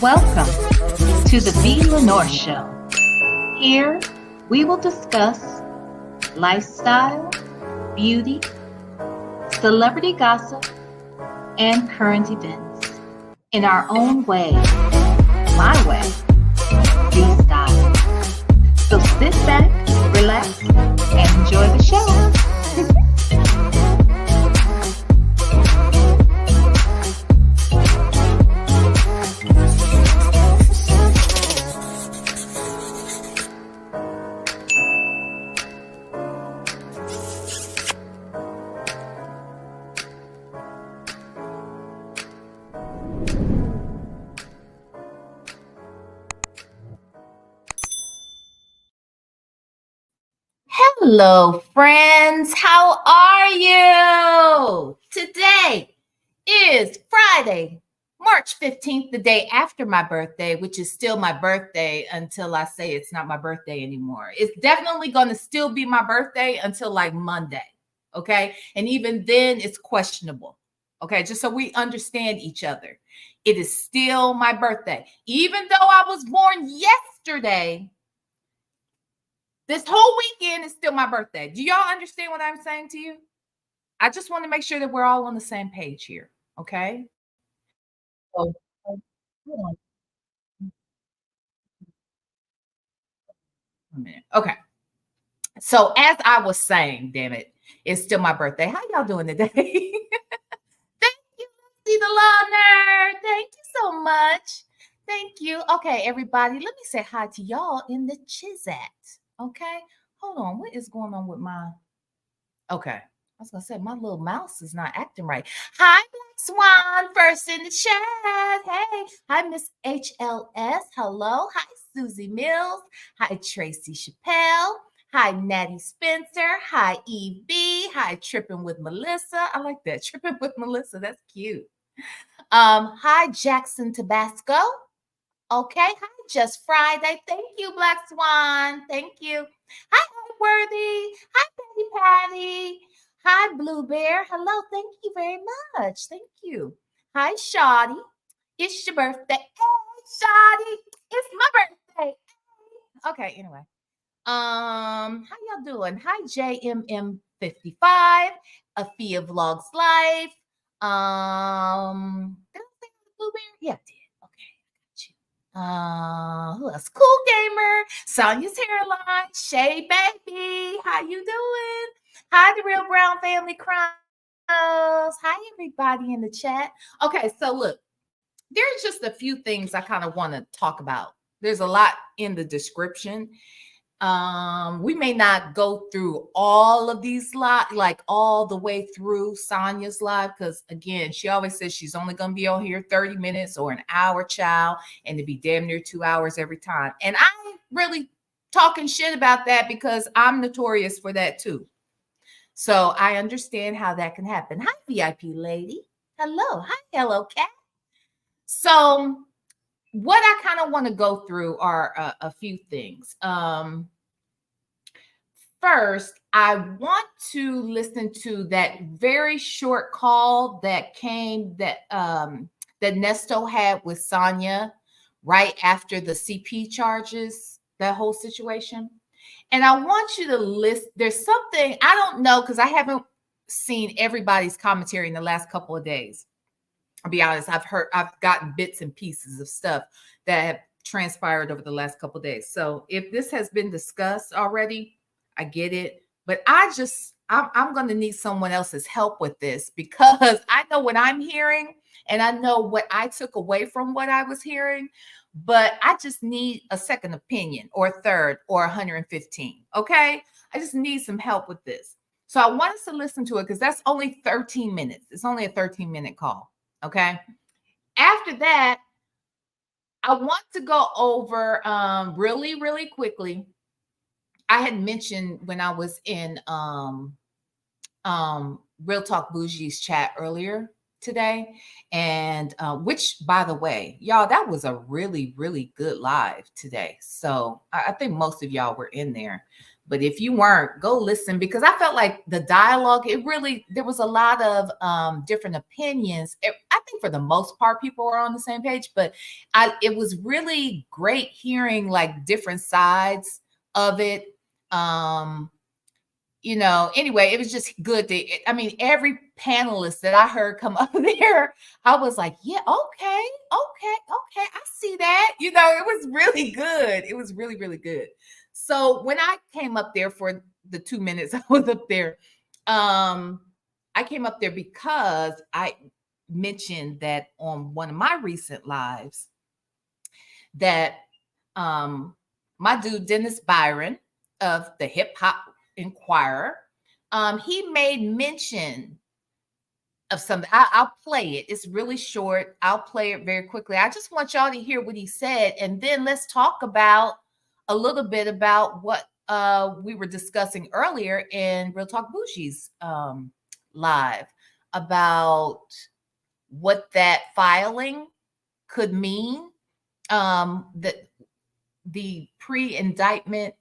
Welcome to the VLenore Show. Here we will discuss lifestyle, beauty, celebrity gossip, and current events in our own way, my way, the style. So sit back, relax, and enjoy the show. Hello, friends. How are you? Today is Friday, March 15th, the day after my birthday, which is still my birthday until I say it's not my birthday anymore. It's definitely going to still be my birthday until like Monday. Okay. And even then, it's questionable. Okay. Just so we understand each other. It is still my birthday. Even though I was born yesterday, this whole weekend is still my birthday. Do y'all understand what I'm saying to you? I just want to make sure that we're all on the same page here. Okay. So, hold on a minute. Okay. So as I was saying, damn it, it's still my birthday. How y'all doing today? Thank you, Lucy the Law Nerd. Thank you so much. Thank you. Okay, everybody, let me say hi to y'all in the Chizat. Okay. Hold on. What is going on with my... Okay. I was going to say, my little mouse is not acting right. Hi, Black Swan, first in the chat. Hey. Hi, Miss HLS. Hello. Hi, Susie Mills. Hi, Tracy Chappelle. Hi, Natty Spencer. Hi, EB. Hi, Tripping with Melissa. I like that. Tripping with Melissa. That's cute. Hi, Jackson Tabasco. Okay. Hi, Just Friday. Thank you, Black Swan. Thank you. Hi, Worthy. Hi, Patty. Hi, Blue Bear. Hello. Thank you very much. Thank you. Hi, Shawty. It's your birthday. Hey, Shawty. It's my birthday. Okay, anyway. How y'all doing? Hi, JMM55. Afia Vlogs Life. Did I say Blue Bear? Yeah, I did. Who else? Cool Gamer, Sonya's Hairline, Shay Baby. How you doing? Hi, the Real Brown Family Chronicles. Hi, everybody in the chat. Okay, so look, there's just a few things I kind of want to talk about. There's a lot in the description. We may not go through all of these like all the way through Sonya's live, because again, she always says she's only going to be on here 30 minutes or an hour, child, and to be damn near 2 hours every time. And I'm really talking shit about that because I'm notorious for that too. So I understand how that can happen. Hi, VIP lady. Hello. Hi, hello, cat. So what I kind of want to go through are a few things. First, I want to listen to that very short call that came that Nesto had with Sonya right after the CP charges, that whole situation. And I want you to list. There's something I don't know because I haven't seen everybody's commentary in the last couple of days. I'll be honest, I've gotten bits and pieces of stuff that have transpired over the last couple of days. So if this has been discussed already, I get it. But I'm going to need someone else's help with this because I know what I'm hearing and I know what I took away from what I was hearing. But I just need a second opinion or a third or 115. Okay. I just need some help with this. So I want us to listen to it because that's only 13 minutes. It's only a 13-minute call. Okay. After that, I want to go over really, really quickly. I had mentioned when I was in Real Talk Bougie's chat earlier today, and which, by the way, y'all, that was a really, really good live today. So I think most of y'all were in there. But if you weren't, go listen because I felt like the dialogue, there was a lot of different opinions. I think for the most part, people were on the same page, but it was really great hearing like different sides of it. Anyway, it was just good I mean, every panelist that I heard come up there, I was like, yeah, okay, I see that. It was really good. It was really, really good. So when I came up there for the 2 minutes I was up there, I came up there because I mentioned that on one of my recent lives that my dude, Dennis Byron of the Hip Hop Inquirer, he made mention of something. I'll play it. It's really short. I'll play it very quickly. I just want y'all to hear what he said, and then let's talk about a little bit about what we were discussing earlier in Real Talk Bougie's live about what that filing could mean. The pre-indictment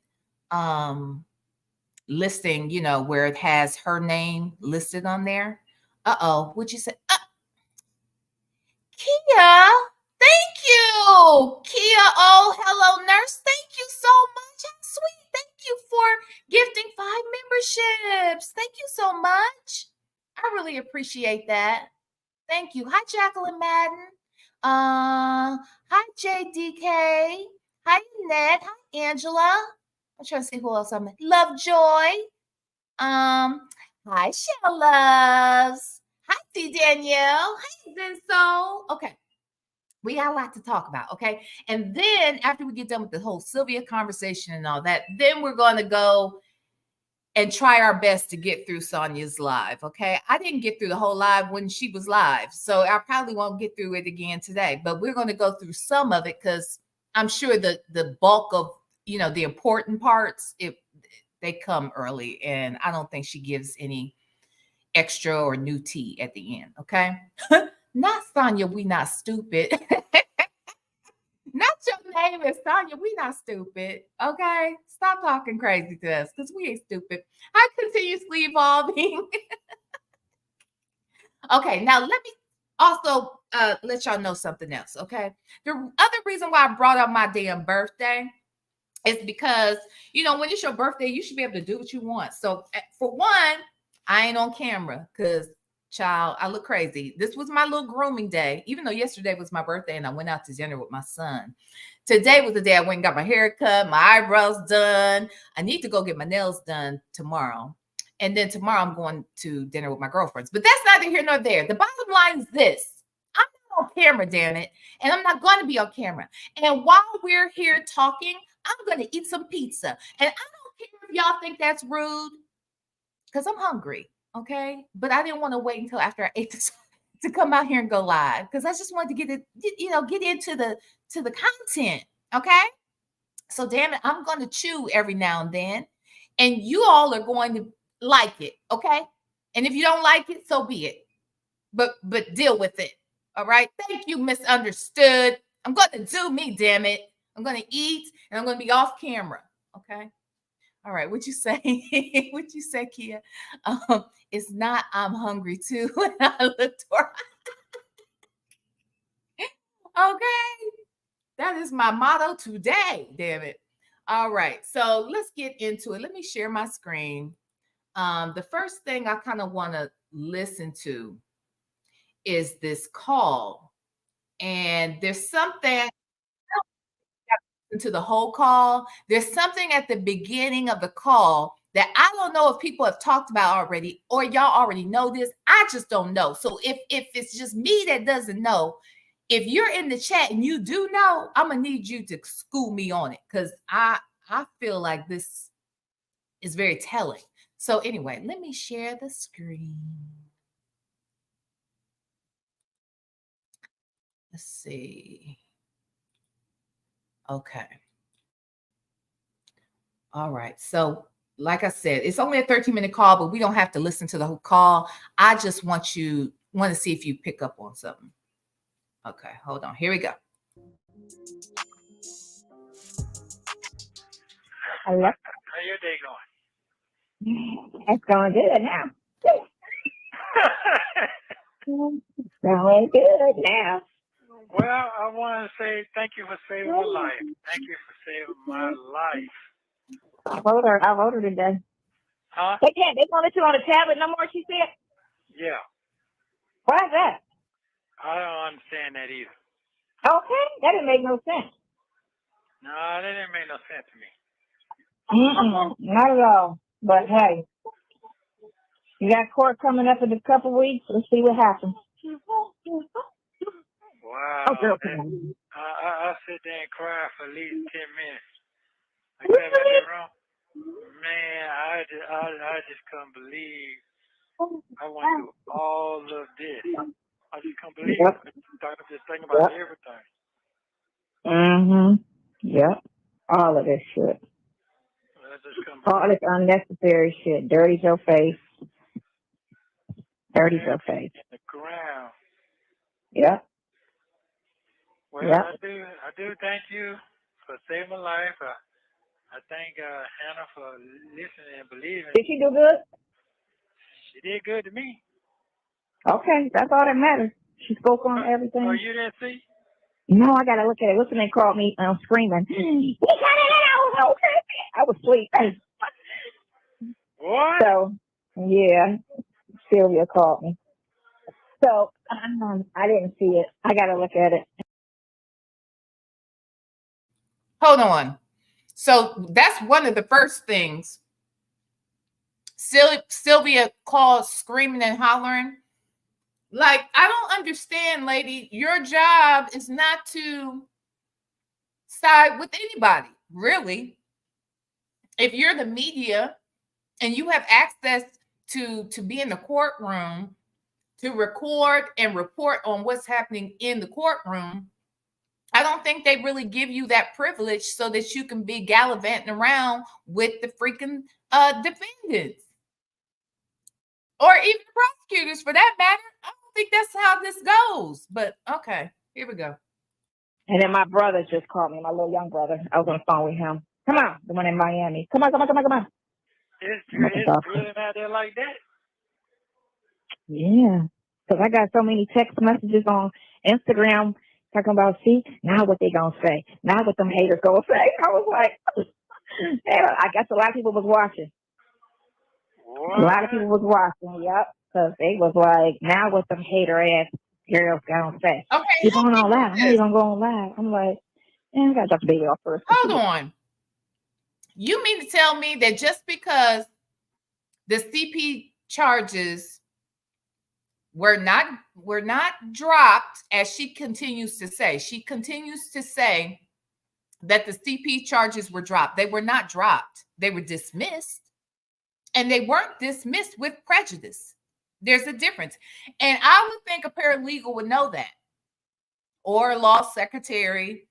listing, where it has her name listed on there. What'd you say? Kia, thank you. Kia, oh, hello, nurse. Thank you so much. How sweet. Thank you for gifting 5 memberships. Thank you so much. I really appreciate that. Thank you. Hi, Jacqueline Madden. Hi, JDK. Hi, Annette. Hi, Angela. I'm trying to see who else I'm. Lovejoy. Hi, Shell Loves. Hi, C. Danielle. Hi, Zenso. Okay. We got a lot to talk about, okay? And then after we get done with the whole Sylvia conversation and all that, then we're going to go and try our best to get through Sonya's live, okay? I didn't get through the whole live when she was live, so I probably won't get through it again today, but we're going to go through some of it because I'm sure the bulk of, the important parts, they come early, and I don't think she gives any extra or new tea at the end, okay? Not Sonya, we not stupid. Not your name is Sonya. We not stupid. Okay. Stop talking crazy to us because we ain't stupid. I continuously evolving. Okay. Now let me also let y'all know something else. Okay. The other reason why I brought up my damn birthday is because, when it's your birthday, you should be able to do what you want. So for one, I ain't on camera because child, I look crazy. This was my little grooming day, even though yesterday was my birthday and I went out to dinner with my son. Today was the day I went and got my hair cut, my eyebrows done. I need to go get my nails done tomorrow. And then tomorrow I'm going to dinner with my girlfriends. But that's neither here nor there. The bottom line is this. I'm not on camera, damn it. And I'm not going to be on camera. And while we're here talking, I'm going to eat some pizza. And I don't care if y'all think that's rude because I'm hungry. Okay. But I didn't want to wait until after I ate this to come out here and go live because I just wanted to get into the content. Okay. So damn it, I'm going to chew every now and then, and you all are going to like it. Okay. And if you don't like it, so be it. But deal with it. All right. Thank you, misunderstood. I'm going to do me, damn it. I'm going to eat and I'm going to be off camera. Okay. All right, what you say? What you say, Kia? It's not. I'm hungry too. When I looked for. Okay, that is my motto today. Damn it! All right, so let's get into it. Let me share my screen. The first thing I kind of want to listen to is this call, and there's something. Into the whole call. There's something at the beginning of the call that I don't know if people have talked about already or y'all already know this. I just don't know. So if it's just me that doesn't know, if you're in the chat and you do know, I'm gonna need you to school me on it because I feel like this is very telling. So anyway, let me share the screen. Let's see. Okay. All right. So, like I said, it's only a 13-minute call, but we don't have to listen to the whole call. I just want to see if you pick up on something. Okay, hold on. Here we go. Hello. How's your day going? It's going good now. Sound good now. Well, I want to say thank you for saving my life. Thank you for saving my life. I wrote her today. Huh? They can't. They won't let you on the tablet no more. She said. Yeah. Why is that? I don't understand that either. Okay, that didn't make no sense. No, that didn't make no sense to me. Not at all. But hey, you got court coming up in a couple weeks. Let's see what happens. Oh, Wow. girl, come on. I sit there and cry for at least 10 minutes. I came out that room. Man, I just couldn't believe I went through all of this. I just can't believe it. Yep. I just think about everything. Yep. All of this shit. I just can't All believe this it. unnecessary shit. Dirties your face. Dirties Man, your face. in the ground. Yep. Well, Yep. I do thank you for saving my life. I thank Hannah for listening and believing. Did she do good? She did good to me. Okay, that's all that matters. She spoke on Oh, everything. you didn't see? No, I gotta look at it. What's the name called me screaming. He cut it out. I was asleep. What? So yeah, Sylvia called me. So I didn't see it. I gotta look at it. Hold on. So that's one of the first things. Sylvia called screaming and hollering. Like, I don't understand, lady. Your job is not to side with anybody, really. If you're the media and you have access to be in the courtroom, to record and report on what's happening in the courtroom, I don't think they really give you that privilege so that you can be gallivanting around with the freaking defendants or even the prosecutors for that matter. I don't think that's how this goes. But okay, here we go. And then my brother just called me, my little young brother. I was on the phone with him. Come on, the one in Miami. Come on. It's I'm about to talk. drilling out there like that. Yeah. Because I got so many text messages on Instagram talking about, see, now what they going to say. Now what them haters going to say. I was like, I guess a lot of people was watching. A lot of What? people was watching, yep. Because they was like, now what them hater ass girls going to say. Okay, You're going help on me live. with How you this. going to go on live? I'm like, I got to drop the baby off first. Hold on. You mean to tell me that just because the CP charges were not dropped, as she continues to say, that the CP charges were dropped. They were not dropped. They were dismissed. And they weren't dismissed with prejudice. There's a difference. And I would think a paralegal would know that, or a law secretary,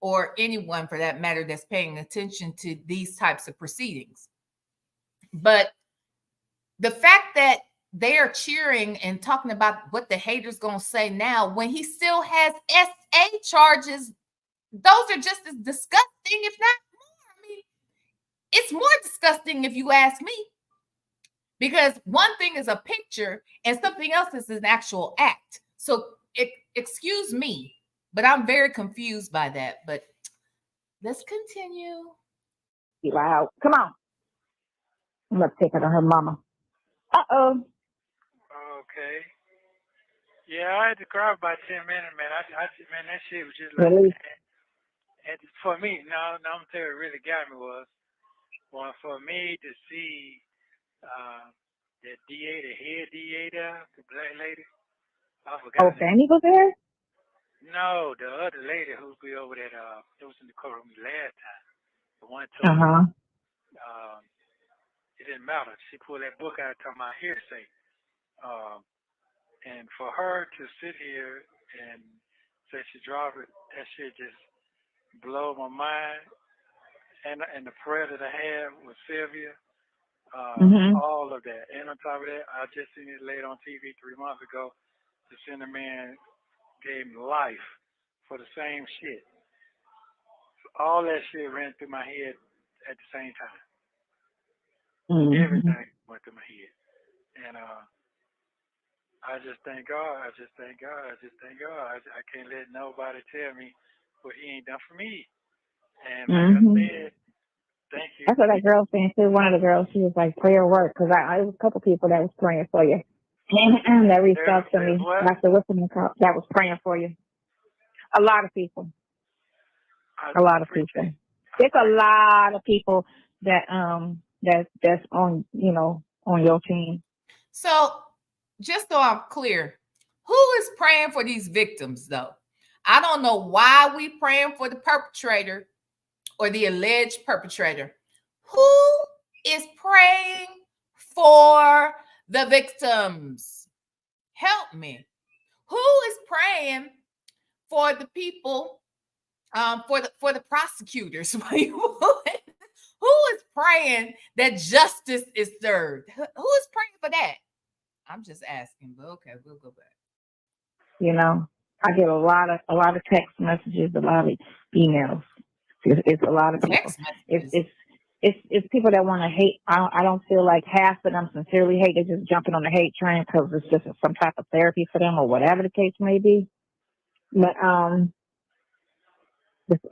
or anyone for that matter that's paying attention to these types of proceedings. But the fact that they are cheering and talking about what the haters gonna say now when he still has SA charges, those are just as disgusting, if not more. I mean, it's more disgusting if you ask me. Because one thing is a picture and something else is an actual act. So excuse me, but I'm very confused by that. But let's continue. Loud. Come on. I'm going to take her to her mama. Uh-oh. Okay. Yeah, I had to cry about 10 minutes, man. Man, that shit was just like, Really? man. And for me, now I'm telling you, what really got me was, well, for me to see that DA, the head DA there, the black lady, I Oh, forgot her name. Fanny was there? No, the other lady who be over that, it was in the courtroom last time. The one told me, Uh-huh. it didn't matter. She pulled that book out talking about hearsay. And for her to sit here and say she dropped it, that shit just blow my mind. And the prayer that I had with Sylvia, Mm-hmm. all of that. And on top of that, I just seen it laid on TV 3 months ago. The Cinder Man gave me life for the same shit. All that shit ran through my head at the same time. Mm-hmm. Everything went through my head. And I just thank God. I just thank God. I just thank God. I can't let nobody tell me what He ain't done for me. And like I Mm-hmm. said, thank you. That's what that girl saying too. One of the girls, she was like, prayer work. Because there was a couple people that was praying for you. And that reached out to There's me what? after listening that was praying for you. A lot of people. I A lot of appreciate people. it. I It's a appreciate it. lot of people that that's on on your team. So, just so I'm clear, who is praying for these victims, though? I don't know why we praying for the perpetrator or the alleged perpetrator. Who is praying for the victims? Help me. Who is praying for the people, for the prosecutors? Who is praying that justice is served? Who is praying for that? I'm just asking, but okay, we'll go back. I get a lot of text messages, a lot of emails. It's a lot of people. Text messages. It's people that want to hate. I don't feel like half of them sincerely hate. They're just jumping on the hate train because it's just some type of therapy for them or whatever the case may be. But let's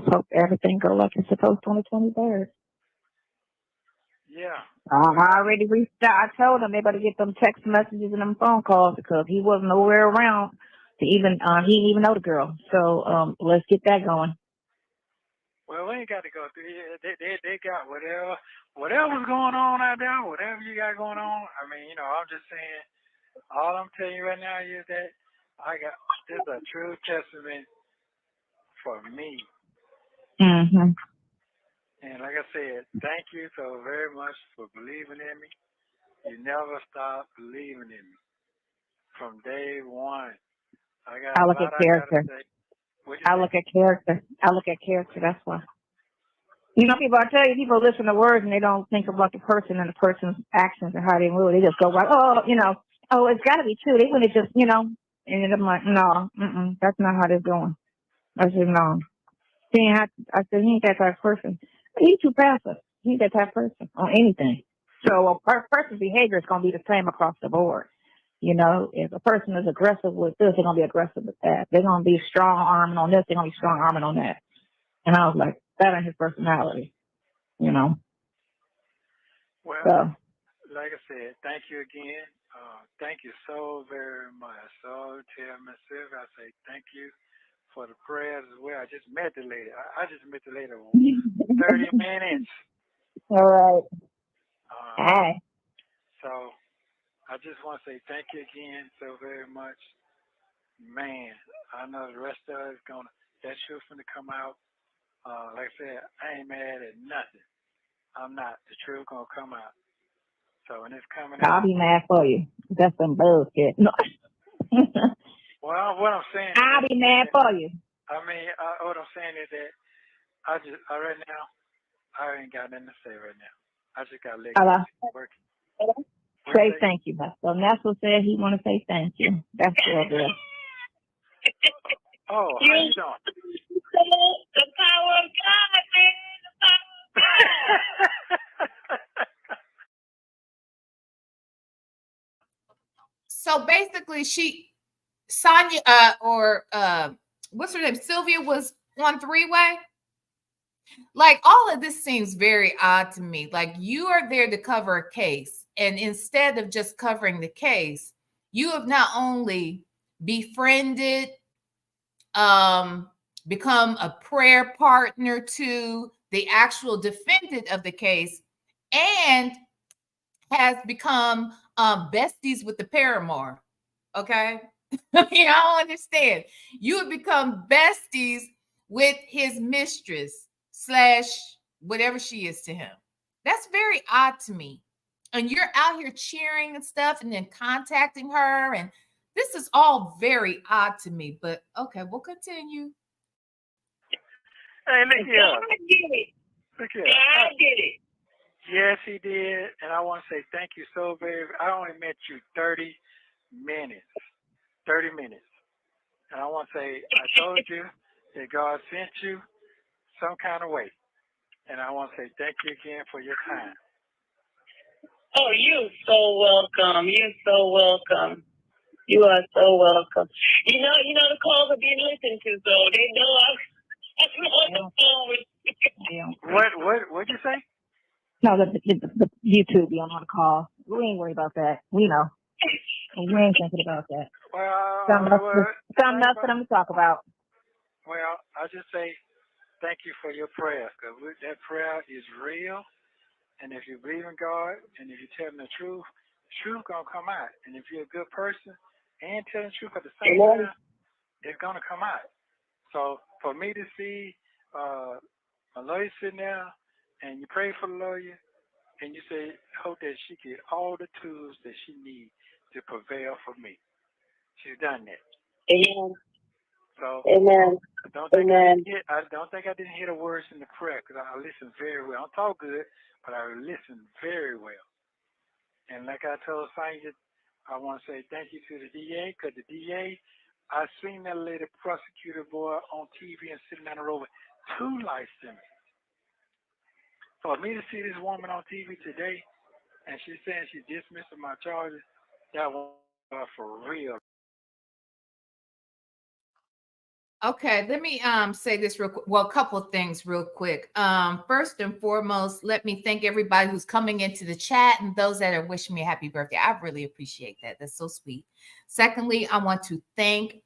hope everything go like it's supposed to on the 23rd. Yeah. I already reached out. I told them they better get them text messages and them phone calls because he wasn't nowhere around to even he didn't even know the girl. So let's get that going. Well, we ain't got to go through here. They got whatever's going on out there, whatever you got going on. I mean, I'm just saying, all I'm telling you right now is that this is a true testament for me. Mm-hmm. And like I said, thank you so very much for believing in me. You never stop believing in me from day one. I got I a look lot at I got to character. say. What you I say? look at character. That's why. I tell you, people listen to words and they don't think about the person and the person's actions and how they move. They just go like, it's got to be true. They wouldn't just, and then I'm like, no, that's not how they're going. I said, no. I said, he ain't that type of person. He's too passive. He ain't that type of person on anything. So a person's behavior is going to be the same across the board. If a person is aggressive with this, they're going to be aggressive with that. They're going to be strong arming on this, they're going to be strong arming on that. And I was like, that ain't his personality, Well, So, like I said, thank you again. Thank you so very much. So tell Miss Sylvia, I say thank you for the prayers as well. I just met the lady. I just met the lady 30 minutes. all right. Hi. So I just want to say thank you again so very much. Man, I know the rest of it is that truth's gonna come out. Like I said, I ain't mad at nothing. I'm not. The truth gonna come out. So when it's coming I'll out, be mad for you. That's some bullshit. No. well, what I'm saying is I'll that, be mad for you. I mean, what I'm saying is that right now, I ain't got nothing to say right now. I just got to let Hello. it work. Say thank you, Beth. So Nesto said he want to say thank you. That's real good. Oh, how you doing? The power of God, man. The power of God. So basically, Sonya, what's her name? Sylvia was on three-way. Like, all of this seems very odd to me. Like, you are there to cover a case, and instead of just covering the case, you have not only befriended, become a prayer partner to the actual defendant of the case, and has become besties with the paramour. Okay. I don't understand. You have become besties with his mistress / whatever she is to him. That's very odd to me. And you're out here cheering and stuff and then contacting her. And this is all very odd to me. But okay, we'll continue. Hey, look here. God did it. Look here. God did it. Yes, he did. And I want to say thank you so very much. I only met you 30 minutes. 30 minutes. And I want to say, I told you that God sent you some kind of way. And I want to say thank you again for your time. Oh, you're so welcome. You're so welcome. You are so welcome. You know, the calls are being listened to, so they know I'm on the phone with you. What'd you say? No, the YouTube, you don't want to call. We ain't worried about that. We know. We ain't thinking about that. Something else for them to talk about. Well, I'll just say thank you for your prayers, because that prayer is real. And if you believe in God, and if you tell them the truth gonna come out. And if you're a good person and telling the truth at the same time, it's gonna come out. So for me to see a lawyer sitting there, and you pray for the lawyer, and you say, hope that she get all the tools that she needs to prevail for me. She's done that. Amen. So Amen. I don't think I didn't hear the words in the prayer, because I listened very well. I don't talk good, but I listened very well. And like I told Sonya, I want to say thank you to the DA, because the DA, I seen that lady prosecutor boy on TV and sitting down the road with 2 life sentences. For me to see this woman on TV today, and she's saying she's dismissing my charges, that was for real. Okay, let me say this real quick. Well, a couple of things real quick. First and foremost, let me thank everybody who's coming into the chat and those that are wishing me a happy birthday. I really appreciate that. That's so sweet. Secondly, I want to thank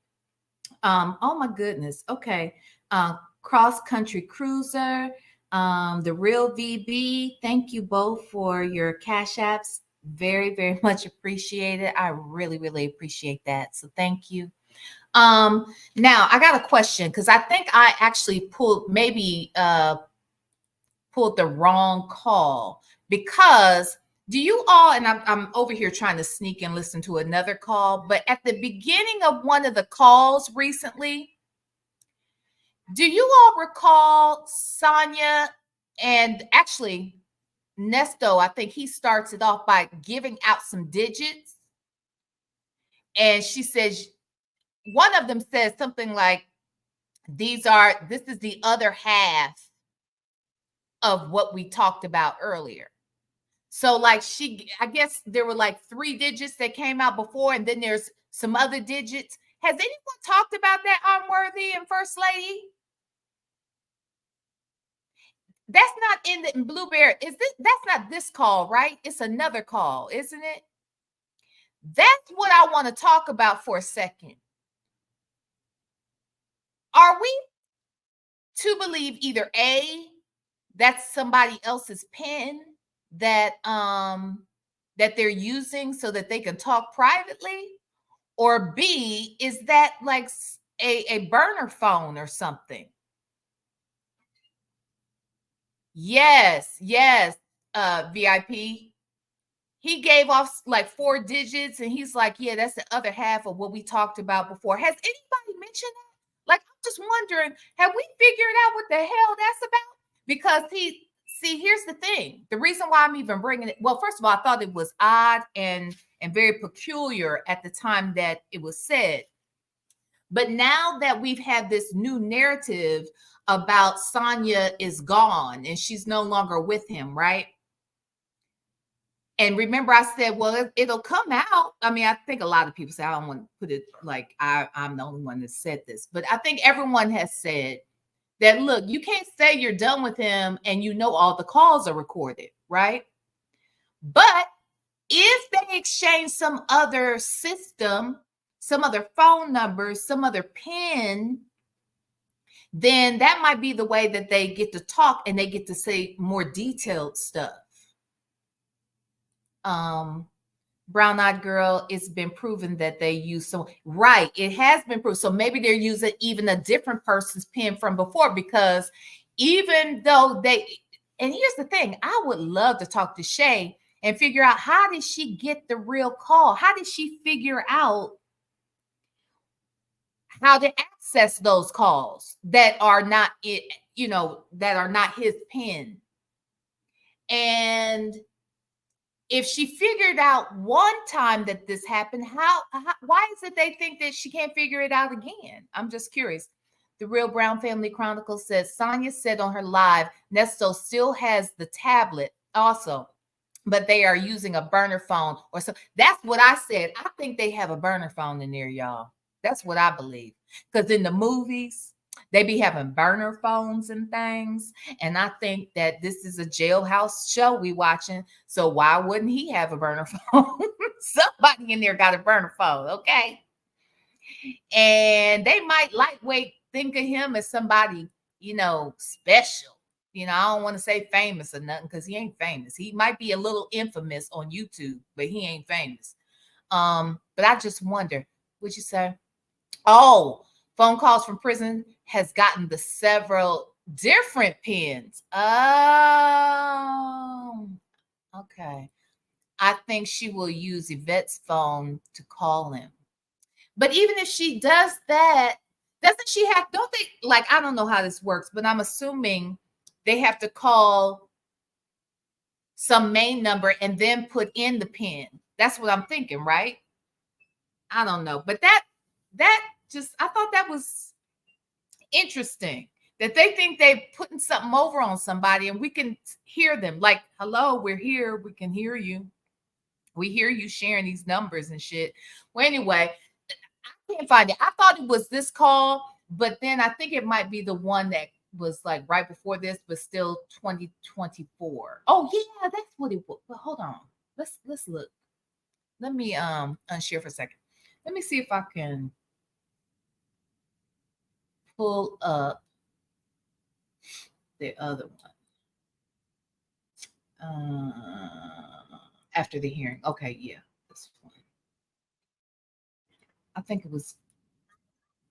oh my goodness. Okay. Cross Country Cruiser, the Real VB. Thank you both for your cash apps. Very, very much appreciated. I really, really appreciate that. So thank you. Now I got a question, because I think I actually pulled the wrong call, because do you all, and I'm over here trying to sneak and listen to another call, but at the beginning of one of the calls recently, do you all recall Sonya, and actually Nesto, I think he starts it off by giving out some digits, and she says, one of them says something like, this is the other half of what we talked about earlier. So like I guess there were like 3 digits that came out before, and then there's some other digits. Has anyone talked about that, Unworthy and First Lady? That's not in Blueberry. That's not this call, right? It's another call, isn't it? That's what I want to talk about for a second. Are we to believe either A, that's somebody else's pen that they're using so that they can talk privately, or B, is that like a burner phone or something? Yes, VIP. He gave off like 4 digits, and he's like, yeah, that's the other half of what we talked about before. Has anybody mentioned that? Like, I'm just wondering, have we figured out what the hell that's about? Because here's the thing. The reason why I'm even bringing it, well, first of all, I thought it was odd and very peculiar at the time that it was said. But now that we've had this new narrative about Sonya is gone and she's no longer with him, right? And remember, I said, well, it'll come out. I mean, I think a lot of people say, I don't want to put it like I'm the only one that said this, but I think everyone has said that, look, you can't say you're done with him and you know all the calls are recorded, right? But if they exchange some other system, some other phone numbers, some other PIN, then that might be the way that they get to talk and they get to say more detailed stuff. Brown-eyed girl, it's been proven that they use some, right, it has been proven. So maybe they're using even a different person's PIN from before, because even though and here's the thing, I would love to talk to Shay and figure out, how did she get the real call? How did she figure out how to access those calls that are not that are not his PIN? And if she figured out one time that this happened, why is it they think that she can't figure it out again? I'm just curious. The Real Brown Family Chronicles says, Sonya said on her live, Nesto still has the tablet also. but they are using a burner phone or so. That's what I said. I think they have a burner phone in there, y'all. That's what I believe. Because in the movies, they be having burner phones and things. And I think that this is a jailhouse show we watching. So why wouldn't he have a burner phone? Somebody in there got a burner phone, okay? And they might lightweight think of him as somebody, special. I don't want to say famous or nothing because he ain't famous. He might be a little infamous on YouTube, but he ain't famous. But I just wonder, what'd you say? Oh, phone calls from prison has gotten the several different pins. Oh, okay. I think she will use Yvette's phone to call him. But even if she does that, doesn't she have, don't they, like, I don't know how this works, but I'm assuming they have to call some main number and then put in the pin. That's what I'm thinking, right? I don't know. But that just, I thought that was interesting that they think they putting something over on somebody and we can hear them like, hello, we're here. We can hear you. We hear you sharing these numbers and shit. Well, anyway, I can't find it. I thought it was this call, but then I think it might be the one that was like right before this, but still 2024. Oh yeah, that's what it was. But hold on. Let's look. Let me unshare for a second. Let me see if I can pull up the other one. After the hearing. Okay, yeah. This one. I think it was,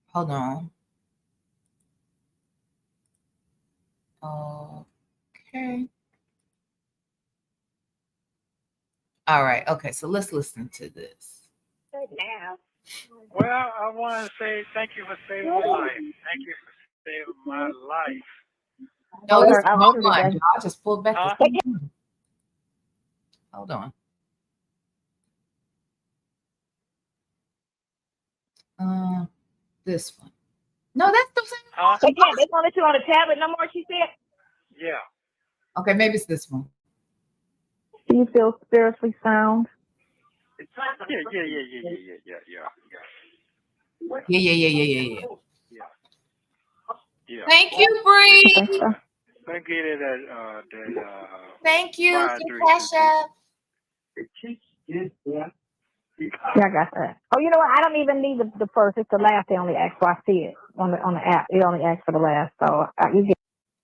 hold on. Okay. All right. Okay. So let's listen to this. Well, I want to say thank you for saving my life. Thank you for saving my life. No, this is wrong one. I'll just pull back. Hold on. This one. No, that's the same. They wanted you on a tablet no more, she said? Yeah. Okay, maybe it's this one. Do you feel spiritually sound? Yeah. Thank you, Bree. Thank you Thank you for CashApp. Yeah, I got that. Oh, you know what? I don't even need the first. It's the last. They only ask, so I see it on the app. It only asks for the last. So you get.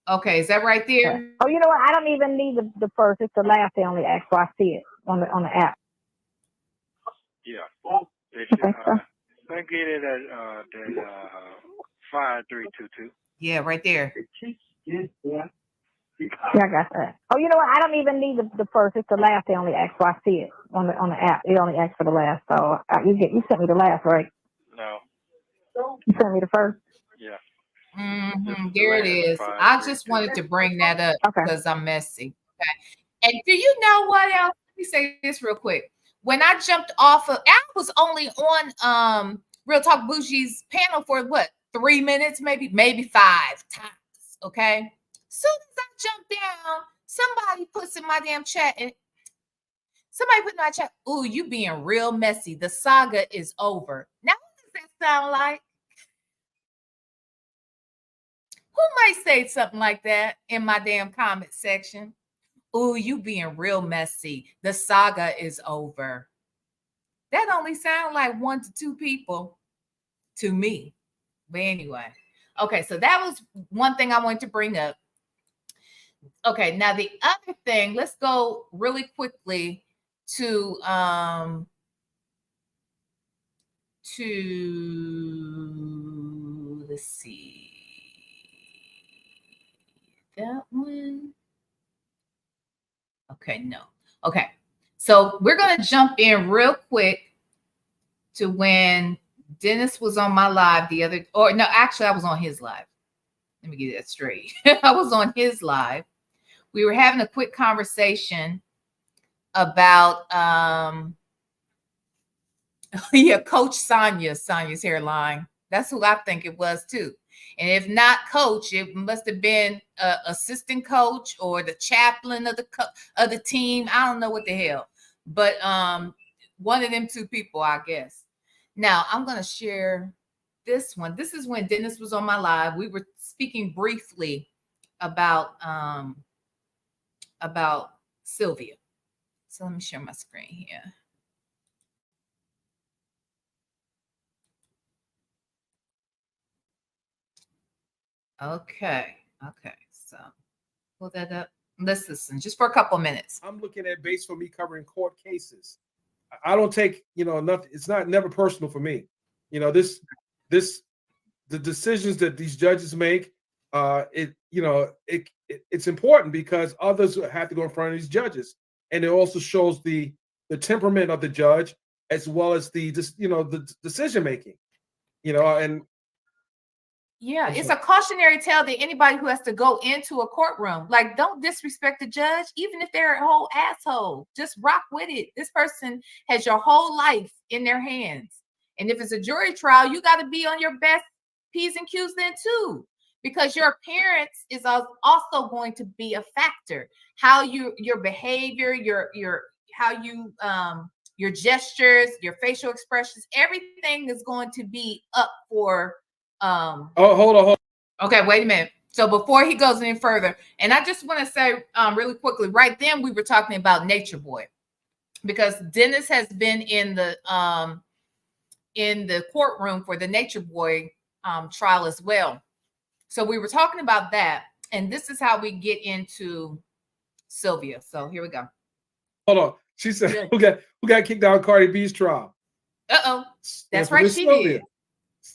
Okay, is that right there? Oh, you know what? I don't even need the first. It's the last. They only ask, so I see it on the app. Yeah. Thank you that 5322. Yeah, right there. Yeah, I got that. Oh, you know what? I don't even need the first. It's the last. They only ask, so I see it on the app. It only asks for the last. So you sent me the last, right? No. You sent me the first. Yeah. There it is. I just wanted to bring that up because I'm messy. Okay. And do you know what else? Let me say this real quick. When I jumped off of, I was only on Real Talk Bougie's panel for what, 3 minutes, maybe 5 times. Okay. Soon as I jumped down, somebody puts in my damn chat and somebody put in my chat, "Ooh, you being real messy. The saga is over." Now, what does that sound like? Who might say something like that in my damn comment section? "Ooh, you being real messy. The saga is over." That only sound like 1 to 2 people to me. But anyway, okay, so that was one thing I wanted to bring up. Okay, now the other thing, let's go really quickly to let's see, that one. Okay, no. Okay, so we're gonna jump in real quick to when Dennis was on my live the other, or no, actually I was on his live. Let me get that straight. I was on his live. We were having a quick conversation about yeah, Coach Sonya's hairline. That's who I think it was too. And if not coach, it must have been assistant coach or the chaplain of the team. I don't know what the hell, but one of them two people, I guess. Now I'm gonna share this one. This is when Dennis was on my live. We were speaking briefly about Sylvia. So let me share my screen here. Okay. So pull that up. Let's listen just for a couple minutes. I'm looking at based for me covering court cases. I don't take, nothing. It's never personal for me. The decisions that these judges make, it's important because others have to go in front of these judges, and it also shows the temperament of the judge as well as the decision making, and yeah, it's a cautionary tale to anybody who has to go into a courtroom. Like, don't disrespect the judge, even if they're a whole asshole. Just rock with it. This person has your whole life in their hands. And if it's a jury trial, you got to be on your best P's and Q's then too, because your appearance is also going to be a factor. How your behavior, your gestures, your facial expressions, everything is going to be up for hold on. Okay, wait a minute. So before he goes any further, and I just want to say really quickly, right then we were talking about Nature Boy, because Dennis has been in the courtroom for the Nature Boy trial as well. So we were talking about that, and this is how we get into Sylvia. So here we go. Hold on. She said, "Who got kicked out of Cardi B's trial?" That's right, she did.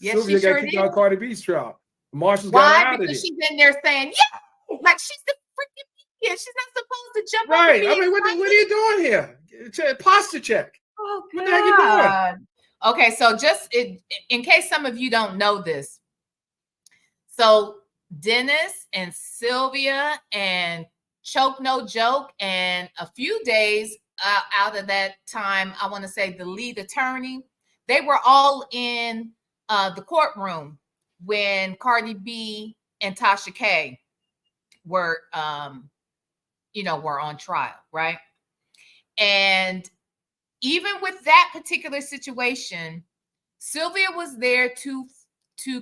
Yes, Sylvia got kicked out of Cardi B's trial. Marshall's Why? got out Because of it. she's in there saying, "Yeah, like she's the freaking media. She's not supposed to jump on Right. the I mean, what are you doing here? Posture check. Oh, God. What the heck you doing? Okay, so just in case some of you don't know this, so Dennis and Sylvia and Choke No Joke and a few days out of that time, I want to say the lead attorney, they were all in the courtroom when Cardi B and Tasha K were on trial, right? And even with that particular situation, Sylvia was there to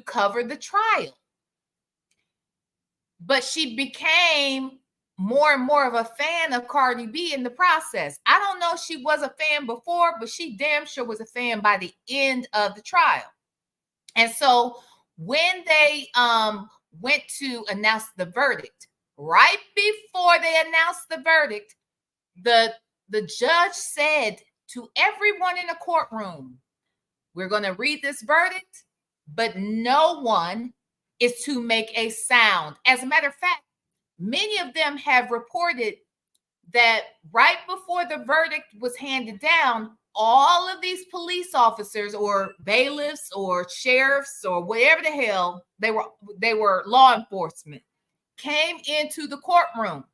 cover the trial. But she became more and more of a fan of Cardi B in the process. I don't know if she was a fan before, but she damn sure was a fan by the end of the trial. And so when they went to announce the verdict, right before they announced the verdict, the judge said to everyone in the courtroom, "We're going to read this verdict, but no one is to make a sound." As a matter of fact, many of them have reported that right before the verdict was handed down, all of these police officers or bailiffs or sheriffs or whatever the hell they were law enforcement, came into the courtroom.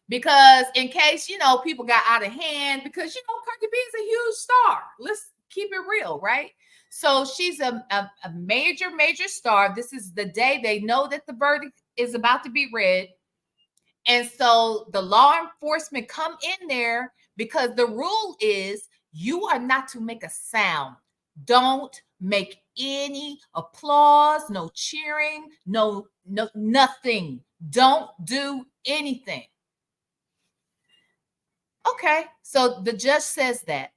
Because in case, people got out of hand, because, Cardi B is a huge star. Let's keep it real, right? So she's a major, major star. This is the day they know that the verdict is about to be read. And so the law enforcement come in there because the rule is you are not to make a sound. Don't make any applause, no cheering, no nothing. Don't do anything. Okay, so the judge says that.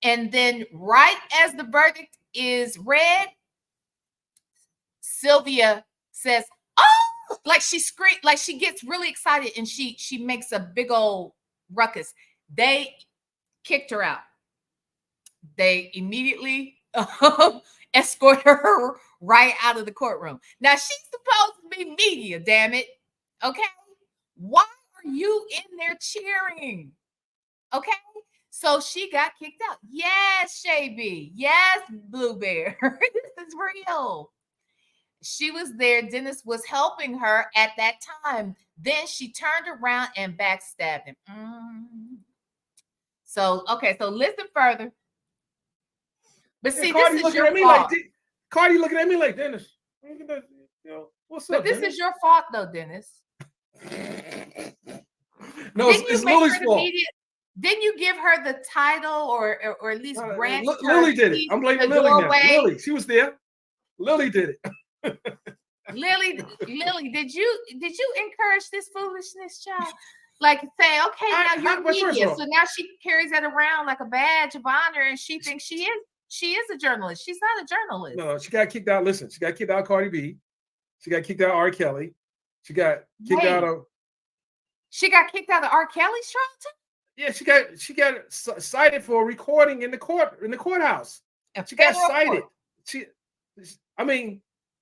And then right as the verdict is read, Sylvia says, "Oh," like she screams, like she gets really excited and she makes a big old ruckus. They kicked her out. They immediately escorted her right out of the courtroom. Now she's supposed to be media, damn it. Okay. Why are you in there cheering? Okay. So she got kicked out. Yes, Shay. Yes, Blue Bear. This is real. She was there. Dennis was helping her at that time. Then she turned around and backstabbed him. So, okay. So listen further. But see, Cardi this is looking your at me fault. Cardi looking at me like, "Dennis, What's But up? this Dennis? is your fault, though, Dennis. No, Didn't it's you make Lily's her the fault. media? Didn't you give her the title or at least grant her Lily did it. keys I'm to blaming the Lily now. doorway? Lily, she was there. Lily did it. Lily, did you encourage this foolishness, child? Like saying, okay, now you're media, so now she carries that around like a badge of honor, and she thinks she is a journalist. She's not a journalist. No, she got kicked out. Listen, she got kicked out of Cardi B. She got kicked out of R. Kelly. She got kicked out of. She got kicked out of R. Kelly's trial too? Yeah, she got cited for recording in the courthouse. She got cited.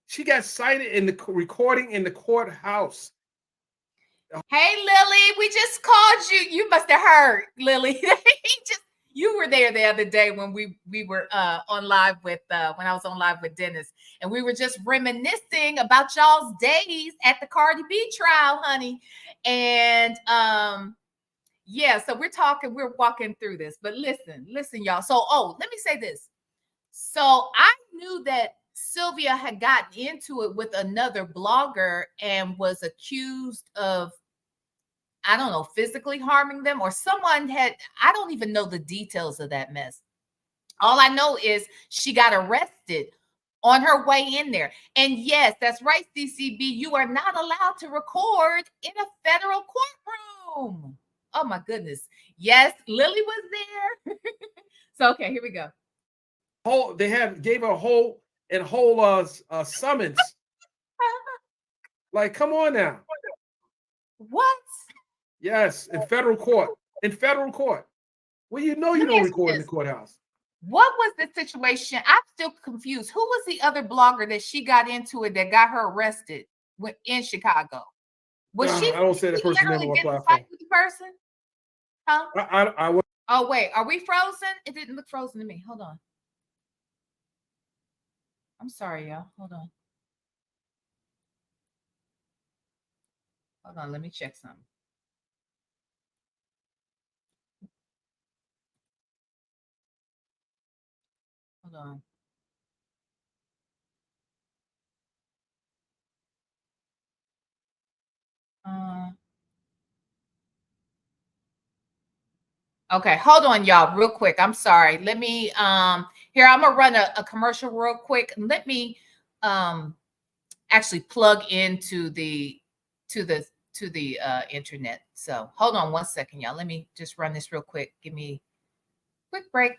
She got cited in the recording in the courthouse. Hey, Lily, we just called you. You must have heard, Lily. You were there the other day when we were on live with when I was on live with Dennis, and we were just reminiscing about y'all's days at the Cardi B trial, honey. And yeah, so we're walking through this. But listen, y'all. So let me say this. So I knew that Sylvia had gotten into it with another blogger and was accused of, I don't know, physically harming them, or someone had, I don't even know the details of that mess. All I know is she got arrested on her way in there. And yes, that's right, CCB, you are not allowed to record in a federal courtroom. Oh my goodness. Yes, Lily was there. So, okay, here we go. They gave her a whole summons. Like, come on now. What? Yes, in federal court. Well, you don't record in the courthouse. What was the situation? I'm still confused. Who was the other blogger that she got into it that got her arrested in Chicago? Was she? I don't say that person name on my platform. With the person? Huh? I would. Oh wait, are we frozen? It didn't look frozen to me. Hold on. I'm sorry, y'all. Hold on. Hold on. Let me check something. Hold on. Okay, hold on, y'all, real quick. I'm sorry. Let me here, I'm gonna run a commercial real quick. Let me actually plug into the internet. So hold on one second, y'all. Let me just run this real quick. Give me a quick break.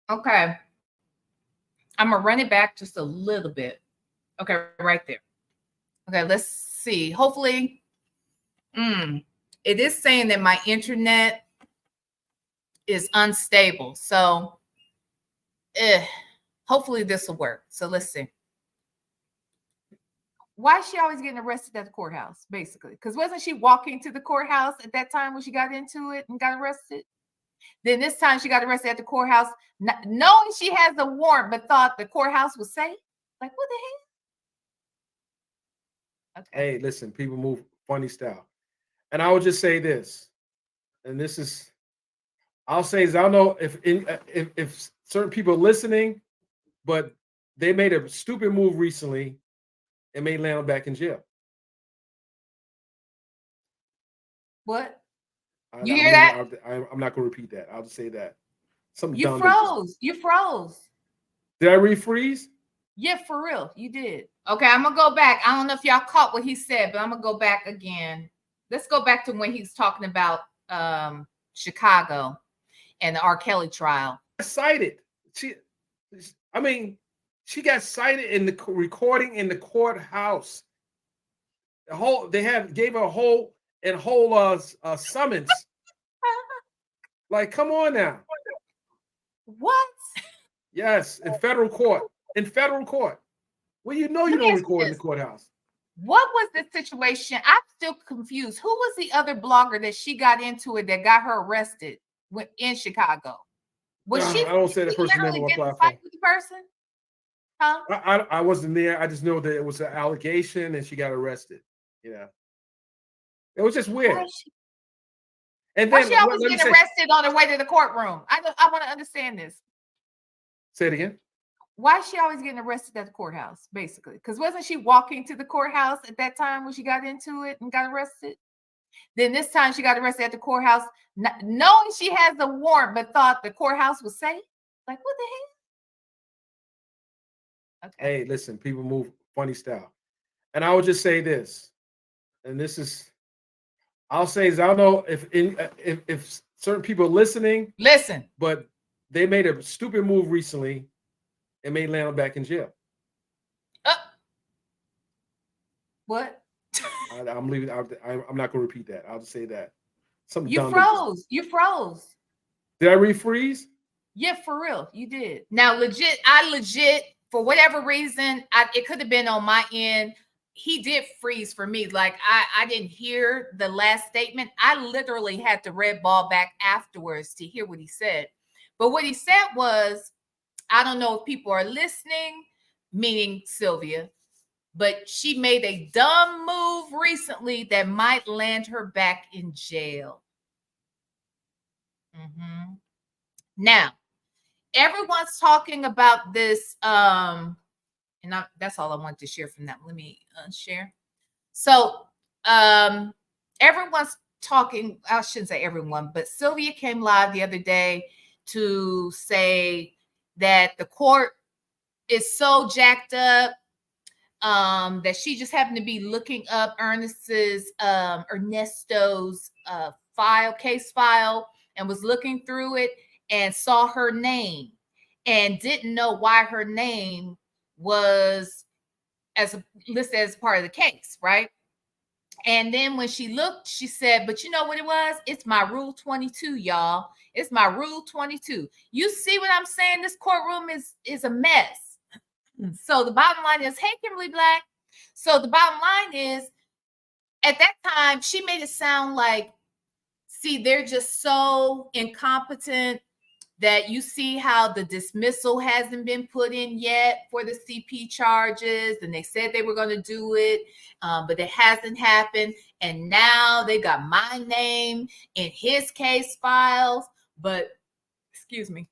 Okay. I'm going to run it back just a little bit. Okay, right there. Okay, let's see. Hopefully, it is saying that my internet is unstable. So, hopefully this will work. So let's see. Why is she always getting arrested at the courthouse, basically? Because wasn't she walking to the courthouse at that time when she got into it and got arrested? Then this time she got arrested at the courthouse, knowing she has a warrant, but thought the courthouse was safe. Like, what the hell? Okay. Hey, listen, people move funny style. And I would just say this, and this is, I'll say is, I don't know if certain people are listening, but they made a stupid move recently and made Lana back in jail. What? You hear that? I'm not going to repeat that. I'll just say that. You froze. You froze. Did I refreeze? Yeah, for real. You did. Okay, I'm going to go back. I don't know if y'all caught what he said, but I'm going to go back again. Let's go back to when he's talking about Chicago and the R. Kelly trial. Cited. She got cited in the recording in the courthouse. They gave her a whole summons. Like, come on now. What? Yes, in federal court. In federal court. Well, you don't record in the courthouse. What was the situation? I'm still confused. Who was the other blogger that she got into it that got her arrested in Chicago? Was she? I don't say the person name on my platform. With the person? Huh? I wasn't there. I just know that it was an allegation and she got arrested. Yeah. It was just weird. And then why she always get arrested on her way to the courtroom? I want to understand this. Say it again. Why is she always getting arrested at the courthouse, basically? Because wasn't she walking to the courthouse at that time when she got into it and got arrested? Then this time she got arrested at the courthouse, knowing she has a warrant, but thought the courthouse was safe. Like, what the hell? Okay. Hey, listen, people move funny style. And I would just say this, and this is, I'll say is, I don't know if certain people are listening. Listen. But they made a stupid move recently and made Lana back in jail. What? I'm leaving. I'm not going to repeat that. I'll just say that. Something you froze. You froze. Did I refreeze? Yeah, for real. You did. Now, I legit, for whatever reason, it could have been on my end. He did freeze for me. Like, I didn't hear the last statement. I literally had to red ball back afterwards to hear what he said. But what he said was, I don't know if people are listening, meaning Sylvia, but she made a dumb move recently that might land her back in jail. Mm-hmm. Now, everyone's talking about this, and that's all I want to share from that. Let me share. So, everyone's talking, I shouldn't say everyone, but Sylvia came live the other day to say that the court is so jacked up that she just happened to be looking up Ernesto's case file, and was looking through it and saw her name and didn't know why her name was listed as part of the case, right? And then when she looked, she said, but you know what it was? It's my Rule 22, y'all. It's my Rule 22. You see what I'm saying? This courtroom is a mess. So the bottom line is, hey, Kimberly Black. So the bottom line is, at that time, she made it sound like, see, they're just so incompetent that you see how the dismissal hasn't been put in yet for the CP charges. And they said they were going to do it, but it hasn't happened. And now they got my name in his case files, but excuse me.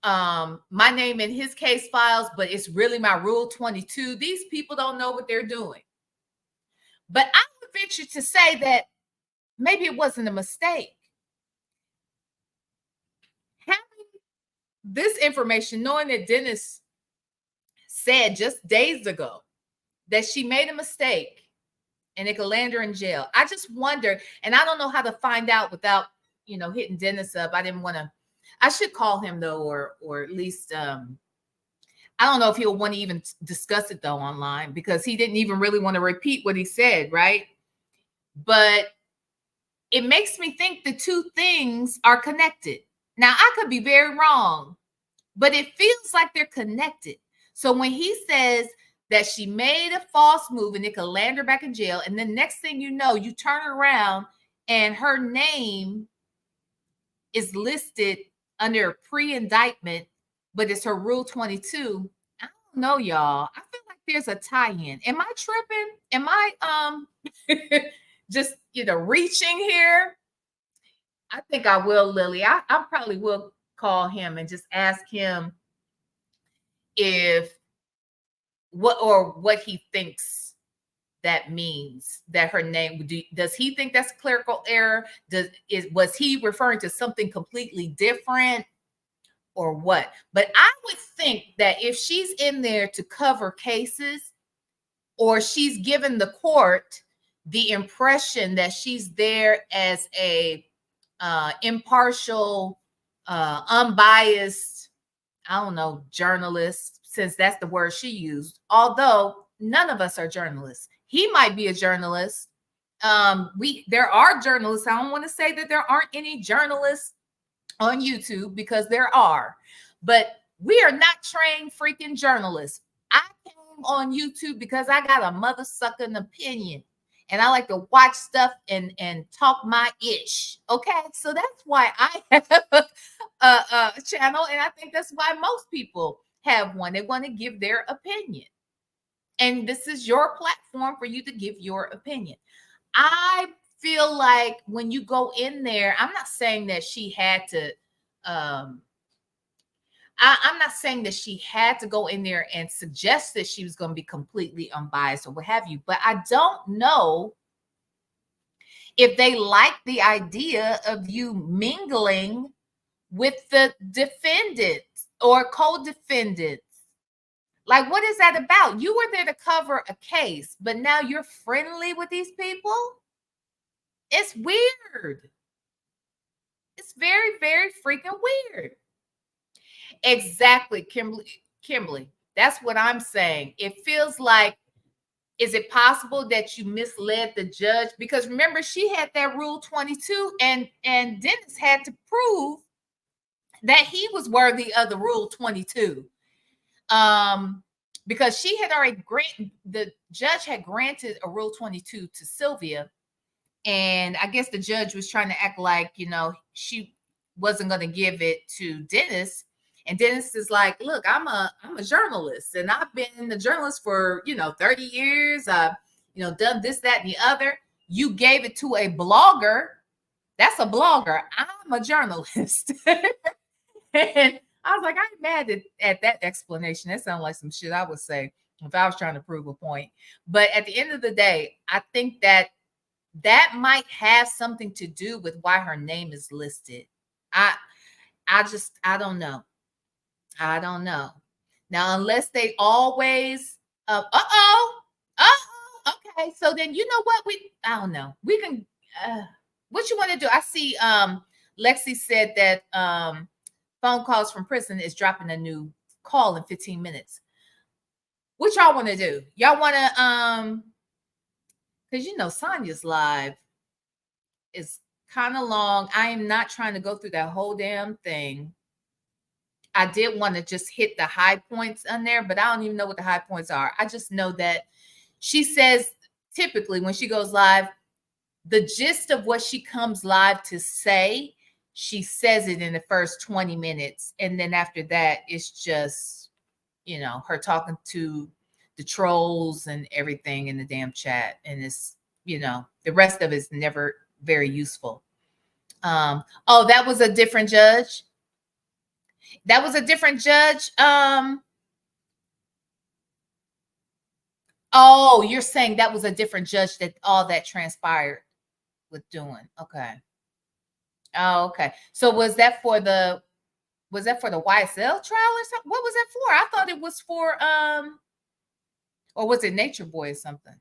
My name in his case files, but it's really my Rule 22. These people don't know what they're doing. But I would venture to say that maybe it wasn't a mistake. Having this information, knowing that Dennis said just days ago that she made a mistake and it could land her in jail. I just wonder, and I don't know how to find out without, hitting Dennis up. I should call him though, or at least, I don't know if he'll want to even discuss it though online, because he didn't even really want to repeat what he said, right? But it makes me think the two things are connected. Now, I could be very wrong, but it feels like they're connected. So when he says that she made a false move and it could land her back in jail, and then next thing you know, you turn around and her name is listed under a pre-indictment, but it's her Rule 22. I don't know, y'all. I feel like there's a tie-in. Am I tripping? Am I just reaching here? I think I will, Lily. I probably will call him and just ask him what he thinks that means, that her name. Does he think that's a clerical error? Was he referring to something completely different, or what? But I would think that if she's in there to cover cases, or she's given the court the impression that she's there as a impartial, unbiased, I don't know, journalist, since that's the word she used, although none of us are journalists. He might be a journalist. There are journalists. I don't want to say that there aren't any journalists on YouTube, because there are, but we are not trained freaking journalists. I came on YouTube because I got a mother sucking opinion, and I like to watch stuff and talk my ish. Okay, so that's why I have a channel, and I think that's why most people have one. They want to give their opinion, and this is your platform for you to give your opinion. I feel like when you go in there, I'm not saying that she had to I'm not saying that she had to go in there and suggest that she was going to be completely unbiased or what have you, but I don't know if they like the idea of you mingling with the defendants or co-defendants. Like, what is that about? You were there to cover a case, but now you're friendly with these people? It's weird. It's very, very freaking weird. Exactly, Kimberly. That's what I'm saying. It feels like, is it possible that you misled the judge? Because remember, she had that Rule 22, and Dennis had to prove that he was worthy of the Rule 22. Because she had already the judge had granted a Rule 22 to Sylvia, and I guess the judge was trying to act like, she wasn't going to give it to Dennis. And Dennis is like, look, I'm a journalist, and I've been a journalist for 30 years. I've done this, that, and the other. You gave it to a blogger. That's a blogger. I'm a journalist. And I was like, I'm mad at that explanation. That sounds like some shit I would say if I was trying to prove a point. But at the end of the day, I think that might have something to do with why her name is listed. I don't know. I don't know. Now, unless they always, okay. So then, you know what? I don't know. We can, what you want to do? I see Lexi said that phone calls from prison is dropping a new call in 15 minutes. What y'all want to do? Y'all want to, because Sonya's live is kind of long. I am not trying to go through that whole damn thing. I did want to just hit the high points on there, but I don't even know what the high points are. I just know that she says typically when she goes live, the gist of what she comes live to say, she says it in the first 20 minutes. And then after that, it's just, her talking to the trolls and everything in the damn chat. And it's, the rest of it's never very useful. That was a different judge. That was a different judge. Oh, you're saying that was a different judge that all that transpired with doing. Okay. Oh, okay. So was that for the YSL trial or something? What was that for? I thought it was for or was it Nature Boy or something?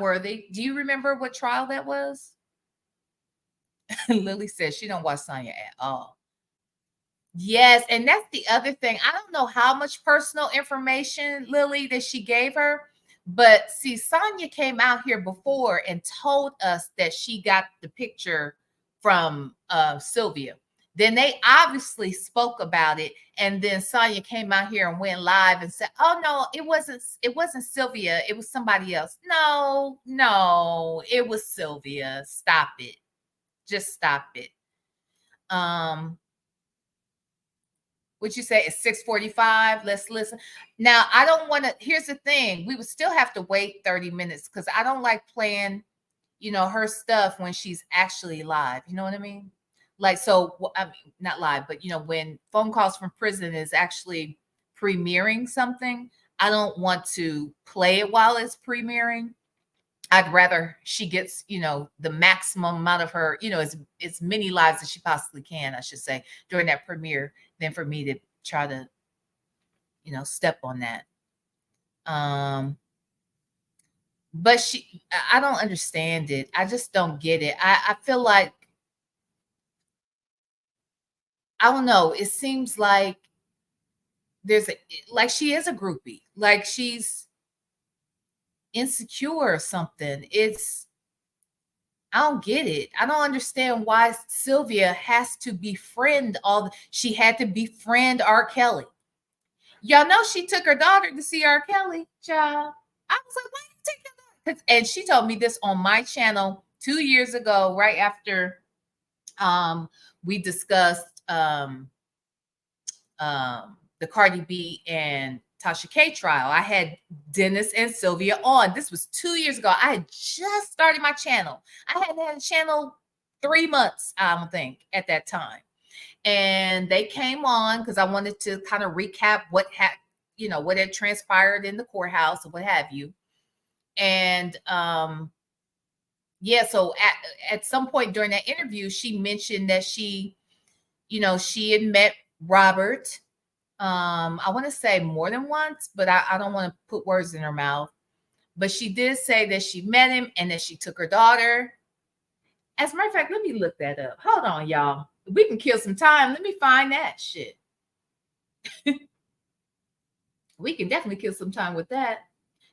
Worthy. Do you remember what trial that was? Lily says she don't watch Sonya at all. Yes, and that's the other thing. I don't know how much personal information, Lily, that she gave her, but see, Sonya came out here before and told us that she got the picture from Sylvia. Then they obviously spoke about it, and then Sonya came out here and went live and said, "Oh no, it wasn't Sylvia. It was somebody else." No, it was Sylvia. Stop it. Just stop it. What you say? It's 6:45. Let's listen. Now, I don't want to. Here's the thing. We would still have to wait 30 minutes because I don't like playing, her stuff when she's actually live. You know what I mean? Like, so, I mean, not live, but, when phone calls from prison is actually premiering something, I don't want to play it while it's premiering. I'd rather she gets, the maximum amount of her, as many lives as she possibly can, I should say, during that premiere, than for me to try to, step on that. But I don't understand it. I just don't get it. I feel like, I don't know. It seems like like she is a groupie, like she's insecure or something. I don't get it. I don't understand why Sylvia has to befriend she had to befriend R. Kelly. Y'all know she took her daughter to see R. Kelly, child. I was like, why you take your daughter? And she told me this on my channel 2 years ago, right after we discussed the Cardi B and Tasha K trial. I had Dennis and Sylvia on. This was 2 years ago. I had just started my channel. I hadn't had a channel 3 months, I don't think, at that time. And they came on because I wanted to kind of recap what had transpired in the courthouse or what have you. And so at some point during that interview, she mentioned that she had met Robert. I want to say more than once, but I don't want to put words in her mouth. But she did say that she met him and that she took her daughter. As a matter of fact, let me look that up. Hold on, y'all. We can kill some time. Let me find that shit. We can definitely kill some time with that.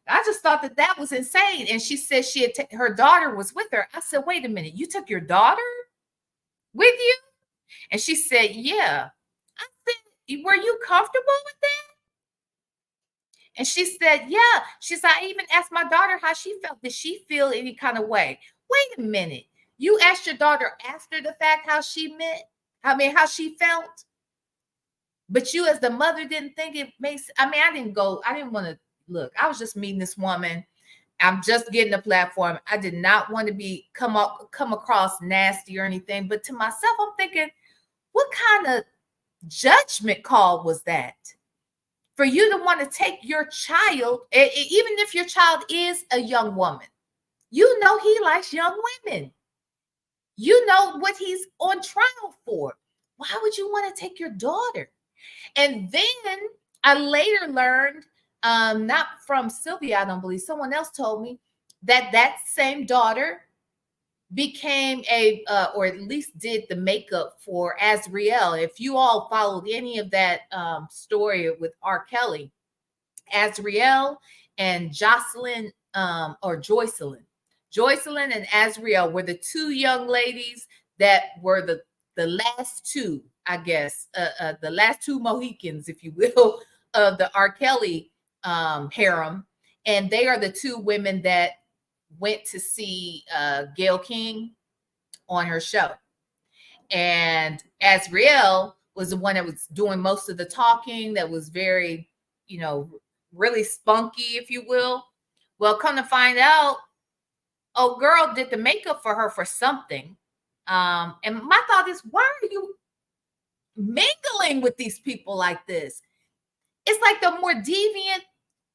I just thought that was insane. And she said she had her daughter was with her. I said, wait a minute, you took your daughter with you? And she said, yeah. I said, were you comfortable with that? And she said, yeah. She said, I even asked my daughter how she felt. Did she feel any kind of way? Wait a minute. You asked your daughter after the fact how she felt? But you as the mother didn't think it makes, I didn't want to look. I was just meeting this woman. I'm just getting a platform. I did not want to come across nasty or anything. But to myself, I'm thinking, what kind of judgment call was that? For you to want to take your child, even if your child is a young woman, you know he likes young women. You know what he's on trial for. Why would you want to take your daughter? And then I later learned, not from Sylvia, I don't believe, someone else told me that same daughter became or at least did the makeup for Azriel. If you all followed any of that story with R. Kelly, Azriel and Jocelyn or Joycelyn and Azriel were the two young ladies that were the last two, I guess, the last two Mohicans, if you will, of the R. Kelly harem. And they are the two women that went to see Gayle King on her show. And Azriel was the one that was doing most of the talking, that was very, really spunky, if you will. Well, come to find out, girl did the makeup for her for something. And my thought is, why are you mingling with these people like this? It's like the more deviant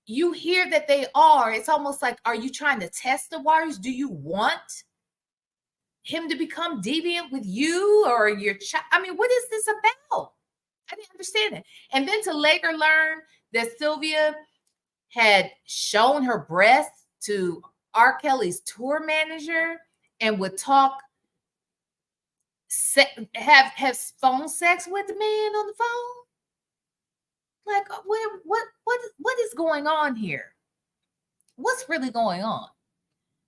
you hear that they are, it's almost like, are you trying to test the waters? Do you want him to become deviant with you or your child? What is this about? I didn't understand it. And then to later learn that Sylvia had shown her breasts to R. Kelly's tour manager and would talk, have phone sex with the man on the phone. Like, what is going on here? What's really going on?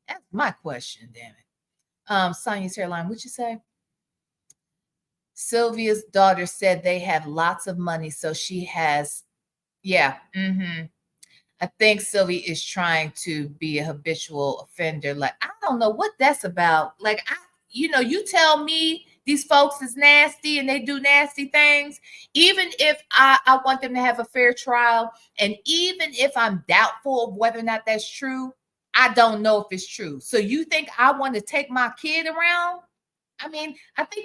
That's my question, damn it. Sonya's hairline, what'd you say? Sylvia's daughter said they have lots of money, so she has, yeah. I think Sylvia is trying to be a habitual offender. Like, I don't know what that's about. Like, you tell me these folks is nasty and they do nasty things. Even if I want them to have a fair trial, and even if I'm doubtful of whether or not that's true, I don't know if it's true. So you think I want to take my kid around? I think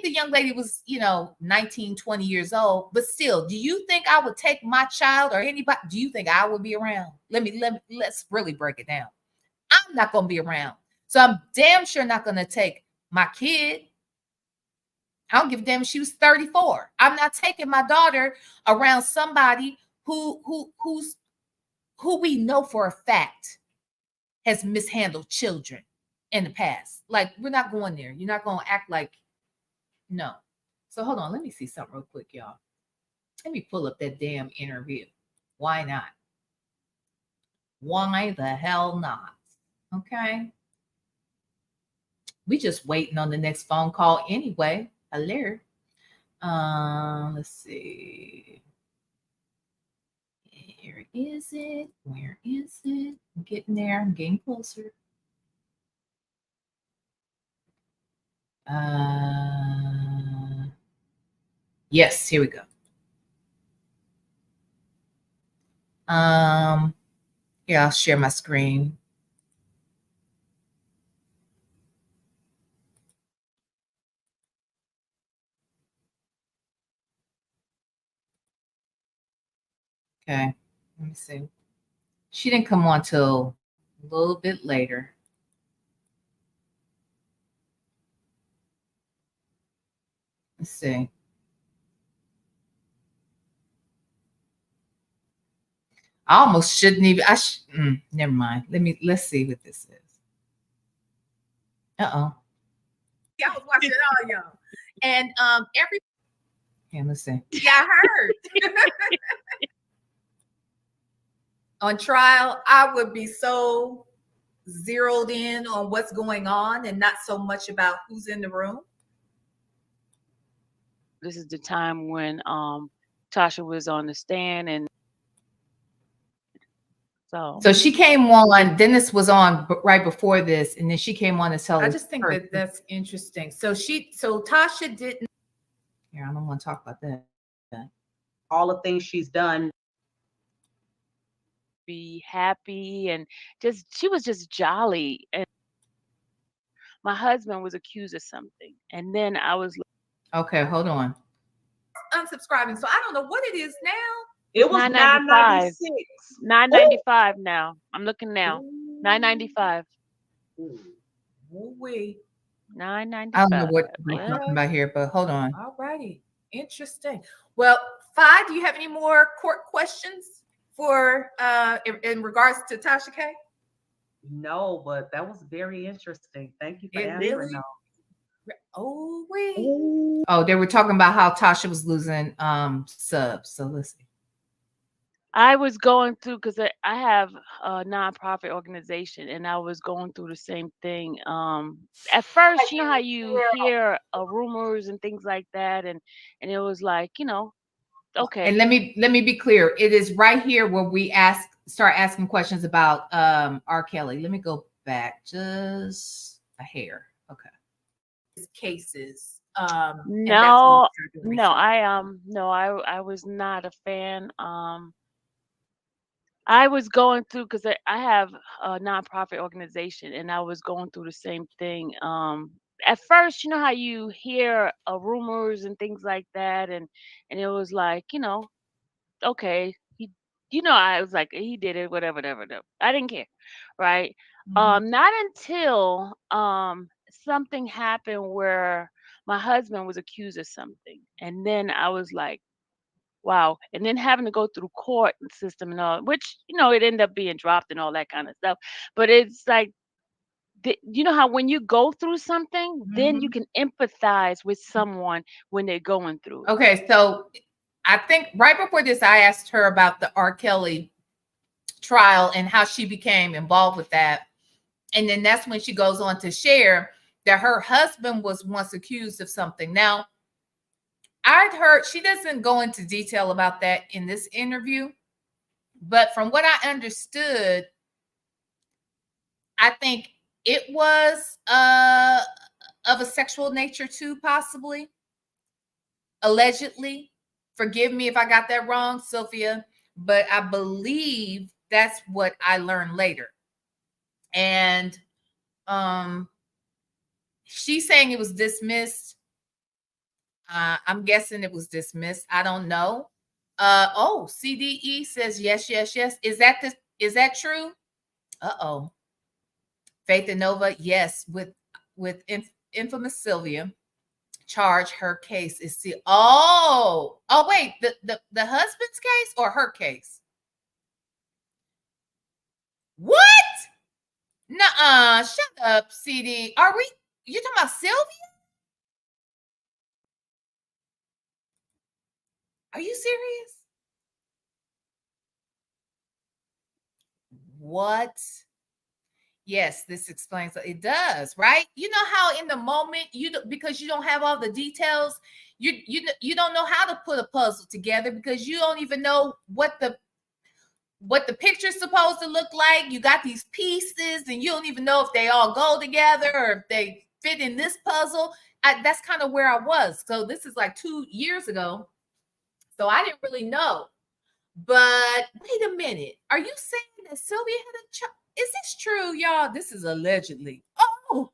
the young lady was, 19, 20 years old, but still, do you think I would take my child or anybody? Do you think I would be around? Let's really break it down. I'm not going to be around. So I'm damn sure not going to take my kid. I don't give a damn if she was 34. I'm not taking my daughter around somebody who we know for a fact has mishandled children in the past. Like, we're not going there. You're not going to act like, no. So hold on. Let me see something real quick, y'all. Let me pull up that damn interview. Why not? Why the hell not? Okay. We just waiting on the next phone call anyway. Hello. Let's see. Where is it? Where is it? I'm getting there. I'm getting closer. Yes, here we go. Yeah, I'll share my screen. Okay, let me see. She didn't come on till a little bit later. Let's see. I almost shouldn't even. Never mind. Let's see what this is. I was watching it all, y'all, and every. Yeah, let's see. Yeah, I heard. On trial, I would be so zeroed in on what's going on and not so much about who's in the room. This is the time when Tasha was on the stand, and so she came on. Dennis was on right before this, and then she came on to tell us. I just think that that's interesting. So Tasha didn't. Here, I don't want to talk about that. All the things she's done. Be happy and she was just jolly. And my husband was accused of something, and then I was okay. Hold on. Unsubscribing, so I don't know what it is now. It was $9.96. $9.95 now. I'm looking now. $9.95. Wait. $9.95. I don't know what we're talking about here, but hold on. All righty. Interesting. Well, Fi, do you have any more court questions for in regards to Tasha K? No, but that was very interesting. Thank you for answering those. Oh, wait. Oh, they were talking about how Tasha was losing subs. So listen. I was going through, because I have a nonprofit organization, and I was going through the same thing. At first, you know how you hear rumors and things like that, and it was like, okay. And let me be clear. It is right here where we start asking questions about R. Kelly. Let me go back just a hair. Okay. Cases. No, I was not a fan. I was going through, because I have a nonprofit organization, and I was going through the same thing. At first, you know how you hear rumors and things like that, and it was like, okay, I was like, he did it, whatever. I didn't care, right? Not until something happened where my husband was accused of something, and then I was like, wow. And then having to go through court system and all, which, it ended up being dropped and all that kind of stuff. But it's like, you know how when you go through something, then you can empathize with someone when they're going through it. Okay, so I think right before this, I asked her about the R. Kelly trial and how she became involved with that. And then that's when she goes on to share that her husband was once accused of something. Now, I'd heard, she doesn't go into detail about that in this interview, but from what I understood, I think it was of a sexual nature too, possibly, allegedly. Forgive me if I got that wrong, Sylvia, but I believe that's what I learned later. And she's saying it was dismissed. I'm guessing it was dismissed. I don't know. CDE says yes. Is that true? Uh-oh. Faith and Nova, yes, with infamous Sylvia. Charge her case is wait, the husband's case or her case? What? Nuh-uh, shut up, CD. You talking about Sylvia? Are you serious? What? Yes, this explains it does, right? You know how in the moment because you don't have all the details, you don't know how to put a puzzle together because you don't even know what the picture's supposed to look like. You got these pieces and you don't even know if they all go together or if they fit in this puzzle. That's kind of where I was. So this is like 2 years ago. So I didn't really know. But wait a minute. Are you saying that Sylvia had a child? Is this true, y'all? This is allegedly. Oh,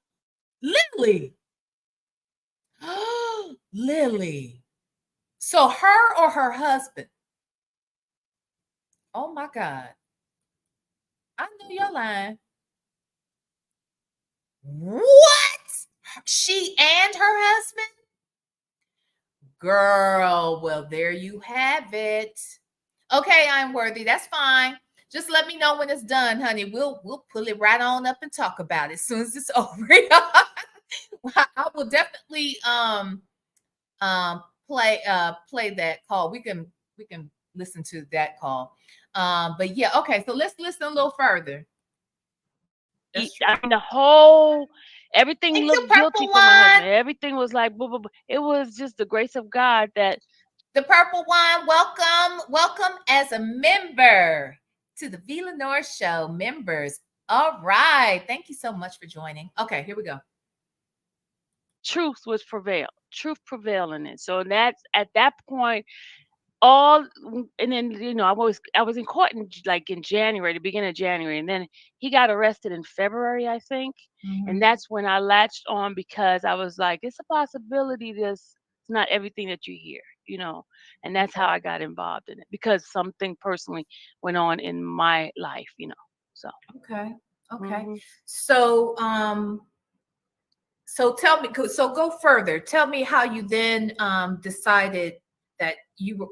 Lily. Lily. So her or her husband? Oh my God. I know you're lying. What? She and her husband? Girl, well, there you have it. Okay, I'm worthy. That's fine. Just let me know when it's done, honey. We'll pull it right on up and talk about it as soon as it's over. I will definitely play that call. We can listen to that call. But yeah, okay. So let's listen a little further. I mean, the whole everything Take looked the guilty purple for my husband. one. Everything was like, blah, blah, blah. It was just the grace of God that The purple one. Welcome as a member to the VLenore show, members. All right. Thank you so much for joining. Okay, here we go. truth was truth prevailed in it. So that's at that point, all and then I was in court in January, the beginning of January, and then he got arrested in February, I think. And that's when I latched on because I was like, it's a possibility it's not everything that you hear, and that's how I got involved in it because something personally went on in my life, so Okay. mhm. So tell me, so go further. Tell me how you then decided that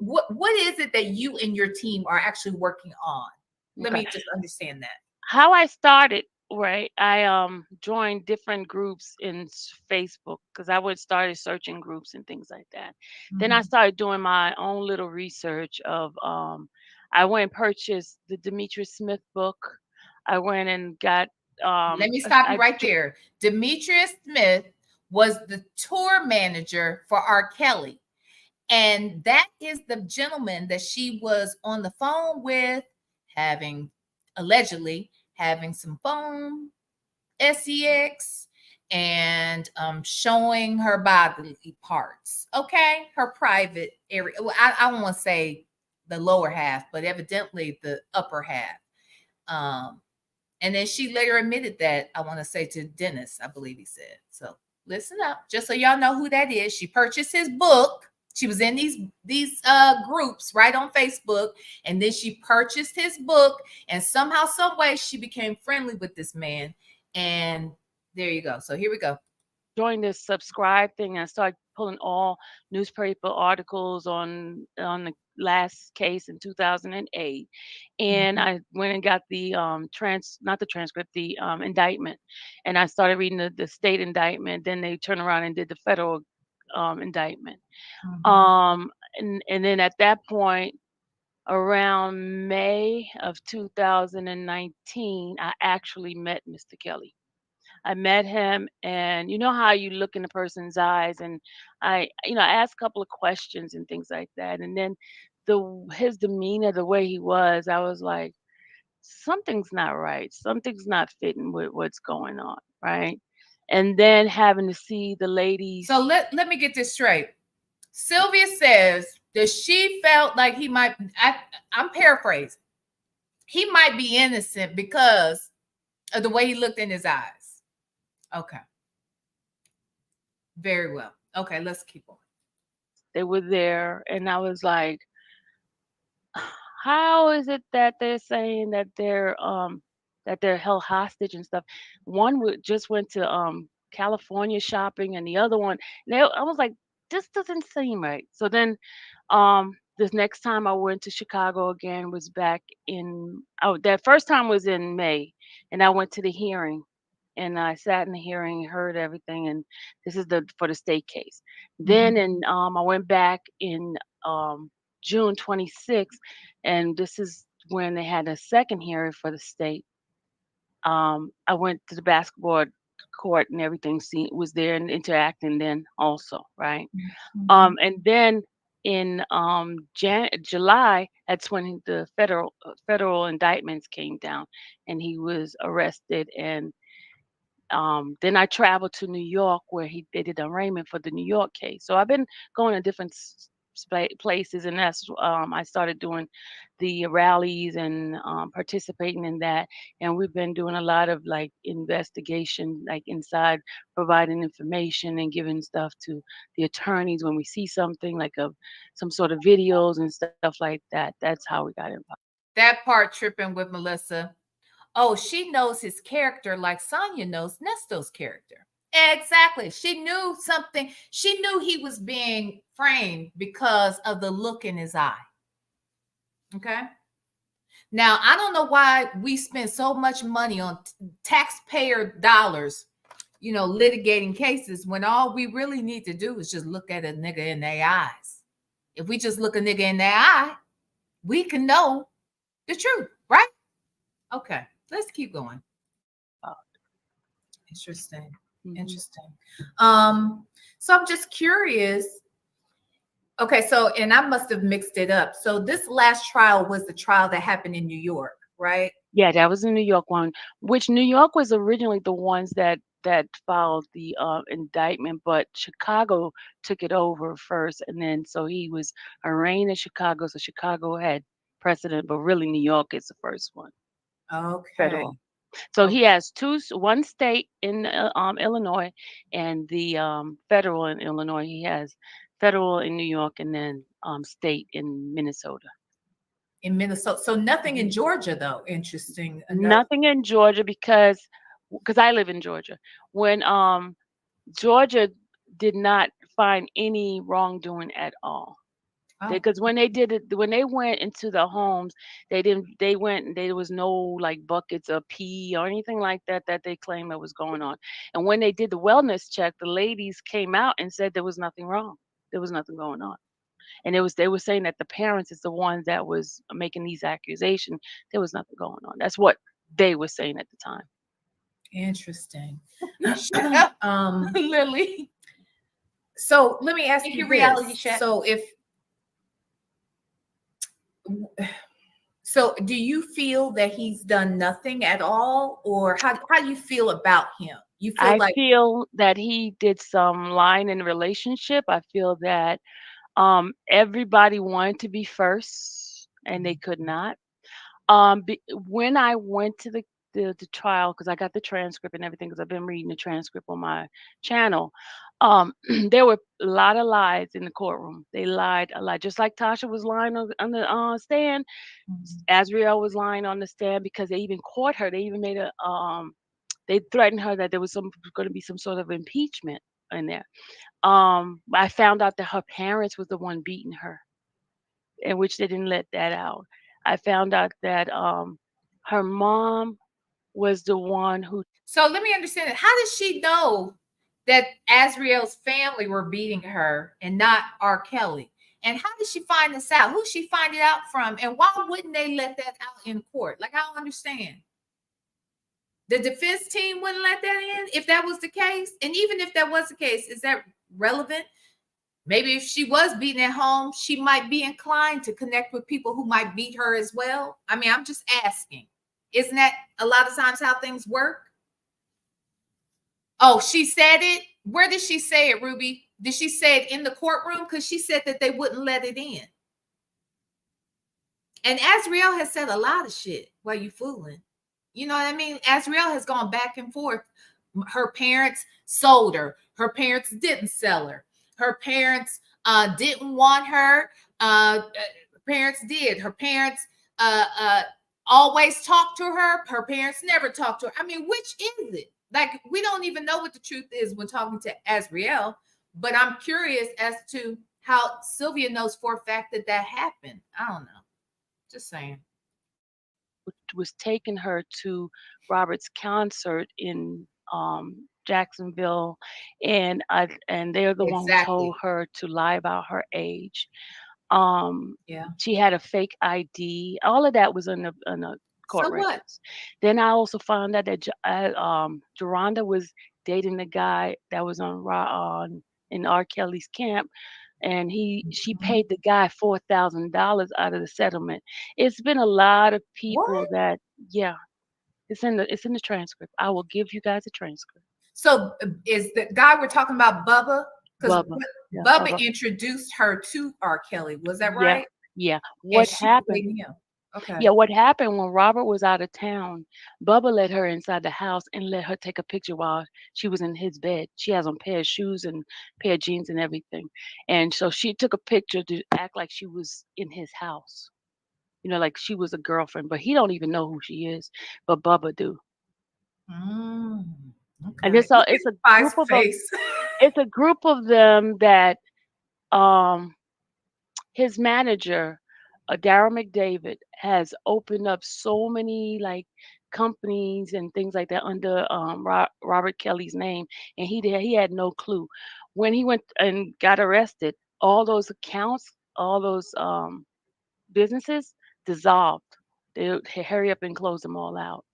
what is it that you and your team are actually working on? Let Okay. me just understand that. How I started, right? I joined different groups in Facebook because I would started searching groups and things like that. Then I started doing my own little research of I went and purchased the Demetrius Smith book. I went and got Let me stop you right there. Demetrius Smith was the tour manager for R. Kelly. And that is the gentleman that she was on the phone with, allegedly having some phone sex and showing her bodily parts. Okay, her private area. Well, I don't want to say the lower half, but evidently the upper half. And then she later admitted that, I want to say to Dennis, I believe he said. So listen up, just so y'all know who that is. She purchased his book. She was in these groups right on Facebook, and then she purchased his book, and somehow, some way, she became friendly with this man. And there you go. So here we go. Joined this subscribe thing and I started pulling all newspaper articles on the last case in 2008, and I went and got the not the transcript, the indictment, and I started reading the state indictment. Then they turned around and did the federal indictment. And then at that point, around May of 2019, I actually met Mr. Kelly. I met him, and you know how you look in the person's eyes, and I asked a couple of questions and things like that, and then his demeanor, the way he was, I was like, something's not right, something's not fitting with what's going on, right? And then having to see the ladies. So let me get this straight. Sylvia says that she felt like he might. I'm paraphrasing. He might be innocent because of the way he looked in his eyes. Okay. Very well. Okay, let's keep on. They were there, and I was like, how is it that they're saying that they're held hostage and stuff? One just went to California shopping, and the other one, I was like, this doesn't seem right. So then this next time I went to Chicago again was back in that first time was in May, and I went to the hearing. And I sat in the hearing, heard everything, and this is for the state case. Then I went back in June 26th, and this is when they had a second hearing for the state, I went to the basketball court and everything was there and interacting then also, right? Mhm. And then in July, that's when the federal indictments came down, and he was arrested. And then I traveled to New York where they did arraignment for the New York case. So I've been going to different places, and that's I started doing the rallies and participating in that. And we've been doing a lot of like investigation, like inside, providing information and giving stuff to the attorneys when we see something like some sort of videos and stuff like that. That's how we got involved. That part tripping with Melissa. Oh, she knows his character like Sonya knows Nesto's character. Exactly. She knew something. She knew he was being framed because of the look in his eye. Okay. Now, I don't know why we spend so much money on taxpayer dollars, litigating cases when all we really need to do is just look at a nigga in their eyes. If we just look a nigga in their eye, we can know the truth, right? Okay, let's keep going. Interesting. Interesting. So I'm just curious. Okay, so, and I must have mixed it up. So this last trial was the trial that happened in New York, right? Yeah, that was the New York one, which New York was originally the ones that filed the indictment, but Chicago took it over first, and then so he was arraigned in Chicago. So Chicago had precedent, but really New York is the first one, Okay. federal. So he has one state in Illinois, and the federal in Illinois. He has federal in New York, and then state in Minnesota. In Minnesota. So nothing in Georgia, though. Interesting enough. Nothing in Georgia because I live in Georgia. When Georgia did not find any wrongdoing at all. Oh. Because when they went into the homes, there was no like buckets of pee or anything like that they claimed that was going on. And when they did the wellness check, the ladies came out and said there was nothing wrong. There was nothing going on. And they were saying that the parents is the ones that was making these accusations. There was nothing going on. That's what they were saying at the time. Interesting. Lily. So let me ask you your reality this. check. So do you feel that he's done nothing at all, or how do you feel about him? You feel I feel that he did some lying in the relationship. I feel that everybody wanted to be first and they could not. When I went to the trial, because I got the transcript and everything, because I've been reading the transcript on my channel, there were a lot of lies in the courtroom. They lied a lot, just like Tasha was lying on the stand. Azriel was lying on the stand because they even caught her. They even made they threatened her that there was going to be some sort of impeachment in there. I found out that her parents was the one beating her, in which they didn't let that out. I found out that her mom was the one who. So let me understand it. How does she know that Azriel's family were beating her and not R. Kelly? And how did she find this out? Who she find it out from? And why wouldn't they let that out in court? Like, I don't understand. The defense team wouldn't let that in if that was the case. And even if that was the case, is that relevant? Maybe if she was beaten at home, she might be inclined to connect with people who might beat her as well. I mean, I'm just asking. Isn't that a lot of times how things work? Oh, she said it. Where did she say it, Ruby? Did she say it in the courtroom? Because she said that they wouldn't let it in. And Azriel has said a lot of shit while you fooling. You know what I mean? Azriel has gone back and forth. Her parents sold her. Her parents didn't sell her. Her parents didn't want her. Parents did. Her parents always talked to her. Her parents never talked to her. I mean, which is it? Like, we don't even know what the truth is when talking to Azriel. But I'm curious as to how Sylvia knows for a fact that happened. I don't know. Just saying. Was taking her to Robert's concert in Jacksonville, and they're the one who told her to lie about her age. Yeah. She had a fake ID. All of that was in the court So what? records. Then I also found out that Geronda was dating the guy that was on in R. Kelly's camp, and she paid the guy $4,000 out of the settlement. It's been a lot of people What? that, yeah, it's in the transcript. I will give you guys a transcript. So is the guy we're talking about Bubba? Because Bubba. Yeah, Bubba Bubba. introduced her to R. Kelly. Was that Yeah, right? yeah. And What she was happened? dating him. Okay. Yeah, what happened when Robert was out of town, Bubba let her inside the house and let her take a picture while she was in his bed. She has on pair of shoes and pair of jeans and everything. And so she took a picture to act like she was in his house. Like she was a girlfriend, but he don't even know who she is, but Bubba do. Mm, And okay. it's a Spice group of them. face. It's a group of them that his manager, Darryl McDavid, has opened up so many like companies and things like that under Robert Kelly's name, and he had no clue. When he went and got arrested, all those accounts, all those businesses dissolved. They would hurry up and close them all out,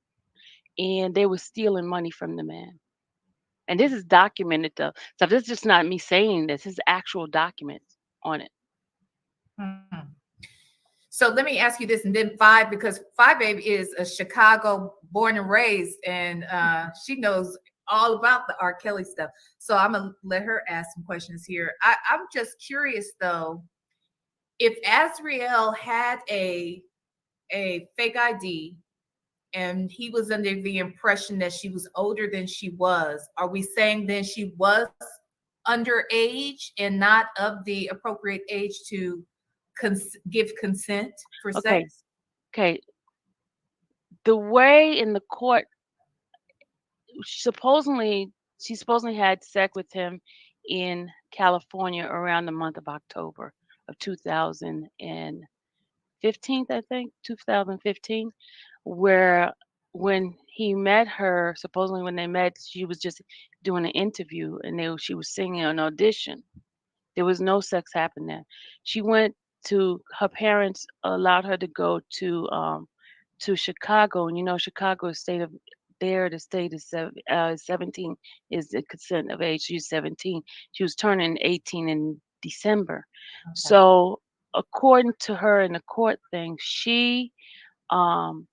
and they were stealing money from the man. And this is documented though. So this is just not me saying this. This is actual documents on it. Hmm. So let me ask you this, and then Five, because Five Babe is a Chicago born and raised, and she knows all about the R. Kelly stuff. So I'm gonna let her ask some questions here. I'm just curious though, if Azriel had a fake ID and he was under the impression that she was older than she was, are we saying then she was underage and not of the appropriate age to give consent for Okay. sex? Okay. The way in the court, she supposedly had sex with him in California around the month of October of 2015, I think, 2015, where when he met her, supposedly when they met, she was just doing an interview and she was singing an audition. There was no sex happening there. She went to her parents allowed her to go to Chicago, and Chicago is the state is 17 is the consent of age. She's 17. She was turning 18 in December. Okay. So according to her in the court thing, she told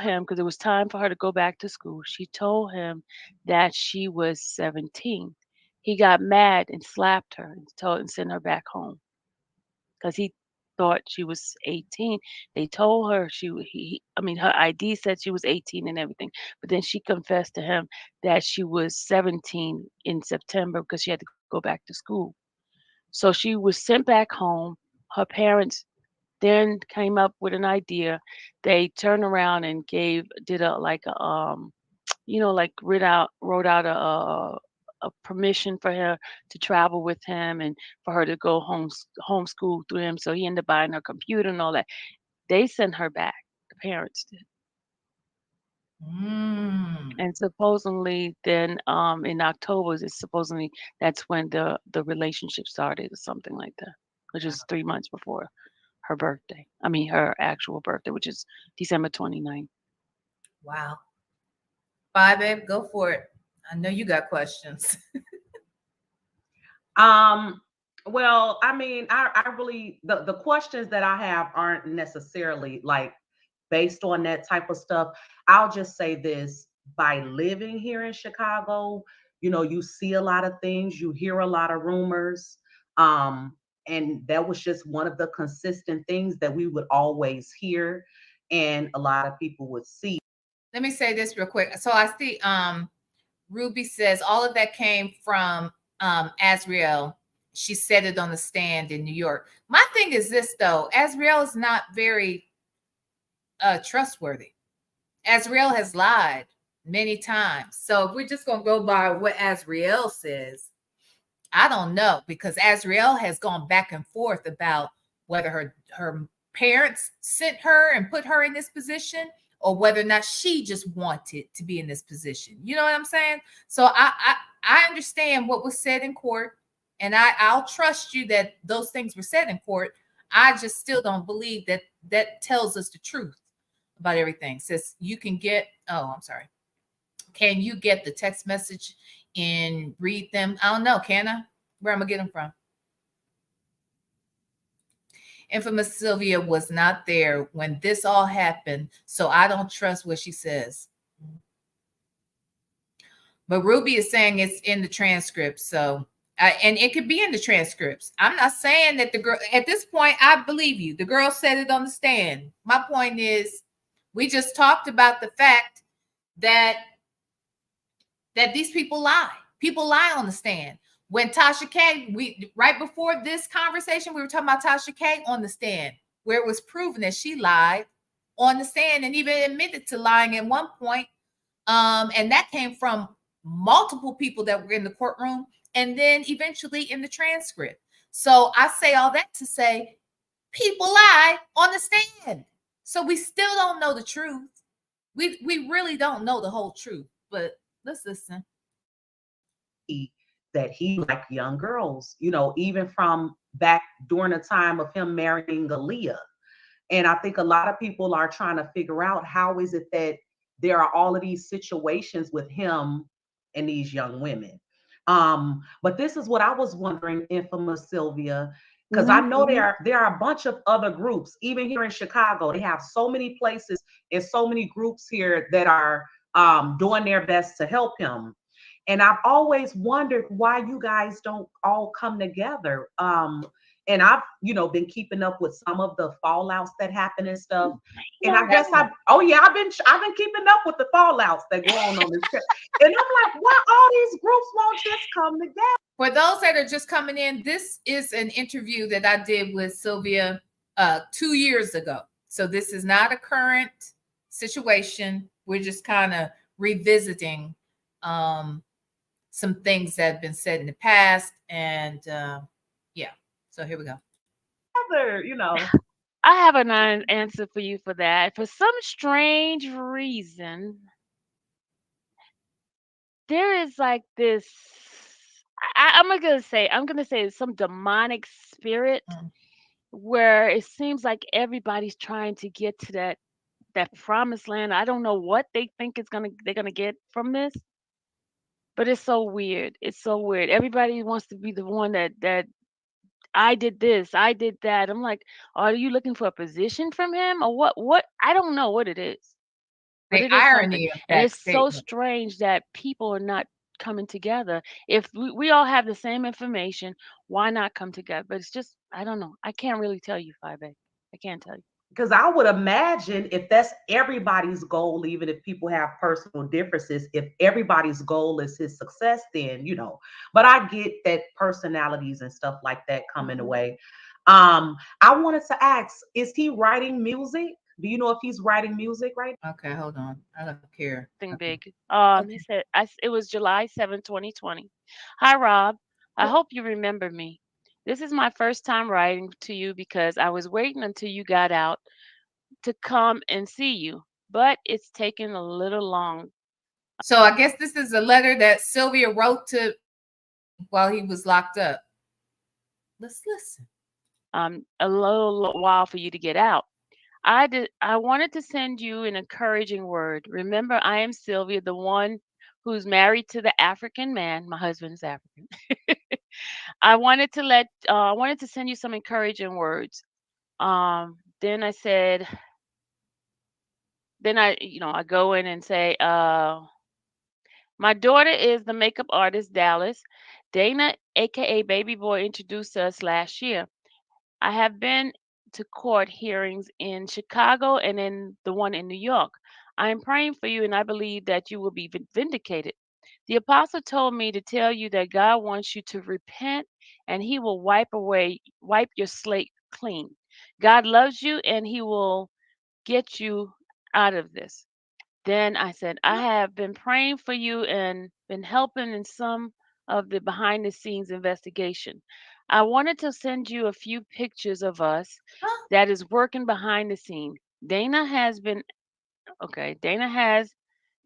him, because it was time for her to go back to school, she told him that she was 17. He got mad and slapped her and sent her back home because he thought she was 18. They told her her ID said she was 18 and everything, but then she confessed to him that she was 17 in September because she had to go back to school. So she was sent back home. Her parents then came up with an idea. They turned around and wrote out a permission for her to travel with him and for her to go homeschool through him. So he ended up buying her computer and all that. They sent her back. The parents did. And supposedly then in October supposedly that's when the relationship started or something like that, which is 3 months before her birthday. I mean her actual birthday, which is December 29th. Wow. Five, babe, go for it. I know you got questions. Well, I mean, I really the questions that I have aren't necessarily like based on that type of stuff. I'll just say this: by living here in Chicago, you see a lot of things, you hear a lot of rumors. And that was just one of the consistent things that we would always hear and a lot of people would see. Let me say this real quick. So I see Ruby says all of that came from Azriel. She said it on the stand in New York. My thing is this though, Azriel is not very trustworthy. Azriel has lied many times. So if we're just gonna go by what Azriel says, I don't know, because Azriel has gone back and forth about whether her parents sent her and put her in this position or whether or not she just wanted to be in this position. You know what I'm saying? So I understand what was said in court. and I'll trust you that those things were said in court. I just still don't believe that that tells us the truth about everything. Says you can get, oh, I'm sorry. Can you get the text message and read them? I don't know. Can I? Where am I getting them from? Infamous Sylvia was not there when this all happened, so I don't trust what she says. But Ruby is saying it's in the transcript, so and it could be in the transcripts. I'm not saying that the girl at this point. I believe you. The girl said it on the stand. My point is, we just talked about the fact that these people lie. People lie on the stand. When Tasha K, right before this conversation, we were talking about Tasha K on the stand, where it was proven that she lied on the stand and even admitted to lying at one point. And that came from multiple people that were in the courtroom and then eventually in the transcript. So I say all that to say people lie on the stand. So we still don't know the truth. We really don't know the whole truth, but let's listen. That he liked young girls, even from back during the time of him marrying Aaliyah. And I think a lot of people are trying to figure out how is it that there are all of these situations with him and these young women. But this is what I was wondering, Infamous Sylvia, because I know there are a bunch of other groups, even here in Chicago. They have so many places and so many groups here that are doing their best to help him. And I've always wondered why you guys don't all come together. And I've, been keeping up with some of the fallouts that happen and stuff. And I guess I've been keeping up with the fallouts that go on this trip. And I'm like, why all these groups won't just come together? For those that are just coming in, this is an interview that I did with Sylvia 2 years ago. So this is not a current situation. We're just kind of revisiting some things that have been said in the past. And yeah, so here we go. I have an answer for you for that. For some strange reason, there is like this. I'm gonna say some demonic spirit where it seems like everybody's trying to get to that promised land. I don't know what they think they're gonna get from this, but it's so weird. It's so weird. Everybody wants to be the one that I did this, I did that. I'm like, are you looking for a position from him or what? What? I don't know what it is, but The it is something. irony of And that it's so statement. strange that people are not coming together. If we all have the same information, why not come together? But it's just, I don't know. I can't really tell you, 5A. I can't tell you. Because I would imagine if that's everybody's goal, even if people have personal differences, if everybody's goal is his success, then, but I get that personalities and stuff like that come in the way. I wanted to ask, is he writing music? Do you know if he's writing music right now? Okay, hold on. I don't care. Thing big. He said, it was July 7, 2020. Hi, Rob. I hope you remember me. This is my first time writing to you because I was waiting until you got out to come and see you, but it's taken a little long. So I guess this is a letter that Sylvia wrote to while he was locked up. Let's listen. A little while for you to get out. I wanted to send you an encouraging word. Remember, I am Sylvia, the one who's married to the African man. My husband is African. I wanted to send you some encouraging words. Then I said, I go in and say, my daughter is the makeup artist, Dallas. Dana, aka Baby Boy, introduced us last year. I have been to court hearings in Chicago and in the one in New York. I am praying for you and I believe that you will be vindicated. The apostle told me to tell you that God wants you to repent and he will wipe your slate clean. God loves you and he will get you out of this. Then I said, I have been praying for you and been helping in some of the behind the scenes investigation. I wanted to send you a few pictures of us that is working behind the scene. Dana has been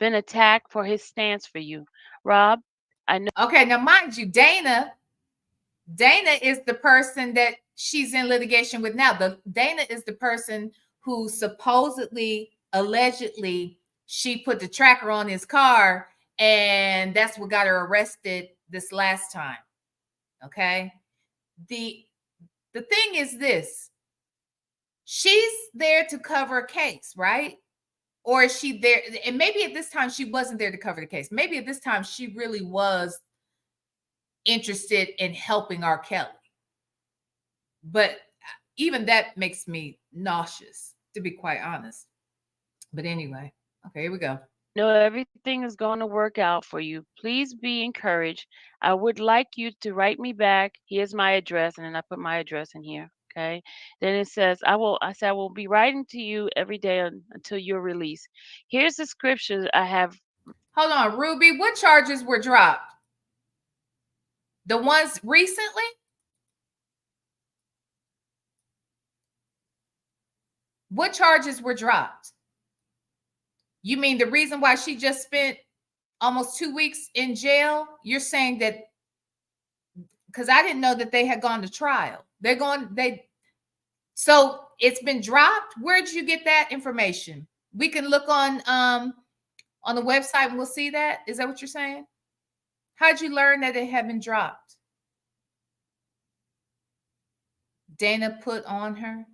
attacked for his stance for you. Rob, I know. Okay, now mind you, Dana Dana is the person that she's in litigation with now. Dana is the person who supposedly, allegedly, she put the tracker on his car, and that's what got her arrested this last time. Okay. The thing is this: she's there to cover a case, right? Or is she there? And maybe at this time she wasn't there to cover the case. Maybe at this time she really was interested in helping R. Kelly. But even that makes me nauseous, to be quite honest. But anyway, okay, here we go. No, everything is going to work out for you. Please be encouraged. I would like you to write me back. Here's my address, and then I put my address in here. Okay. Then it says, I will be writing to you every day until you're released. Here's the scriptures I have. Hold on, Ruby. What charges were dropped? The ones recently? What charges were dropped? You mean the reason why she just spent almost 2 weeks in jail? You're saying that because I didn't know that they had gone to trial. So it's been dropped. Where did you get that information? We can look on the website and we'll see that. Is that what you're saying? How'd you learn that it had been dropped? Dana put on her.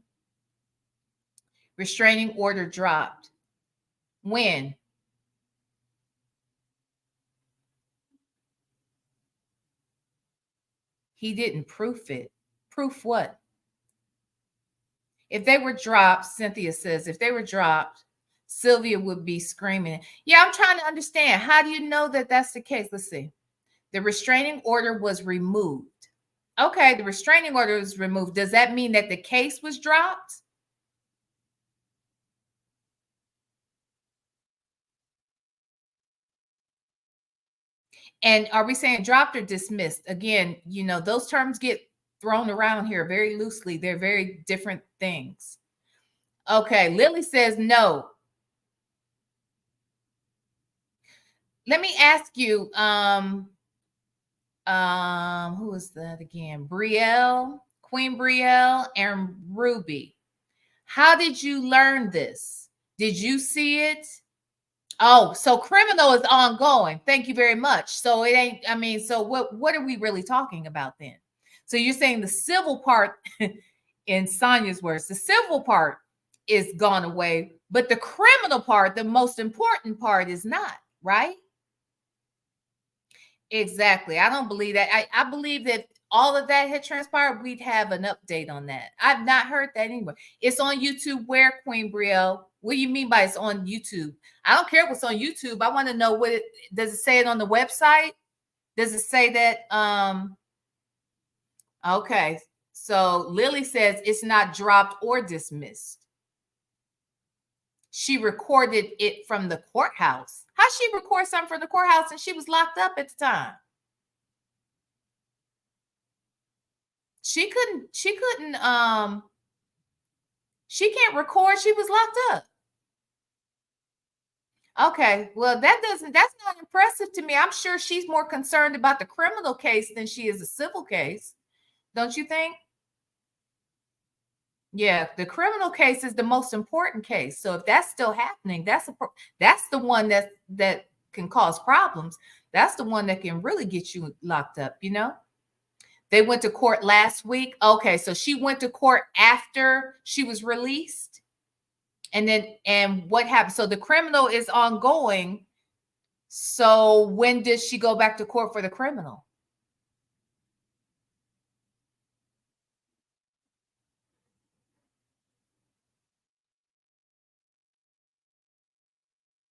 Restraining order dropped. When? He didn't proof it. Proof what? If they were dropped, Cynthia says, if they were dropped, Sylvia would be screaming. Yeah, I'm trying to understand. How do you know that that's the case? Let's see. The restraining order was removed. Okay, the restraining order was removed. Does that mean that the case was dropped? And are we saying dropped or dismissed? Again, you know, those terms get thrown around here very loosely. They're very different things. Okay, Lily says no. Let me ask you, who is that again? Brielle, Queen Brielle, and Ruby. How did you learn this? Did you see it? Oh, so criminal is ongoing. Thank you very much. So it ain't, I mean, so what are we really talking about then? So you're saying the civil part, in Sonya's words, the civil part is gone away, but the criminal part, the most important part, is not, right? Exactly. I don't believe that. I believe that all of that had transpired, we'd have an update on that. I've not heard that anywhere. It's on YouTube. Where, Queen Brielle? What do you mean by it's on YouTube? I don't care what's on YouTube. I want to know what does it say it on the website? Does it say that? Okay. So Lily says it's not dropped or dismissed. She recorded it from the courthouse. How she record something from the courthouse and she was locked up at the time? She can't record. She was locked up. Okay, well, that's not impressive to me. I'm sure she's more concerned about the criminal case than she is a civil case. Don't you think? Yeah, the criminal case is the most important case. So if that's still happening, that's the one that can cause problems. That's the one that can really get you locked up, you know? They went to court last week. Okay, so she went to court after she was released. And what happened? So the criminal is ongoing. So when did she go back to court for the criminal?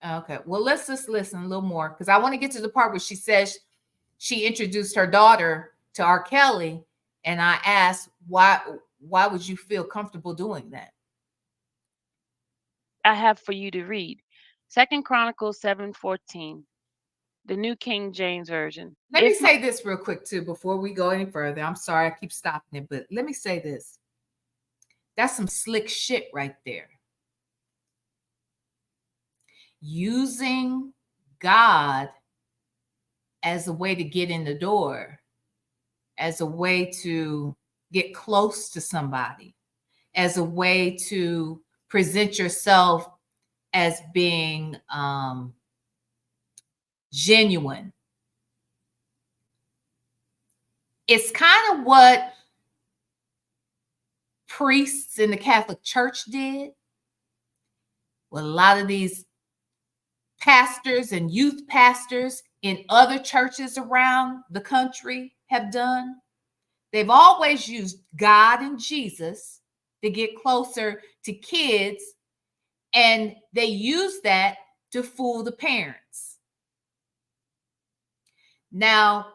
Okay, well, let's just listen a little more because I want to get to the part where she says she introduced her daughter to R. Kelly, and I asked why would you feel comfortable doing that? I have for you to read. 2 Chronicles 7:14, the New King James Version. Let me say this real quick too before we go any further. I'm sorry I keep stopping it, but let me say this. That's some slick shit right there. Using God as a way to get in the door as a way to get close to somebody, as a way to present yourself as being genuine. It's kind of what priests in the Catholic Church did, what a lot of these pastors and youth pastors in other churches around the country have done. They've always used God and Jesus to get closer to kids, and they use that to fool the parents. Now,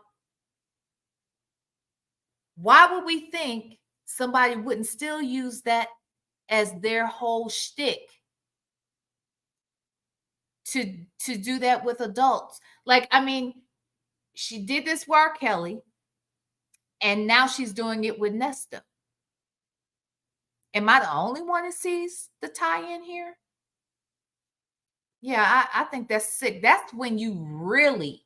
why would we think somebody wouldn't still use that as their whole shtick to do that with adults? Like, I mean, she did this with R. Kelly, and now she's doing it with Nesto. Am I the only one that sees the tie-in here? Yeah, I think that's sick. That's when you really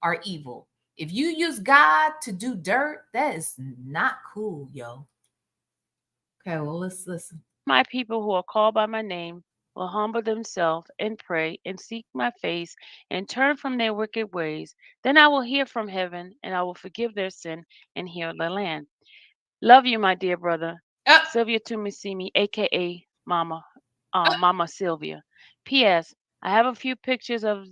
are evil. If you use God to do dirt, that is not cool, yo. Okay, well, let's listen. My people who are called by my name will humble themselves and pray and seek my face and turn from their wicked ways. Then I will hear from heaven and I will forgive their sin and heal the land. Love you, my dear brother. Sylvia Tumisimi, aka Mama, Mama Sylvia. P.S. I have a few pictures of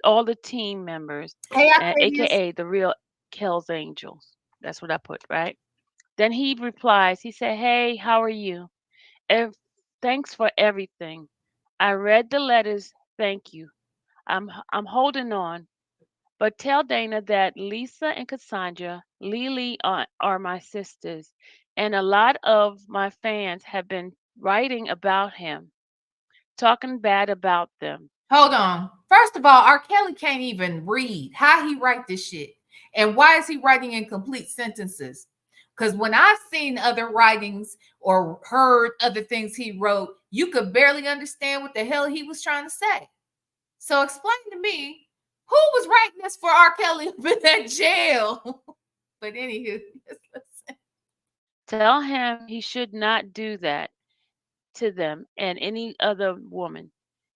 all the team members, Hey, aka the real Kells Angels. That's what I put, right? Then he replies, he said, "Hey, how are you? Thanks for everything. I read the letters. Thank you. I'm holding on. But tell Dana that Lisa and Cassandra, Lily are my sisters, and a lot of my fans have been writing about him, talking bad about them." Hold on. First of all, R. Kelly can't even read. How he write this shit? And why is he writing in complete sentences? Because when I've seen other writings or heard other things he wrote, you could barely understand what the hell he was trying to say. So explain to me, who was writing this for R. Kelly up in that jail? But anywho, let's listen. Tell him he should not do that to them and any other woman.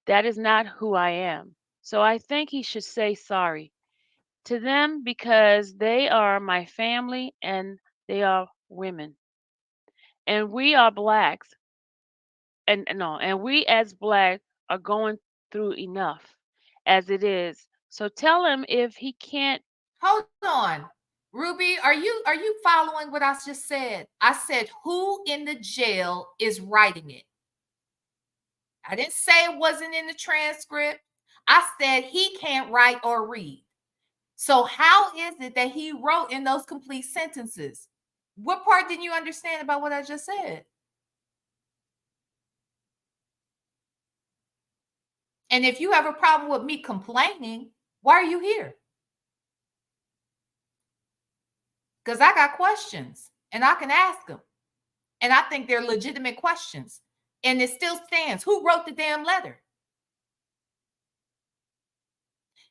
That is not who I am. So I think he should say sorry to them because they are my family and they are women. And we are blacks. And we as black are going through enough as it is. So tell him if he can't. Hold on. Ruby, are you following what I just said? I said, who in the jail is writing it? I didn't say it wasn't in the transcript. I said he can't write or read. So how is it that he wrote in those complete sentences? What part didn't you understand about what I just said? And if you have a problem with me complaining, why are you here? Because I got questions and I can ask them. And I think they're legitimate questions. And it still stands. Who wrote the damn letter?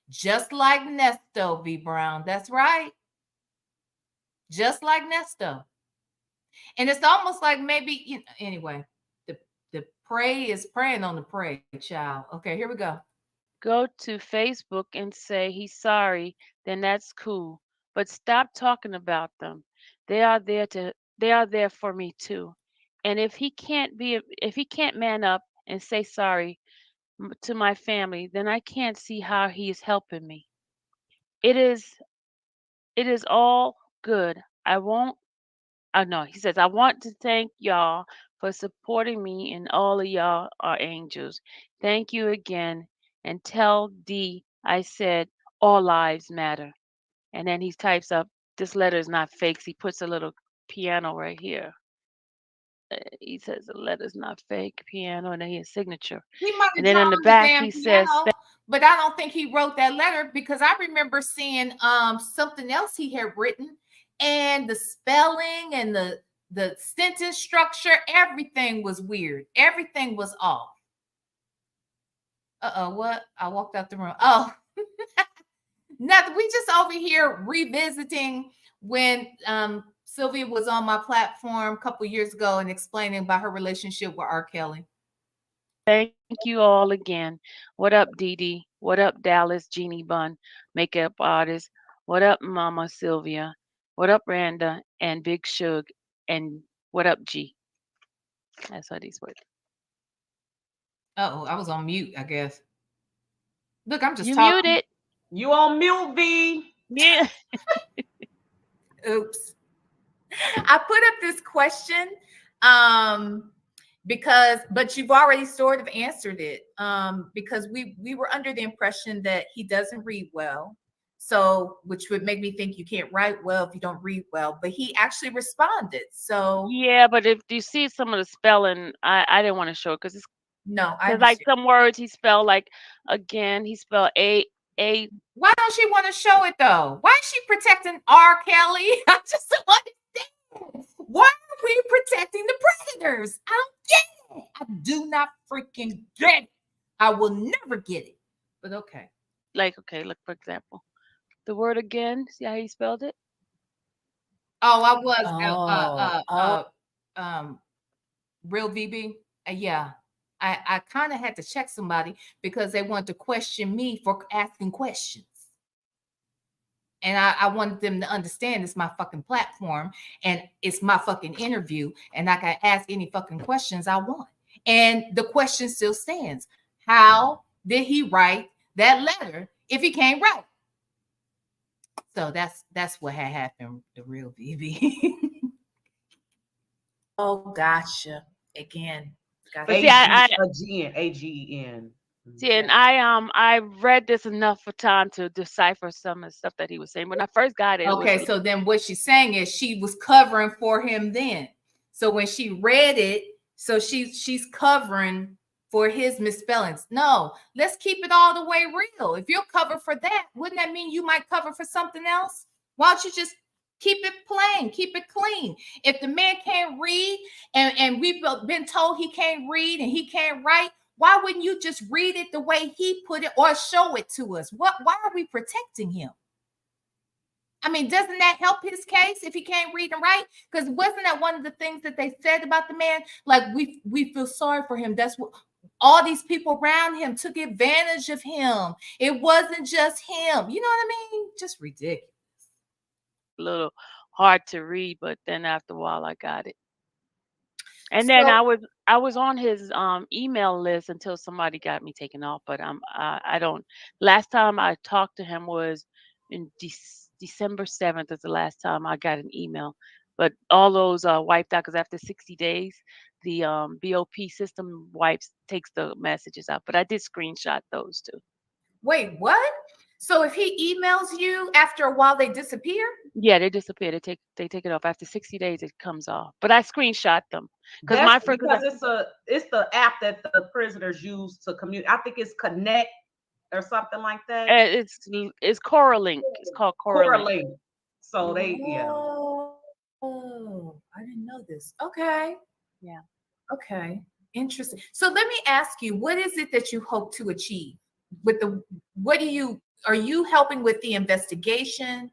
Just like Nesto, V. Brown. That's right. Just like Nesto. And it's almost like maybe, anyway, the prey is preying on the prey, child. Okay, here we go. Go to Facebook and say he's sorry, then that's cool. But stop talking about them. They are there for me too. And if he can't man up and say sorry to my family, then I can't see how he is helping me. It is all good. He says, I want to thank y'all for supporting me, and all of y'all are angels. Thank you again. And tell D I said all lives matter. And then he types up, this letter is not fake. He puts a little piano right here. He says the letter's not fake, piano, and then his signature. And then in the back he says, but I don't think he wrote that letter, because I remember seeing something else he had written, and the spelling and the sentence structure, everything was weird. Everything was off. What? I walked out the room. Oh, nothing. We just over here revisiting when Sylvia was on my platform a couple years ago and explaining about her relationship with R. Kelly. Thank you all again. What up, Dee Dee? What up, Dallas Jeannie Bun, makeup artist? What up, Mama Sylvia? What up, Randa and Big Shug? And what up, G? That's how these work. Oh, I was on mute, I guess. Look, I'm just You talking. muted. You on mute, V? Yeah. Oops. I put up this question because, but you've already sort of answered it, because we were under the impression that he doesn't read well. So, which would make me think you can't write well if you don't read well, but he actually responded. So Yeah, but if you see some of the spelling, I didn't want to show it because it's no, I because like understand. some words he spelled like again he spelled a. Why don't she want to show it though? Why is she protecting R. Kelly? I just don't understand. Why are we protecting the predators? I don't get it. I do not freaking get it. I will never get it. But okay. Like okay, look for example, the word again. See how he spelled it? Oh, I was real VB. Yeah. I kind of had to check somebody because they wanted to question me for asking questions. And I wanted them to understand it's my fucking platform and it's my fucking interview. And I can ask any fucking questions I want. And the question still stands. How did he write that letter if he can't write? So that's what had happened, the real BB. Oh, gotcha. Again. Gotcha. But see, I AGEN. see, and I read this enough for time to decipher some of the stuff that he was saying. When I first got it, Okay, so then what she's saying is she was covering for him then. So when she read it, so she's covering for his misspellings. No, let's keep it all the way real. If you'll cover for that, wouldn't that mean you might cover for something else? Why don't you just keep it plain, keep it clean? If the man can't read and we've been told he can't read and he can't write, why wouldn't you just read it the way he put it or show it to us? Why are we protecting him? I mean, doesn't that help his case if he can't read and write? Because wasn't that one of the things that they said about the man? Like, we feel sorry for him. That's what all these people around him took advantage of him. It wasn't just him. You know what I mean? Just ridiculous. a little hard to read, but then after a while I got it. And then I was on his email list until somebody got me taken off. But I don't. Last time I talked to him was in December 7th. Is the last time I got an email. But all those wiped out because after 60 days, the BOP system takes the messages out. But I did screenshot those too. Wait, what? So if he emails you after a while, they disappear? Yeah, they disappear. They take it off after 60 days. It comes off. But I screenshot them Because it's the app that the prisoners use to communicate. I think it's Connect or something like that. It's Coralink. It's called Coralink. So they Oh, I didn't know this. Okay. Yeah. Okay. Interesting. So let me ask you, what is it that you hope to achieve with are you helping with the investigation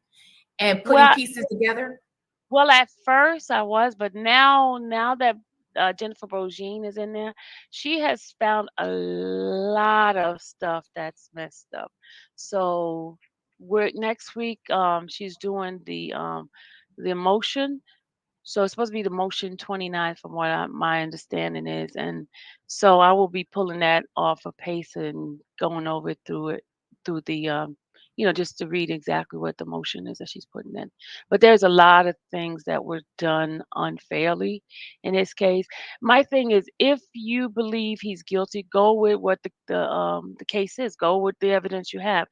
and putting pieces together? Well, at first I was, but now that Jennifer Brogine is in there, she has found a lot of stuff that's messed up. So next week she's doing the motion. So it's supposed to be the motion 29 from what my understanding is. And so I will be pulling that off of pace and going over through the just to read exactly what the motion is that she's putting in. But there's a lot of things that were done unfairly in this case. My thing is, if you believe he's guilty, go with what the case is. Go with the evidence you have.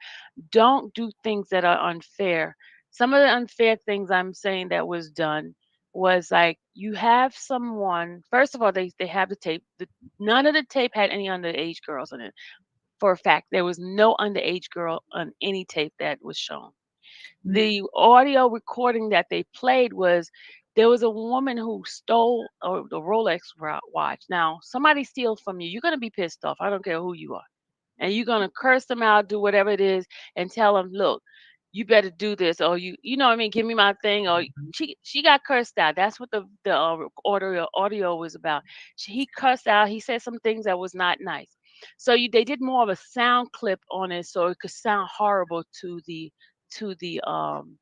Don't do things that are unfair. Some of the unfair things I'm saying that was done was like you have someone. First of all, they have the tape. None of the tape had any underage girls in it. For a fact, there was no underage girl on any tape that was shown. The audio recording that they played was there was a woman who stole the Rolex watch. Now, somebody steals from you, you're going to be pissed off. I don't care who you are. And you're going to curse them out, do whatever it is, and tell them, look, you better do this, or you know what I mean, give me my thing, or she got cursed out. That's what the audio was about. He cursed out. He said some things that was not nice. So they did more of a sound clip on it, so it could sound horrible to the to the um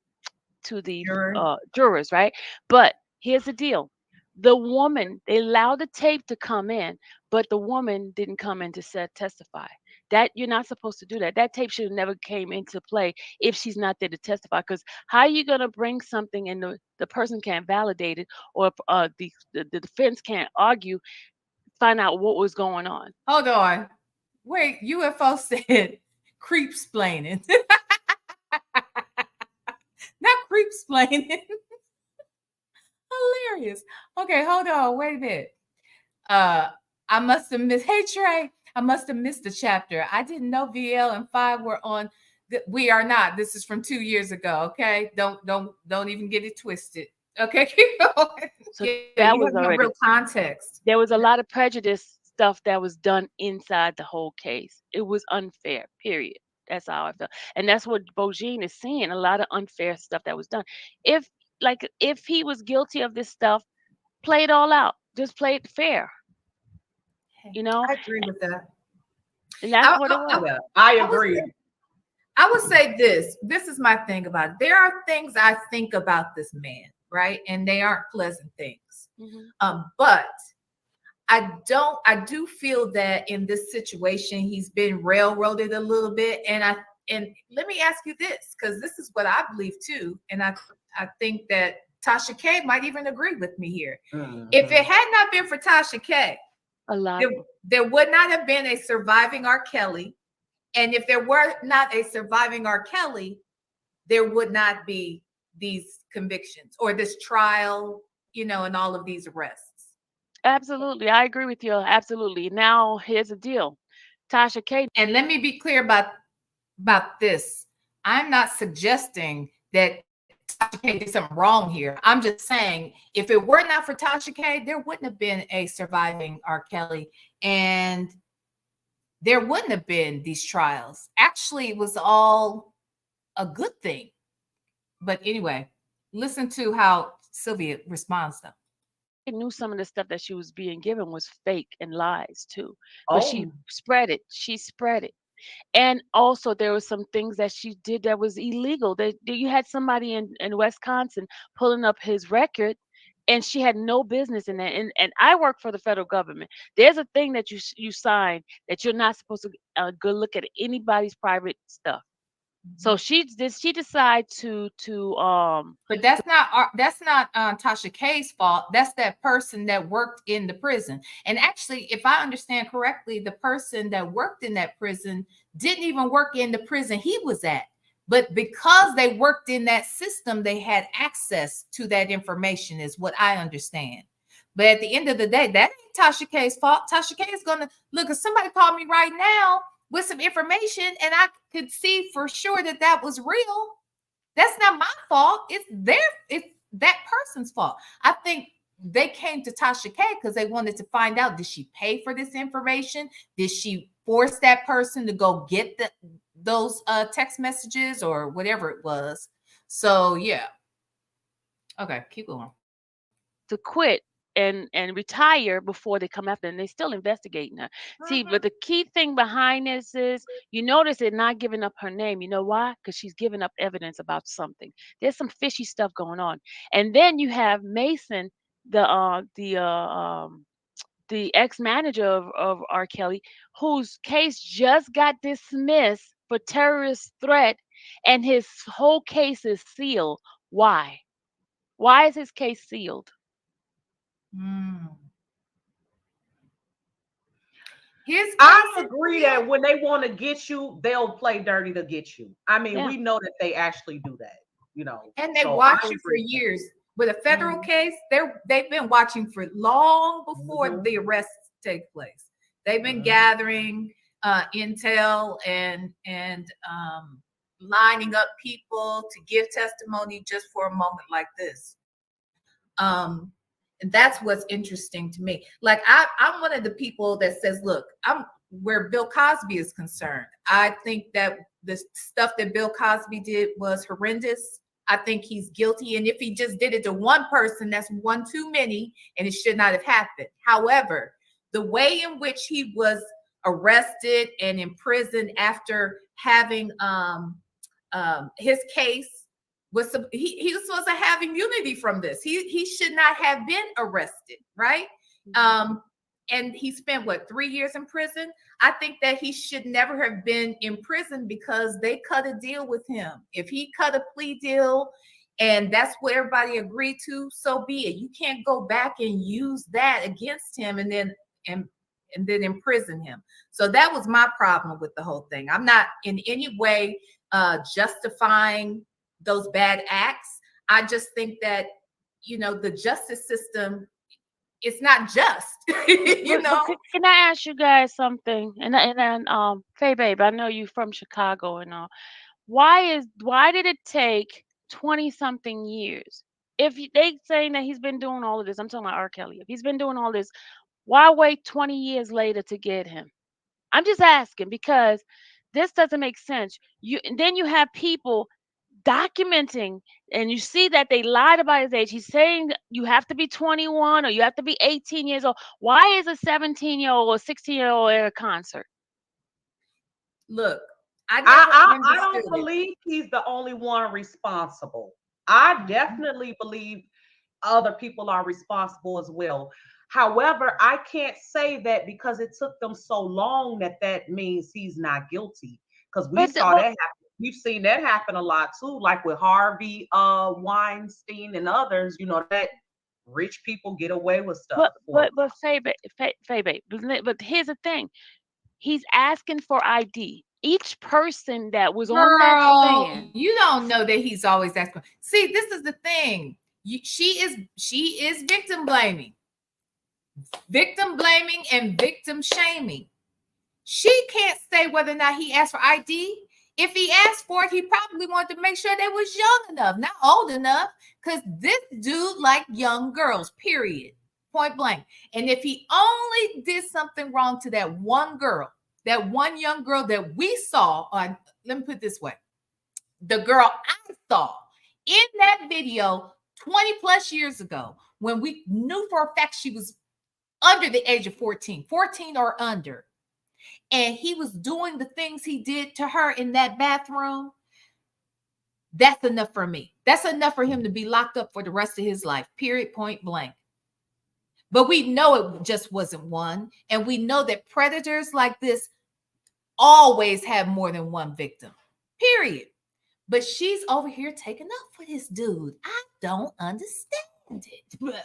to the Sure. jurors, right? But here's the deal. The woman, they allowed the tape to come in, but the woman didn't come in to testify. That you're not supposed to do that. That tape should have never came into play if she's not there to testify. Because how are you going to bring something and the person can't validate it, or the defense can't argue, find out what was going on? Hold on. Wait, UFO said creep splaining. Not creep splaining. Hilarious. Okay, hold on. Wait a minute. I must have missed. Hey Trey, I must have missed a chapter. I didn't know VL and 5 were on. We are not. This is from 2 years ago. Okay, don't even get it twisted. Okay, keep going. So Yeah, that you was have no already real context. there was a lot of prejudice stuff that was done inside the whole case. It was unfair, period. That's how I felt. And that's what Bogine is saying, a lot of unfair stuff that was done. If he was guilty of this stuff, play it all out. Just play it fair. You know? I agree with that. And that's what it was. Yeah, I agree. I would say this. This is my thing about it. There are things I think about this man, right? And they aren't pleasant things. But I do feel that in this situation, he's been railroaded a little bit. And let me ask you this, because this is what I believe too. And I think that Tasha K might even agree with me here. If it had not been for Tasha K, there would not have been a surviving R. Kelly. And if there were not a surviving R. Kelly, there would not be these convictions or this trial, and all of these arrests. Absolutely. I agree with you. Absolutely. Now, here's the deal. Tasha K. And let me be clear about this. I'm not suggesting that Tasha K did something wrong here. I'm just saying, if it were not for Tasha K, there wouldn't have been a surviving R. Kelly, and there wouldn't have been these trials. Actually, it was all a good thing. But anyway, listen to how Sylvia responds, though. Knew some of the stuff that she was being given was fake and lies too, but she spread it. And also there were some things that she did that was illegal. That you had somebody in Wisconsin pulling up his record, and she had no business in that. And I work for the federal government. There's a thing that you sign that you're not supposed to go look at anybody's private stuff. So she decided to but that's not Tasha K's fault. That's that person that worked in the prison. And actually, if I understand correctly, the person that worked in that prison didn't even work in the prison he was at. But because they worked in that system, they had access to that information, is what I understand. But at the end of the day, that ain't Tasha K's fault. Tasha K is gonna look, if somebody called me right now with some information and I could see for sure that was real, that's not my fault. It's that person's fault. I think they came to Tasha K because they wanted to find out, did she pay for this information? Did she force that person to go get those text messages or whatever it was? So yeah. Okay, keep going. To quit and retire before they come after, and they're still investigating her. See, but the key thing behind this is, you notice they're not giving up her name. You know why? Because she's giving up evidence about something. There's some fishy stuff going on. And then you have Mason, the ex-manager of R. Kelly, whose case just got dismissed for terrorist threat, and his whole case is sealed. Why? Why is his case sealed? I agree that when they want to get you, they'll play dirty to get you. I mean, we know that they actually do that, And they watch you for years. With a federal case, they've been watching for long before the arrests take place. They've been gathering intel and lining up people to give testimony just for a moment like this. And that's what's interesting to me. Like I'm one of the people that says, look, where Bill Cosby is concerned. I think that the stuff that Bill Cosby did was horrendous. I think he's guilty. And if he just did it to one person, that's one too many, and it should not have happened. However, the way in which he was arrested and imprisoned after having his case was he was supposed to have immunity from this. He should not have been arrested, right? And he spent what, 3 years in prison? I think that he should never have been in prison because they cut a deal with him. If he cut a plea deal and that's what everybody agreed to, so be it. You can't go back and use that against him and then imprison him. So that was my problem with the whole thing. I'm not in any way justifying those bad acts. I just think that, the justice system, it's not just, Can I ask you guys something? And Faye babe, I know you from Chicago and all. Why did it take 20 something years? If they saying that he's been doing all of this, I'm talking about R. Kelly. If he's been doing all this, why wait 20 years later to get him? I'm just asking because this doesn't make sense. Then you have people documenting, and you see that they lied about his age. He's saying you have to be 21 or you have to be 18 years old. Why is a 17-year-old or 16-year-old at a concert? Look, I don't believe he's the only one responsible. I definitely believe other people are responsible as well. However, I can't say that because it took them so long that means he's not guilty. Because we saw that happen. We've seen that happen a lot too, like with Harvey Weinstein and others, that rich people get away with stuff. But Faye babe, but here's the thing. He's asking for ID. Each person that was on that stand. You don't know that he's always asking. See, this is the thing. She is victim blaming and victim shaming. She can't say whether or not he asked for ID. If he asked for it, he probably wanted to make sure they was young enough, not old enough, because this dude liked young girls, period, point blank. And if he only did something wrong to that one girl, that one young girl that we saw on, let me put it this way, the girl I saw in that video 20 plus years ago, when we knew for a fact she was under the age of 14 or under, and he was doing the things he did to her in that bathroom, that's enough for me. That's enough for him to be locked up for the rest of his life, period, point blank. But we know it just wasn't one. And we know that predators like this always have more than one victim, period. But she's over here taking up for this dude. I don't understand it. But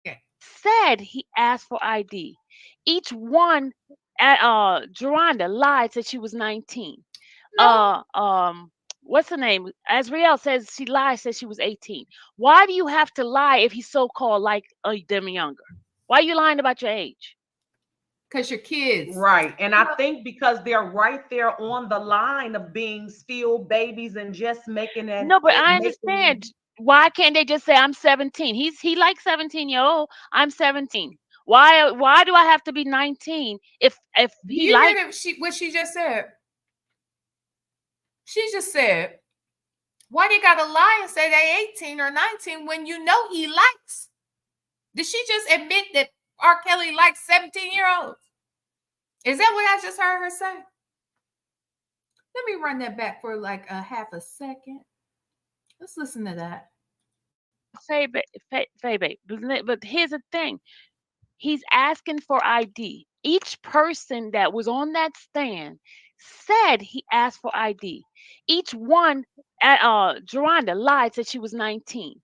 okay. Said he asked for ID. Each one, Geronda lied, said she was 19. No. What's the name? Azriel says she lied, says she was 18. Why do you have to lie if he's so-called like them younger? Why are you lying about your age? Because you're kids. Right. And I think because they're right there on the line of being still babies and just making it. No, but I understand. Why can't they just say I'm 17? He like 17-year-old. I'm 17. Why do I have to be 19 if he like what she just said? She just said, why they gotta lie and say they 18 or 19 when you know he likes? Did she just admit that R. Kelly likes 17-year-olds? Is that what I just heard her say? Let me run that back for like a half a second. Let's listen to that. Faye babe. But here's the thing. He's asking for ID. Each person that was on that stand said he asked for ID. Each one, Geronda lied, said she was 19.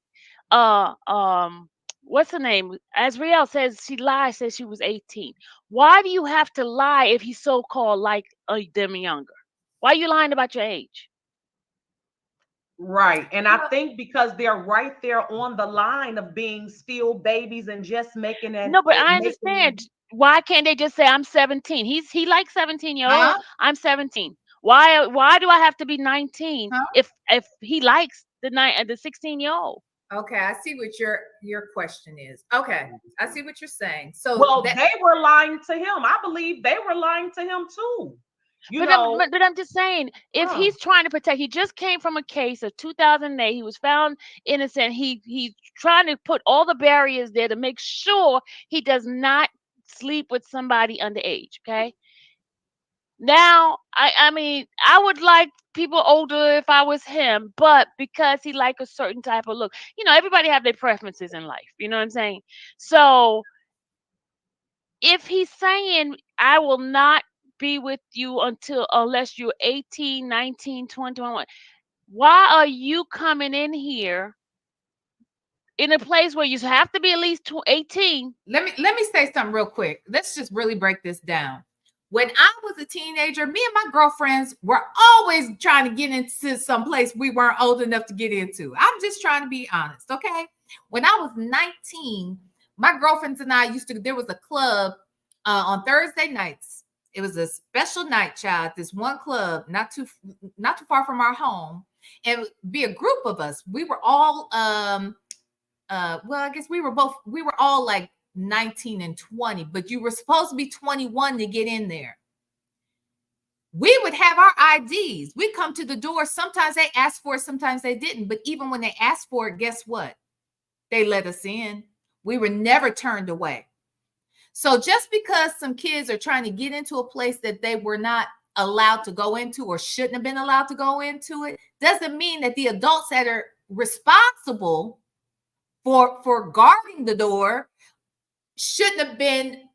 What's her name? Azriel says she lied, says she was 18. Why do you have to lie if he's so-called like them younger? Why are you lying about your age? Right. And I think because they're right there on the line of being still babies and just making it. No, but I understand. Why can't they just say I'm 17? He like 17-year-old. I'm 17. Why do I have to be 19 if he likes the 16-year-old? Okay, I see what your question is. Okay, I see what you're saying. So Well, they were lying to him. I believe they were lying to him too. But I'm just saying, if he's trying to protect, he just came from a case of 2008. He was found innocent. He's trying to put all the barriers there to make sure he does not sleep with somebody underage. Okay. Now, I mean, I would like people older if I was him, but because he like a certain type of look, everybody have their preferences in life. You know what I'm saying? So if he's saying, I will not be with you unless you're 18, 19, 21, why are you coming in here in a place where you have to be at least 18? Let me say something real quick. Let's just really break this down. When I was a teenager, me and my girlfriends were always trying to get into some place we weren't old enough to get into. I'm just trying to be honest, okay? When I was 19, my girlfriends and I there was a club on Thursday nights. It was a special night, child. This one club, not too far from our home, and it would be a group of us. We were all, well, I guess we were all like 19 and 20, but you were supposed to be 21 to get in there. We would have our IDs. We'd come to the door. Sometimes they asked for it, sometimes they didn't. But even when they asked for it, guess what? They let us in. We were never turned away. So just because some kids are trying to get into a place that they were not allowed to go into or shouldn't have been allowed to go into it, doesn't mean that the adults that are responsible for guarding the door shouldn't have been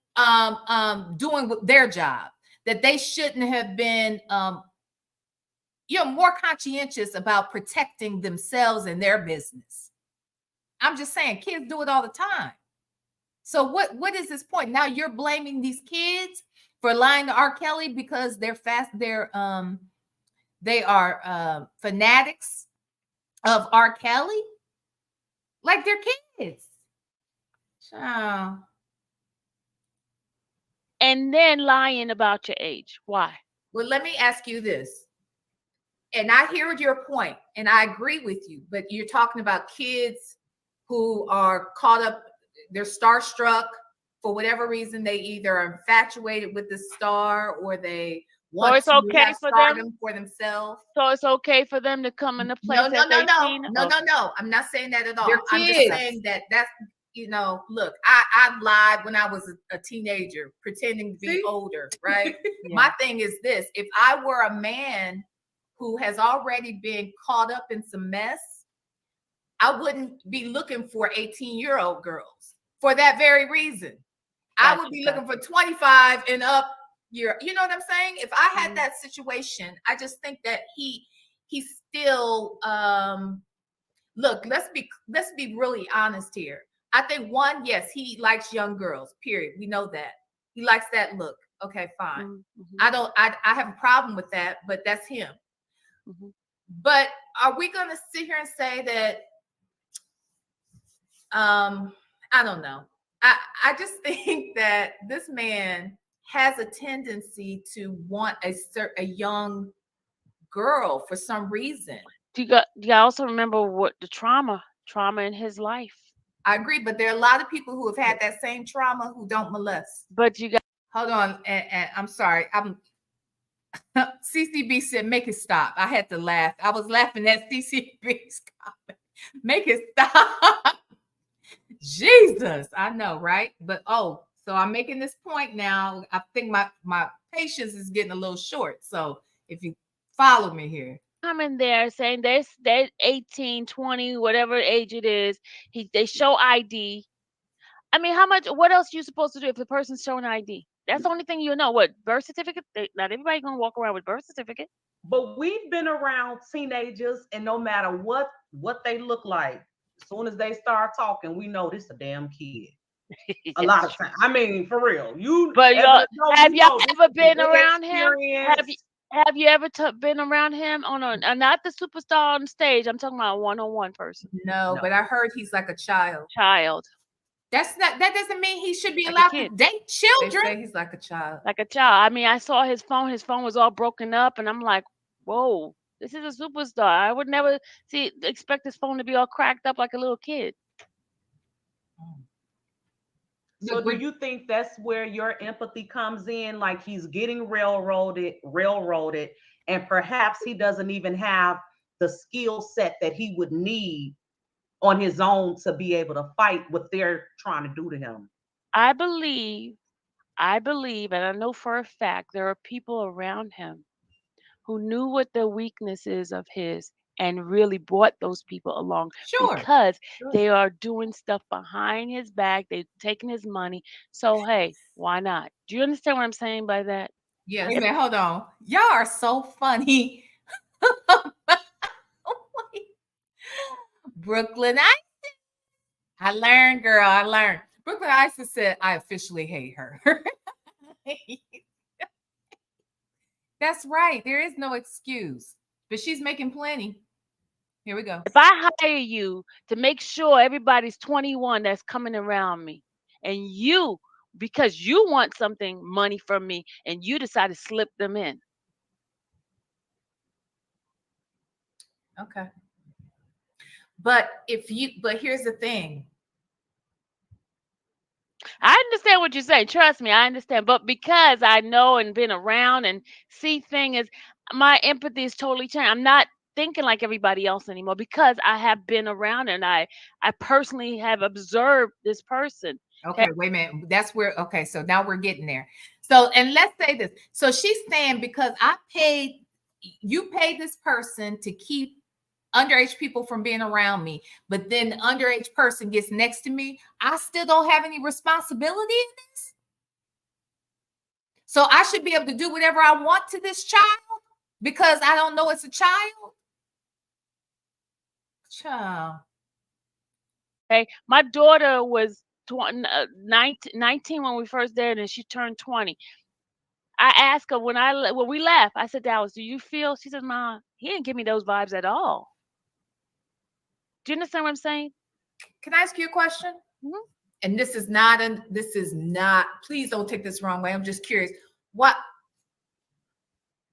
doing their job, that they shouldn't have been more conscientious about protecting themselves and their business. I'm just saying, kids do it all the time. So what is this point? Now you're blaming these kids for lying to R. Kelly because they are fanatics of R. Kelly? Like they're kids. Oh. And then lying about your age. Why? Well, let me ask you this. And I hear your point, and I agree with you, but you're talking about kids who are caught up, they're starstruck for whatever reason. They either are infatuated with the star or they want to have stardom for themselves. So it's okay for them to come in a place No. I'm not saying that at all. I'm just saying that's look, I lied when I was a teenager, pretending to be older, right? Yeah. My thing is this: if I were a man who has already been caught up in some mess, I wouldn't be looking for 18-year-old girls for that very reason. I would be looking for 25 and up. You know what I'm saying? If I had that situation, I just think that he still look. Let's be really honest here. I think one, yes, he likes young girls, period. We know that. He likes that look. Okay, fine. Mm-hmm. I have a problem with that, but that's him. Mm-hmm. But are we going to sit here and say that, I don't know. I just think that this man has a tendency to want a young girl for some reason. Do you also remember what the trauma in his life? I agree, but there are a lot of people who have had that same trauma who don't molest. But you got hold on, and I'm sorry. CCB said, "Make it stop." I had to laugh. I was laughing at CCB's comment. Make it stop. Jesus, I know, right? But so I'm making this point now. I think my patience is getting a little short. So if you follow me here. Come in there saying they're 18, 20, whatever age it is. They show ID. I mean, what else are you supposed to do if the person's showing ID? That's the only thing you know. What, birth certificate? Not everybody gonna walk around with birth certificate. But we've been around teenagers, and no matter what they look like, as soon as they start talking, we know this a damn kid. A lot of times. I mean, for real. Have y'all ever been around him? Have you ever been around him on not the superstar on stage? I'm talking about a one-on-one person. No, but I heard he's like a child. That doesn't mean he should be allowed to date children. They say he's like a child. Like a child. I mean, I saw his phone. His phone was all broken up, and I'm like, whoa. This is a superstar. I would never expect his phone to be all cracked up like a little kid. So do you think that's where your empathy comes in? Like he's getting railroaded, and perhaps he doesn't even have the skill set that he would need on his own to be able to fight what they're trying to do to him? I believe, and I know for a fact there are people around him who knew what the weaknesses of his and really brought those people along Sure. because Sure. they are doing stuff behind his back. They're taking his money. So, hey, why not? Do you understand what I'm saying by that? Yes. Wait a minute, hold on. Y'all are so funny. Brooklyn Isis. I learned, girl. I learned. Brooklyn Isis said, I officially hate her. That's right. There is no excuse, but she's making plenty. Here we go. If I hire you to make sure everybody's 21 that's coming around me, and you, because you want money from me, and you decide to slip them in. Okay. But here's the thing. I understand what you're saying. Trust me, I understand. But because I know and been around and see things, my empathy is totally changed. I'm not thinking like everybody else anymore because I have been around and I personally have observed this person. Okay, wait a minute. That's where, okay, so now we're getting there. So, and let's say this. So she's saying because you paid this person to keep underage people from being around me, but then the underage person gets next to me, I still don't have any responsibility in this. So I should be able to do whatever I want to this child because I don't know it's a child. Okay, my daughter was 19 when we first dated, and she turned 20. I asked her when we left, I said, Dallas, do you feel? She said, Ma, he didn't give me those vibes at all. Do you understand what I'm saying? Can I ask you a question? Mm-hmm. And this is not, please don't take this wrong way. I'm just curious. What,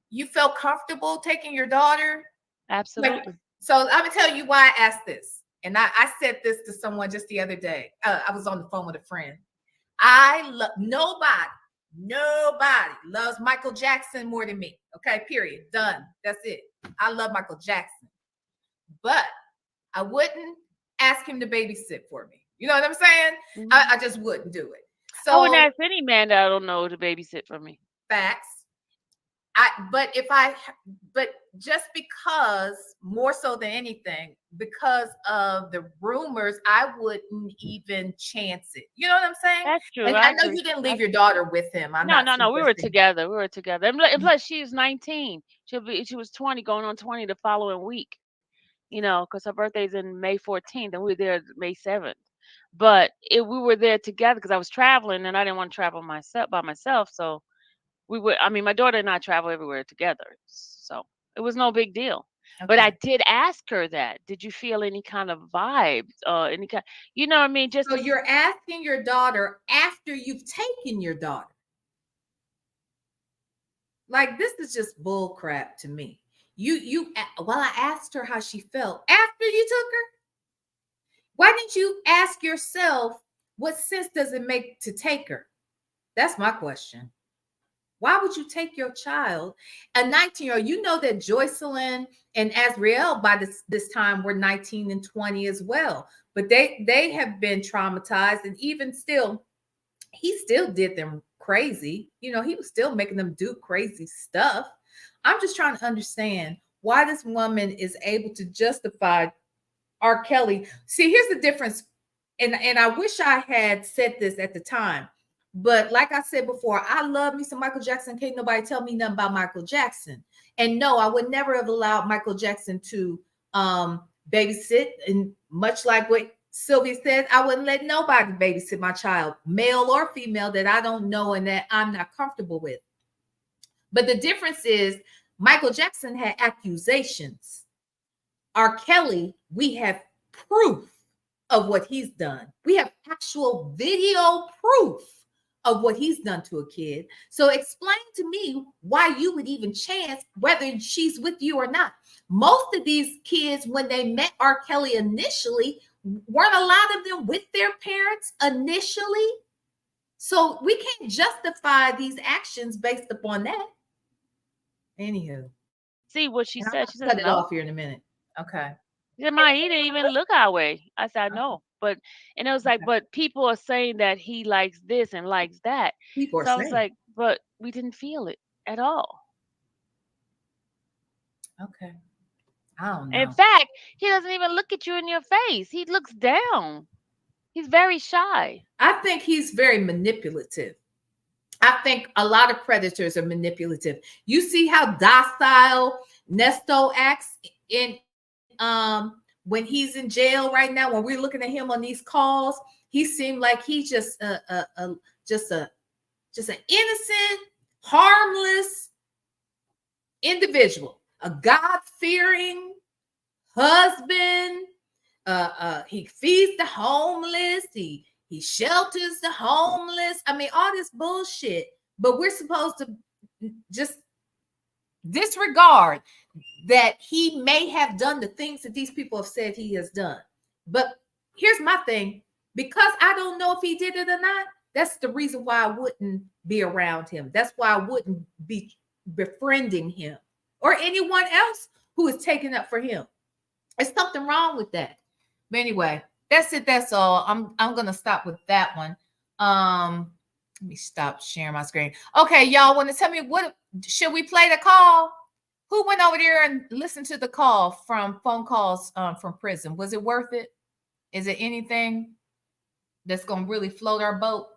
you felt comfortable taking your daughter? Absolutely. So I'm going to tell you why I asked this. And I said this to someone just the other day. I was on the phone with a friend. Nobody loves Michael Jackson more than me. Okay, period. Done. That's it. I love Michael Jackson. But I wouldn't ask him to babysit for me. You know what I'm saying? Mm-hmm. I just wouldn't do it. So I wouldn't ask any man that I don't know to babysit for me. Facts. But just because, more so than anything, because of the rumors, I wouldn't even chance it. You know what I'm saying? That's true. And I know you didn't leave your daughter with him. No. We were together. And plus, she's 19. She was 20, going on 20 the following week. You know, because her birthday's in May 14th, and we were there May 7th. But we were there together because I was traveling, and I didn't want to travel by myself. So my daughter and I travel everywhere together. So it was no big deal. Okay. But I did ask her that. Did you feel any kind of vibes? Any kind, you know what I mean? So you're asking your daughter after you've taken your daughter. Like, this is just bull crap to me. I asked her how she felt after you took her. Why didn't you ask yourself what sense does it make to take her? That's my question. Why would you take your child, a 19-year-old? You know that Joycelyn and Azriel by this time were 19 and 20 as well. But they have been traumatized, and even still, he still did them crazy. You know, he was still making them do crazy stuff. I'm just trying to understand why this woman is able to justify R. Kelly. See, here's the difference. And I wish I had said this at the time. But like I said before, I love me some Michael Jackson. Can't nobody tell me nothing about Michael Jackson. And no, I would never have allowed Michael Jackson to babysit. And much like what Sylvia said, I wouldn't let nobody babysit my child, male or female, that I don't know and that I'm not comfortable with. But the difference is Michael Jackson had accusations. R. Kelly, we have proof of what he's done. We have actual video proof of what he's done to a kid. So explain to me why you would even chance whether she's with you or not. Most of these kids, when they met R. Kelly initially, weren't a lot of them with their parents initially. So we can't justify these actions based upon that. Anywho. See what she And said. I'll She said cut it no. off here in a minute. Okay. She said, "Ma, he didn't even look our way." I said, "No." But and it was like, but people are saying that he likes this and likes that. People are So I was saying. like, but we didn't feel it at all. Okay. I don't In know. fact, he doesn't even look at you in your face. He looks down. He's very shy. I think he's very manipulative. I think a lot of predators are manipulative. You see how docile Nesto acts in when he's in jail right now. When we're looking at him on these calls, he seemed like he's just an innocent, harmless individual, a God-fearing husband. He feeds the homeless. He shelters the homeless. I mean, all this bullshit. But we're supposed to just disregard that he may have done the things that these people have said he has done. But here's my thing. Because I don't know if he did it or not, that's the reason why I wouldn't be around him. That's why I wouldn't be befriending him or anyone else who is taking up for him. There's something wrong with that. But anyway, that's it. That's all. I'm gonna stop with that one. Let me stop sharing my screen. Okay, y'all want to tell me what should we play the call? Who went over there and listened to the call from phone calls from prison? Was it worth it? Is it anything that's gonna really float our boat?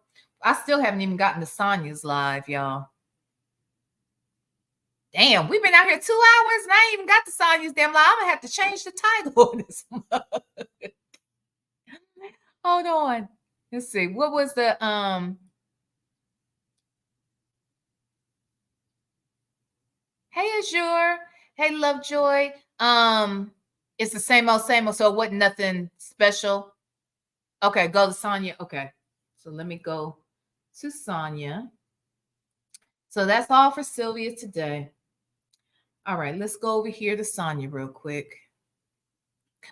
I still haven't even gotten to Sonya's live, y'all. Damn, we've been out here 2 hours and I ain't even got to Sonya's damn live. I'm gonna have to change the title on this. Hold on. Let's see. What was the Hey Azure. Hey Lovejoy. It's the same old, so it wasn't nothing special. Okay, go to Sonya. Okay. So let me go to Sonya. So that's all for Sylvia today. All right, let's go over here to Sonya real quick.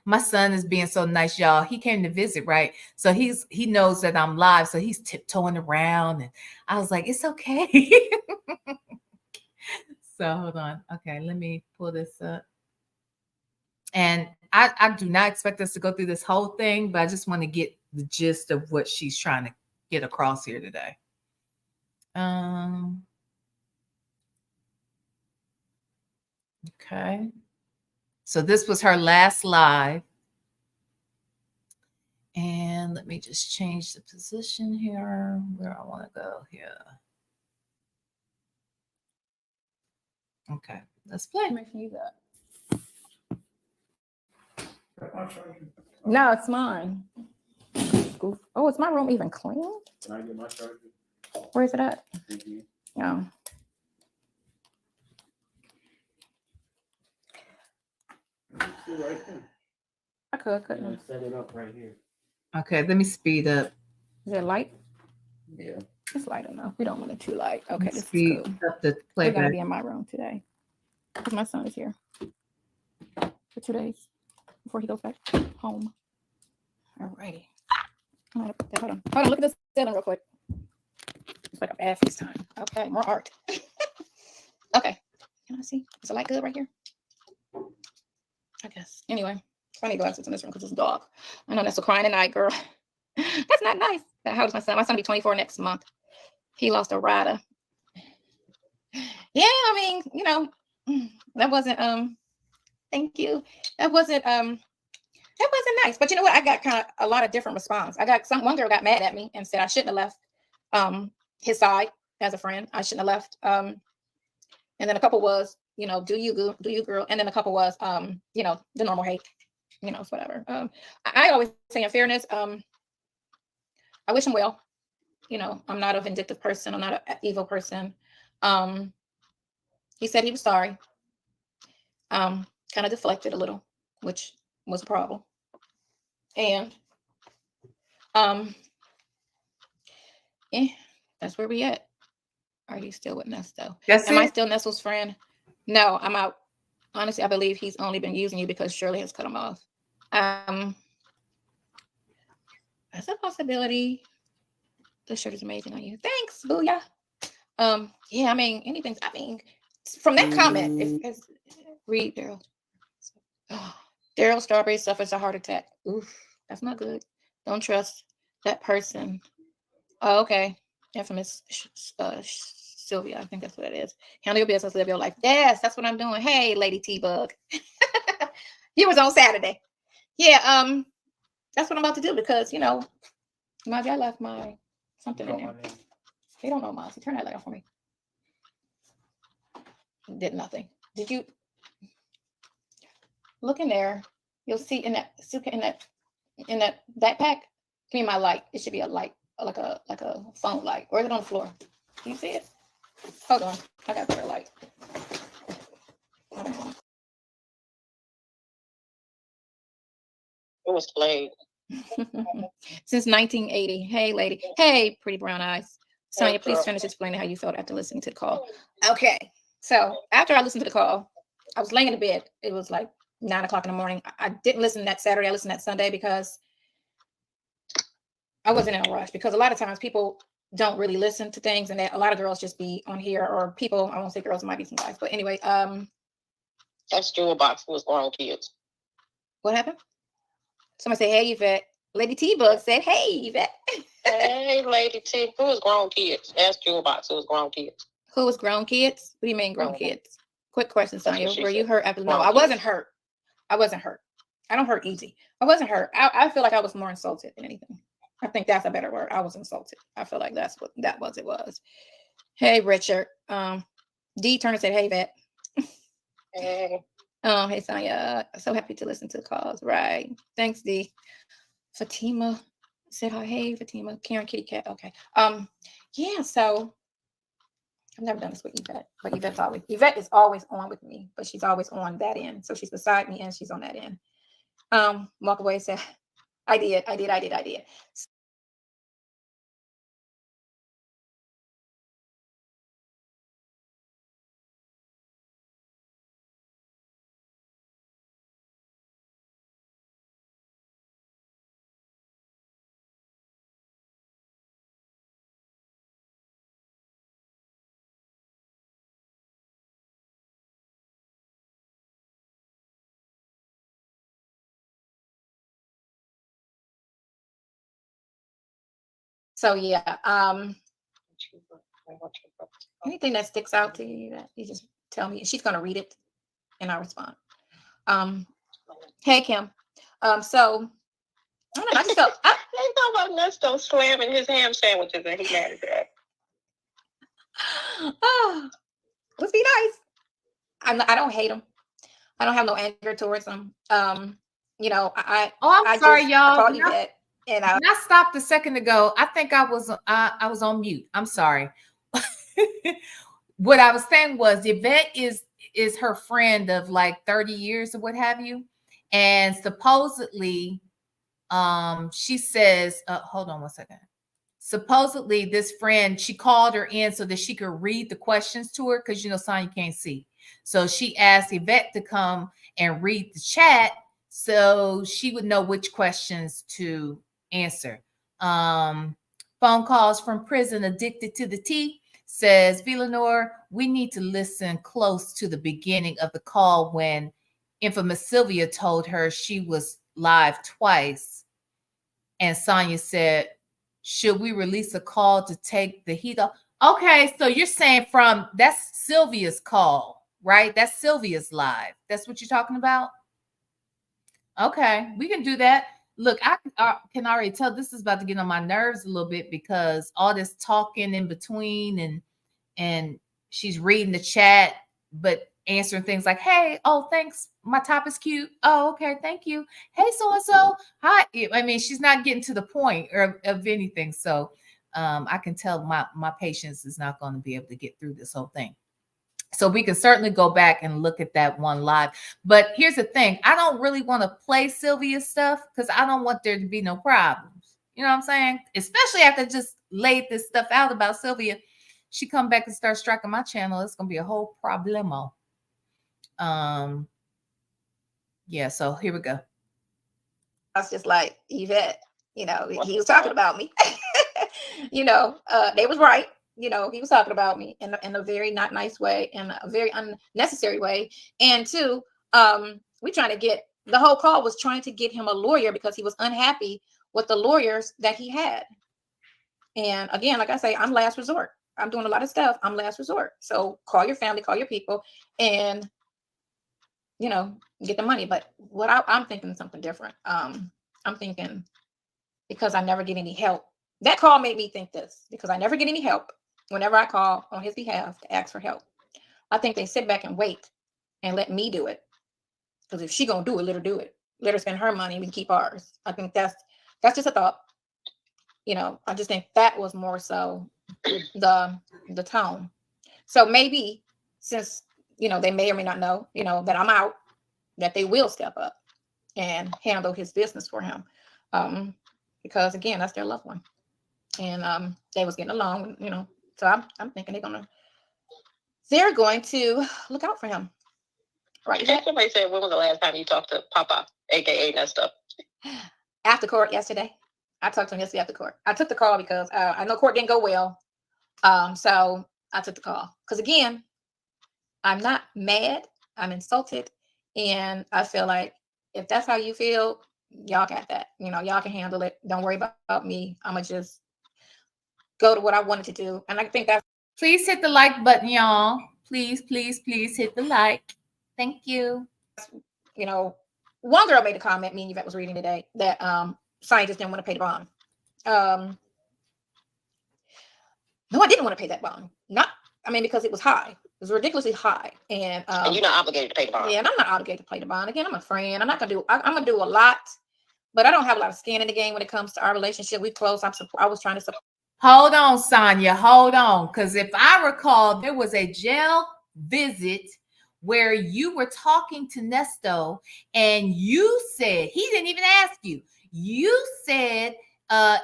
My son is being so nice, y'all. He came to visit, right? So he knows that I'm live, so he's tiptoeing around, and I was like, it's okay. So hold on. Okay, let me pull this up. And I do not expect us to go through this whole thing, but I just want to get the gist of what she's trying to get across here today. Okay. So this was her last live. And let me just change the position here where I want to go here. Okay, let's play. No, it's mine. Oh, is my room even clean? Can I get my charger? Where is it at? Mm-hmm. Yeah. Right there. I couldn't. Set it up right here. Okay, let me speed up. Is it light? Yeah. It's light enough. We don't want it too light. Okay, this is Speed cool. up the We're gonna playback. be in my room today because my son is here for 2 days before he goes back home. Alrighty. I'm gonna put that. Hold on. Look at this ceiling real quick. It's like a bad FaceTime. Okay, more art. Okay. Can I see? Is the light good right here? I guess. Anyway, I need glasses in this room because it's dark. I know that's a crying at night, girl. That's not nice. How old is my son? My son will be 24 next month. He lost a rider. Yeah, I mean, you know, that wasn't thank you. That wasn't nice. But you know what? I got kind of a lot of different response. One girl got mad at me and said I shouldn't have left his side as a friend. I shouldn't have left. And then a couple was, you know, do you girl? And then a couple was you know, the normal hate. You know, it's whatever. I always say in fairness, I wish him well. You know, I'm not a vindictive person. I'm not an evil person. He said he was sorry. Kind of deflected a little, which was a problem. And yeah, That's where we at. Are you still with Nesto? That's Am I it. still Nesto's friend? No, I'm out. Honestly, I believe he's only been using you because Shirley has cut him off. That's a possibility. The shirt is amazing on you. Thanks, booyah. Yeah, I mean, anything. I mean, from that comment, if read Daryl. Daryl Strawberry suffers a heart attack. Oof, that's not good. Don't trust that person. Oh, okay. Infamous Sylvia, I think that's what it is. Handle your business, live your life. Yes, that's what I'm doing. Hey, Lady T-Bug. He was on Saturday. Yeah, that's what I'm about to do because, you know, my guy left my something in there. They don't know mine. So turn that light off for me. Did nothing. Did you look in there? You'll see in that backpack. Give me my light. It should be a light, like a phone light. Or is it on the floor? Can you see it? Hold on. I got a better light. It was played. Since 1980. Hey, lady. Hey, pretty brown eyes. Sonya, please finish explaining how you felt after listening to the call. Okay. So after I listened to the call, I was laying in the bed. It was like 9 o'clock in the morning. I didn't listen that Saturday. I listened that Sunday because I wasn't in a rush. Because a lot of times people don't really listen to things, and a lot of girls just be on here, or people. I won't say girls. It might be some guys, but anyway. That's Jewel Box who was grown kids. What happened? Somebody say, "Hey, Yvette." Lady T-Bug said, "Hey, Yvette." Hey, Lady T. Who was grown kids? Ask Jewel Box who was grown kids. Who was grown kids? What do you mean grown kids? Quick question, Sonya. Were you hurt after? No, Grown I wasn't kids. hurt. I wasn't hurt. I don't hurt easy. I wasn't hurt. I feel like I was more insulted than anything. I think that's a better word. I was insulted. I feel like that's what that was. It was. Hey, Richard. D Turner said, "Hey, Yvette." Hey. Hey, Sonya. So happy to listen to the calls. Right. Thanks, D. Fatima said hi. Hey, Fatima. Karen Kitty Cat. Okay. Yeah, so I've never done this with Yvette, but Yvette is always on with me, but she's always on that end. So she's beside me and she's on that end. Walk away said, I did. So yeah, anything that sticks out to you that you just tell me. She's gonna read it and I'll respond. Hey Kim. So I don't know, I just felt They talk about Nesto slamming his ham sandwiches and he mad at that. let's be nice. I don't hate him. I don't have no anger towards him. You know, I'm I sorry, just, y'all. I called Yvette and When I stopped a second ago, I think I was on mute. I'm sorry. What I was saying was Yvette is her friend of like 30 years or what have you. And supposedly, she says, hold on one second. Supposedly, this friend, she called her in so that she could read the questions to her because, you know, Sonya can't see. So she asked Yvette to come and read the chat so she would know which questions to answer. Phone calls from prison addicted to the tea says, VLenore, we need to listen close to the beginning of the call when infamous Sylvia told her she was live twice. And Sonya said, should we release a call to take the heat off? Okay, so you're saying that's Sylvia's call, right? That's Sylvia's live. That's what you're talking about? Okay, we can do that. Look, I can already tell this is about to get on my nerves a little bit because all this talking in between and she's reading the chat, but answering things like, hey, oh, thanks. My top is cute. Oh, okay. Thank you. Hey, so-and-so. Hi. I mean, she's not getting to the point of anything. So I can tell my patience is not going to be able to get through this whole thing. So we can certainly go back and look at that one live. But here's the thing. I don't really want to play Sylvia's stuff because I don't want there to be no problems. You know what I'm saying? Especially after just laid this stuff out about Sylvia, she come back and start striking my channel, it's gonna be a whole problemo. Yeah, so here we go. I was just like, Yvette, he was talking about me. They was right. He was talking about me in a very not nice way, in a very unnecessary way. And two, we trying to get, the whole call was trying to get him a lawyer because he was unhappy with the lawyers that he had. And again, like I say, I'm last resort. I'm doing a lot of stuff. I'm last resort. So call your family, call your people, and get the money. But what I'm thinking something different. I'm thinking, because I never get any help. That call made me think this, because I never get any help whenever I call on his behalf to ask for help. I think they sit back and wait and let me do it. Because if she gonna do it, let her do it. Let her spend her money, we can keep ours. I think that's just a thought. I just think that was more so the tone. So maybe since they may or may not know that I'm out, that they will step up and handle his business for him, because again, that's their loved one, and they was getting along, so I'm thinking they're going to look out for him, right? Somebody said, when was the last time you talked to Papa, aka Nesto? After court yesterday. I talked to him yesterday after court. I took the call because I know court didn't go well, so I took the call because, again, I'm not mad, I'm insulted, and I feel like if that's how you feel, y'all got that. Y'all can handle it. Don't worry about me. I'm going to just go to what I wanted to do. And I think that's... Please hit the like button, y'all. Please, please, please hit the like. Thank you. One girl made a comment, me and Yvette was reading today, that Sonya just didn't want to pay the bond. No, I didn't want to pay that bond. Because it was high. It was ridiculously high. And you're not obligated to pay the bond. Yeah, and I'm not obligated to pay the bond. Again, I'm a friend. I'm gonna do a lot, but I don't have a lot of skin in the game when it comes to our relationship. We close. I was trying to support. Hold on, Sonya. Hold on. Because if I recall, there was a jail visit where you were talking to Nesto, and you said, he didn't even ask you. You said,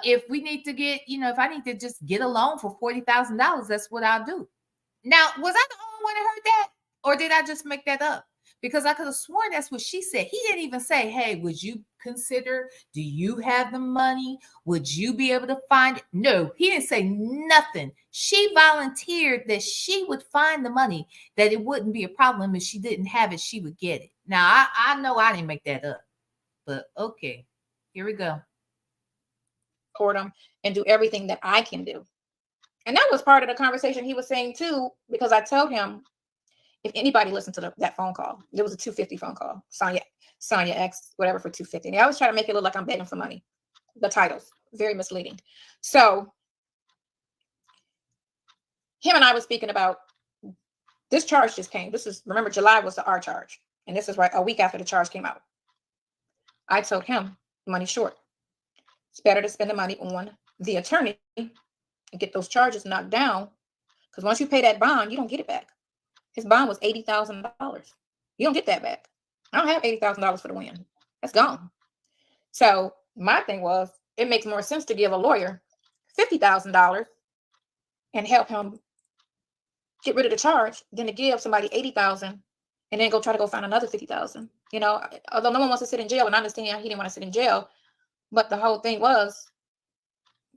if we need to get, if I need to just get a loan for $40,000, that's what I'll do. Now, was I the only one that heard that? Or did I just make that up? Because I could have sworn that's what she said. He didn't even say, hey, would you consider, do you have the money? Would you be able to find it? No, he didn't say nothing. She volunteered that she would find the money, that it wouldn't be a problem if she didn't have it, she would get it. Now, I know I didn't make that up, but okay, here we go. Support him and do everything that I can do. And that was part of the conversation he was saying too, because I told him, if anybody listened to that phone call, there was a $250 phone call. Sonya X, whatever, for $250. And I always try to make it look like I'm begging for money. The titles, very misleading. So him and I was speaking about this charge just came. Remember, July was the R charge. And this is right a week after the charge came out. I told him, money short. It's better to spend the money on the attorney and get those charges knocked down. Because once you pay that bond, you don't get it back. His bond was $80,000. You don't get that back. I don't have $80,000 for the win. That's gone. So my thing was, it makes more sense to give a lawyer $50,000 and help him get rid of the charge than to give somebody $80,000 and then try to find another $50,000. Although no one wants to sit in jail, and I understand he didn't want to sit in jail, but the whole thing was,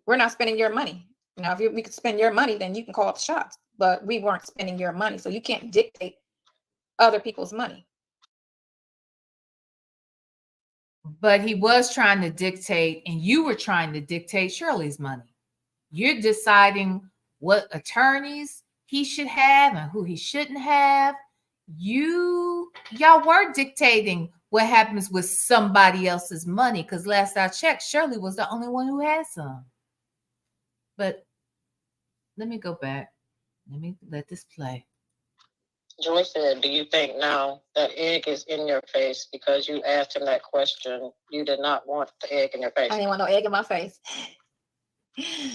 we're not spending your money. If we could spend your money, then you can call the shots. But we weren't spending your money, so you can't dictate other people's money. But he was trying to dictate, and you were trying to dictate Shirley's money. You're deciding what attorneys he should have and who he shouldn't have. Y'all were dictating what happens with somebody else's money, because last I checked, Shirley was the only one who had some. But let me go back. Let me let this play. Joy said, do you think now that egg is in your face because you asked him that question? You did not want the egg in your face. I didn't want no egg in my face.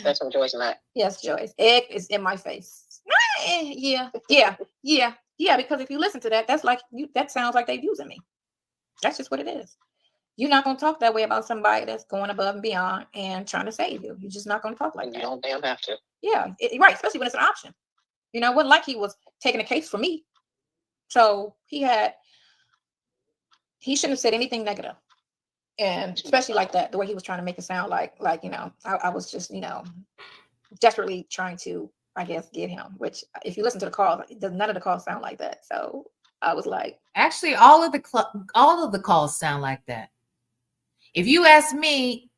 That's what Joyce meant. Yes, Joyce. Egg is in my face. Yeah. Because if you listen to that, that sounds like they're using me. That's just what it is. you're not going to talk that way about somebody that's going above and beyond and trying to save you. You're just not going to talk like that. You don't damn have to. Yeah, right. Especially when it's an option. You know, it wasn't like he was taking a case for me. So he shouldn't have said anything negative. And especially like that, the way he was trying to make it sound like, you know, I was just, you know, desperately trying to, I guess, get him, which if you listen to the call, none of the calls sound like that. So I was like, actually, all of the calls sound like that. If you ask me,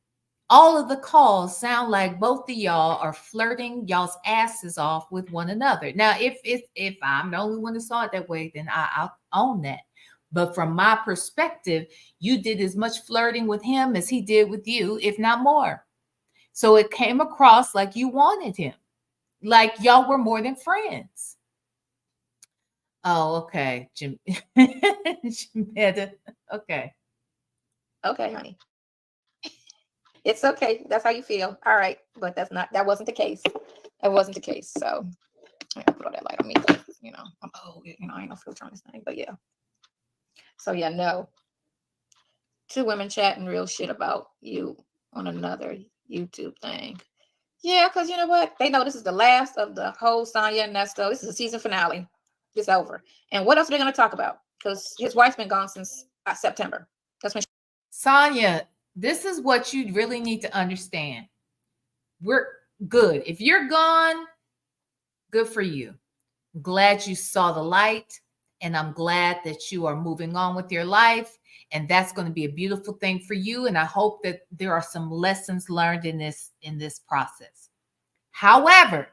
all of the calls sound like both of y'all are flirting y'all's asses off with one another. Now, if I'm the only one that saw it that way, then I'll own that. But from my perspective, you did as much flirting with him as he did with you, if not more. So it came across like you wanted him, like y'all were more than friends. Oh, okay, Jametta. Okay. Okay, honey. It's okay. That's how you feel. All right. But that wasn't the case. That wasn't the case. So I gotta put all that light on me. You know, I ain't no filter on this thing, but yeah. So yeah, no. 2 women chatting real shit about you on another YouTube thing. Yeah, because you know what? They know this is the last of the whole Sonya and Nesto. This is the season finale. It's over. And what else are they going to talk about? Because his wife's been gone since September. That's when Sonya, this is what you really need to understand. We're good. If you're gone, good for you. I'm glad you saw the light, and I'm glad that you are moving on with your life, and that's going to be a beautiful thing for you. And I hope that there are some lessons learned in this process. However,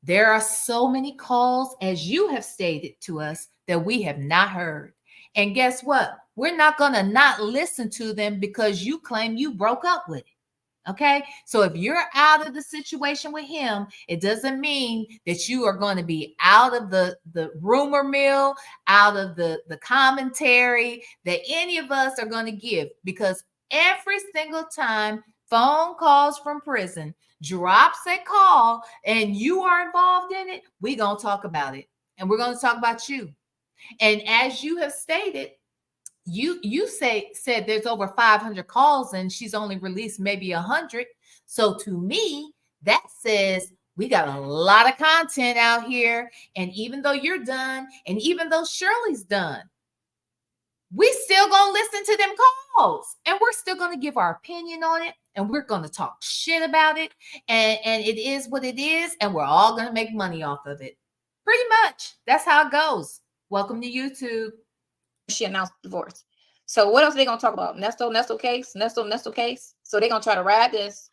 there are so many calls, as you have stated to us, that we have not heard. And guess what? We're not going to not listen to them because you claim you broke up with it. Okay? So if you're out of the situation with him, it doesn't mean that you are going to be out of the rumor mill, out of the commentary that any of us are going to give, because every single time phone calls from prison drops a call and you are involved in it, we're going to talk about it. And we're going to talk about you. And as you have stated, you said there's over 500 calls and she's only released maybe 100. So to me, that says we got a lot of content out here. And even though you're done, and even though Shirley's done, we still gonna listen to them calls, and we're still gonna give our opinion on it, and we're gonna talk shit about it, and it is what it is, and we're all gonna make money off of it. Pretty much, that's how it goes. Welcome to YouTube. she announced divorce. So what else are they gonna talk about? Nesto case. So they're gonna try to ride this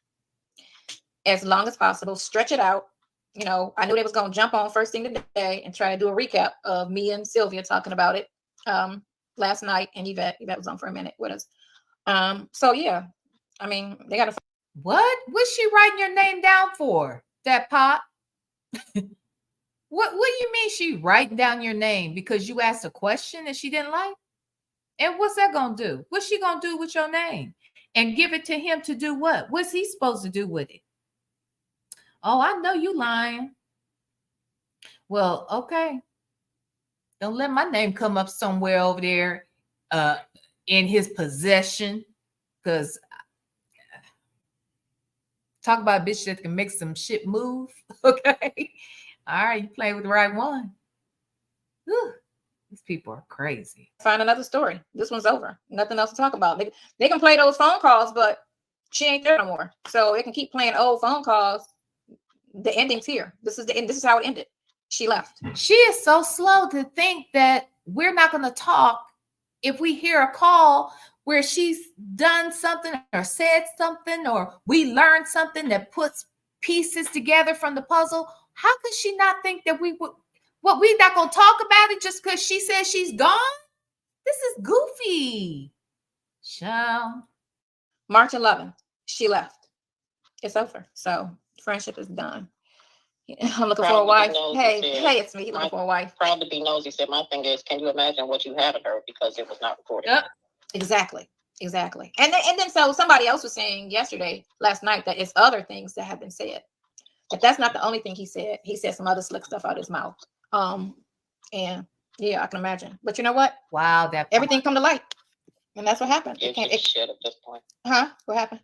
as long as possible, stretch it out. You know, I knew they was gonna jump on first thing today and try to do a recap of me and Sylvia talking about it last night, and Yvette was on for a minute with us. So yeah, I mean, they gotta. What's she writing your name down for? That pot? What do you mean she writing down your name because you asked a question that she didn't like? And what's that gonna do? What's she gonna do with your name? And give it to him to do what? What's he supposed to do with it? Oh, I know you lying. Well, okay. Don't let my name come up somewhere over there in his possession, because talk about a bitch that can make some shit move. Okay. All right, you playing with the right one. Whew. These people are crazy. Find another story. This one's over. Nothing else to talk about. They can play those phone calls, but she ain't there no more. So they can keep playing old phone calls. The ending's here. This is the end. This is how it ended. She left. She is so slow to think that we're not going to talk if we hear a call where she's done something or said something, or we learned something that puts pieces together from the puzzle. How could she not think that we would? What, we not gonna talk about it just because she says she's gone? This is goofy. Child. March 11th, she left. It's over. So friendship is done. I'm looking for a wife. Hey, it's me looking for a wife. Proud to be nosy. Said my thing is, can you imagine what you had of her because it was not recorded? Yep. Exactly. And then so somebody else was saying last night, that it's other things that have been said. But that's not the only thing he said. He said some other slick stuff out of his mouth. And yeah, I can imagine. But you know what? Wow, everything come to light. And that's what happened. It It should at this point. what happened?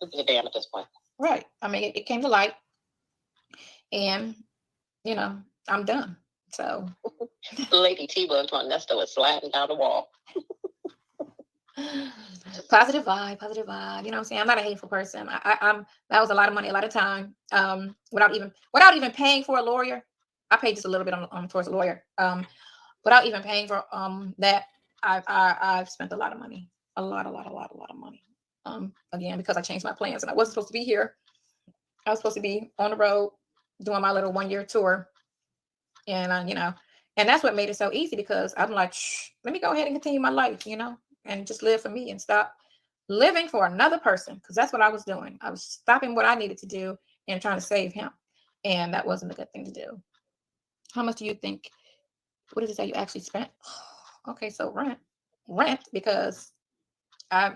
It's a dam at this point. Right. I mean, it came to light, and you know, I'm done. So Lady T-Bug on Nesto is sliding down the wall. positive vibe. You know what I'm saying? I'm not a hateful person. I'm that was a lot of money, a lot of time. Without even paying for a lawyer. I paid just a little bit on towards a lawyer. Without even paying for that, I've spent a lot of money. A lot of money. Again, because I changed my plans and I wasn't supposed to be here. I was supposed to be on the road doing my little 1-year tour. And, you know, and that's what made it so easy, because I'm like, let me go ahead and continue my life, you know, and just live for me and stop living for another person. Because that's what I was doing. I was stopping what I needed to do and trying to save him. And that wasn't a good thing to do. How much do you think, what did it say you actually spent? Okay, so rent, because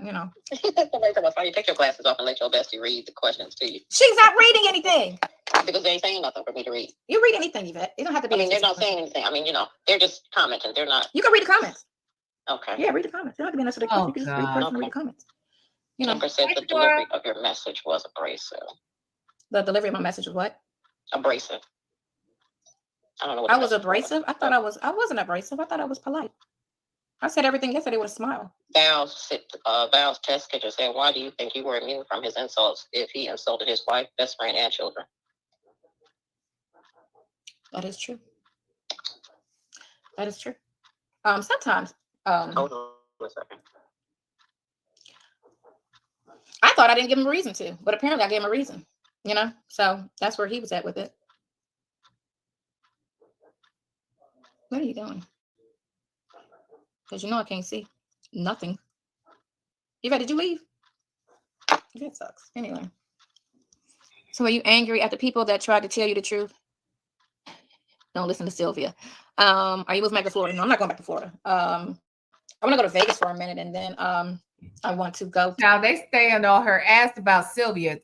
you know. Why you take your glasses off and let your bestie read the questions to you? She's not reading anything. Because they ain't saying nothing for me to read. You read anything, Yvette. You don't have to be. I mean, they're not saying anything. I mean, you know, they're just commenting. They're not. You can read the comments. Okay. Yeah, read the comments. You don't have to be answering the questions. You can just read the person, read the comments. You know. Amber said the delivery of your message was abrasive. The delivery of my message was what? Abrasive. I don't know what I was abrasive. I wasn't abrasive. I thought I was polite. I said everything yesterday with a smile. Val's test catcher said, why do you think you were immune from his insults if he insulted his wife, best friend, and children? That is true. Sometimes. Hold on a second. I thought I didn't give him a reason to, but apparently I gave him a reason. You know, so that's where he was at with it. What are you doing? Because you know I can't see nothing. Yvette, did you leave? That sucks. Anyway. So are you angry at the people that tried to tell you the truth? Don't listen to Sylvia. Are you moving back to Florida? No, I'm not going back to Florida. I want to go to Vegas for a minute, and then I want to go. Now they stand on her ass about Sylvia.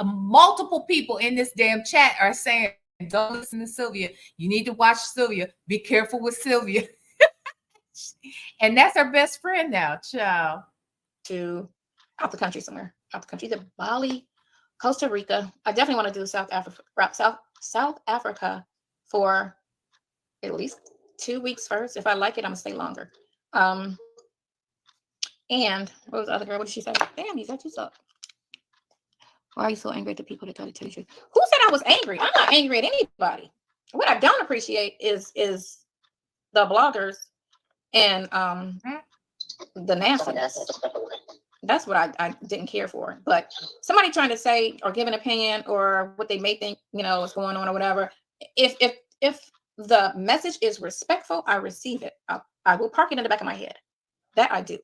Multiple people in this damn chat are saying, don't listen to Sylvia. You need to watch Sylvia. Be careful with Sylvia. And that's her best friend now, child. To out the country somewhere. Out the country, either Bali, Costa Rica. I definitely want to do South Africa for at least 2 weeks first. If I like it, I'm gonna stay longer. And what was the other girl? What did she say? Damn, you got you suck. Why are you so angry at the people that try to tell you the truth? Who said I was angry? I'm not angry at anybody. What I don't appreciate is the bloggers and the nastiness. That's what I didn't care for. But somebody trying to say or give an opinion or what they may think, you know, is going on or whatever. If the message is respectful, I receive it. I will park it in the back of my head. That I do.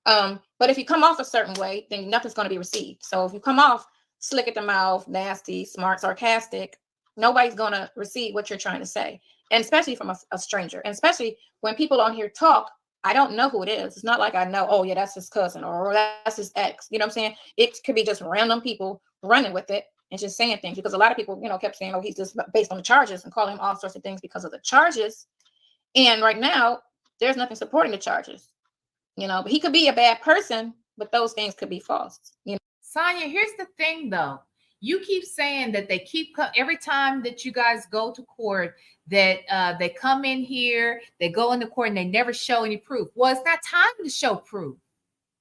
But if you come off a certain way, then nothing's going to be received. So if you come off slick at the mouth, nasty, smart, sarcastic, nobody's going to receive what you're trying to say. And especially from a stranger. And especially when people on here talk, I don't know who it is. It's not like I know, oh yeah, that's his cousin or that's his ex. You know what I'm saying? It could be just random people running with it and just saying things, because a lot of people, you know, kept saying, oh, he's just based on the charges and calling him all sorts of things because of the charges. And right now, there's nothing supporting the charges, you know, but he could be a bad person, but those things could be false. You know, Sonya, here's the thing though. You keep saying that they keep every time that you guys go to court that they come in here, they go into court and they never show any proof. Well, it's not time to show proof.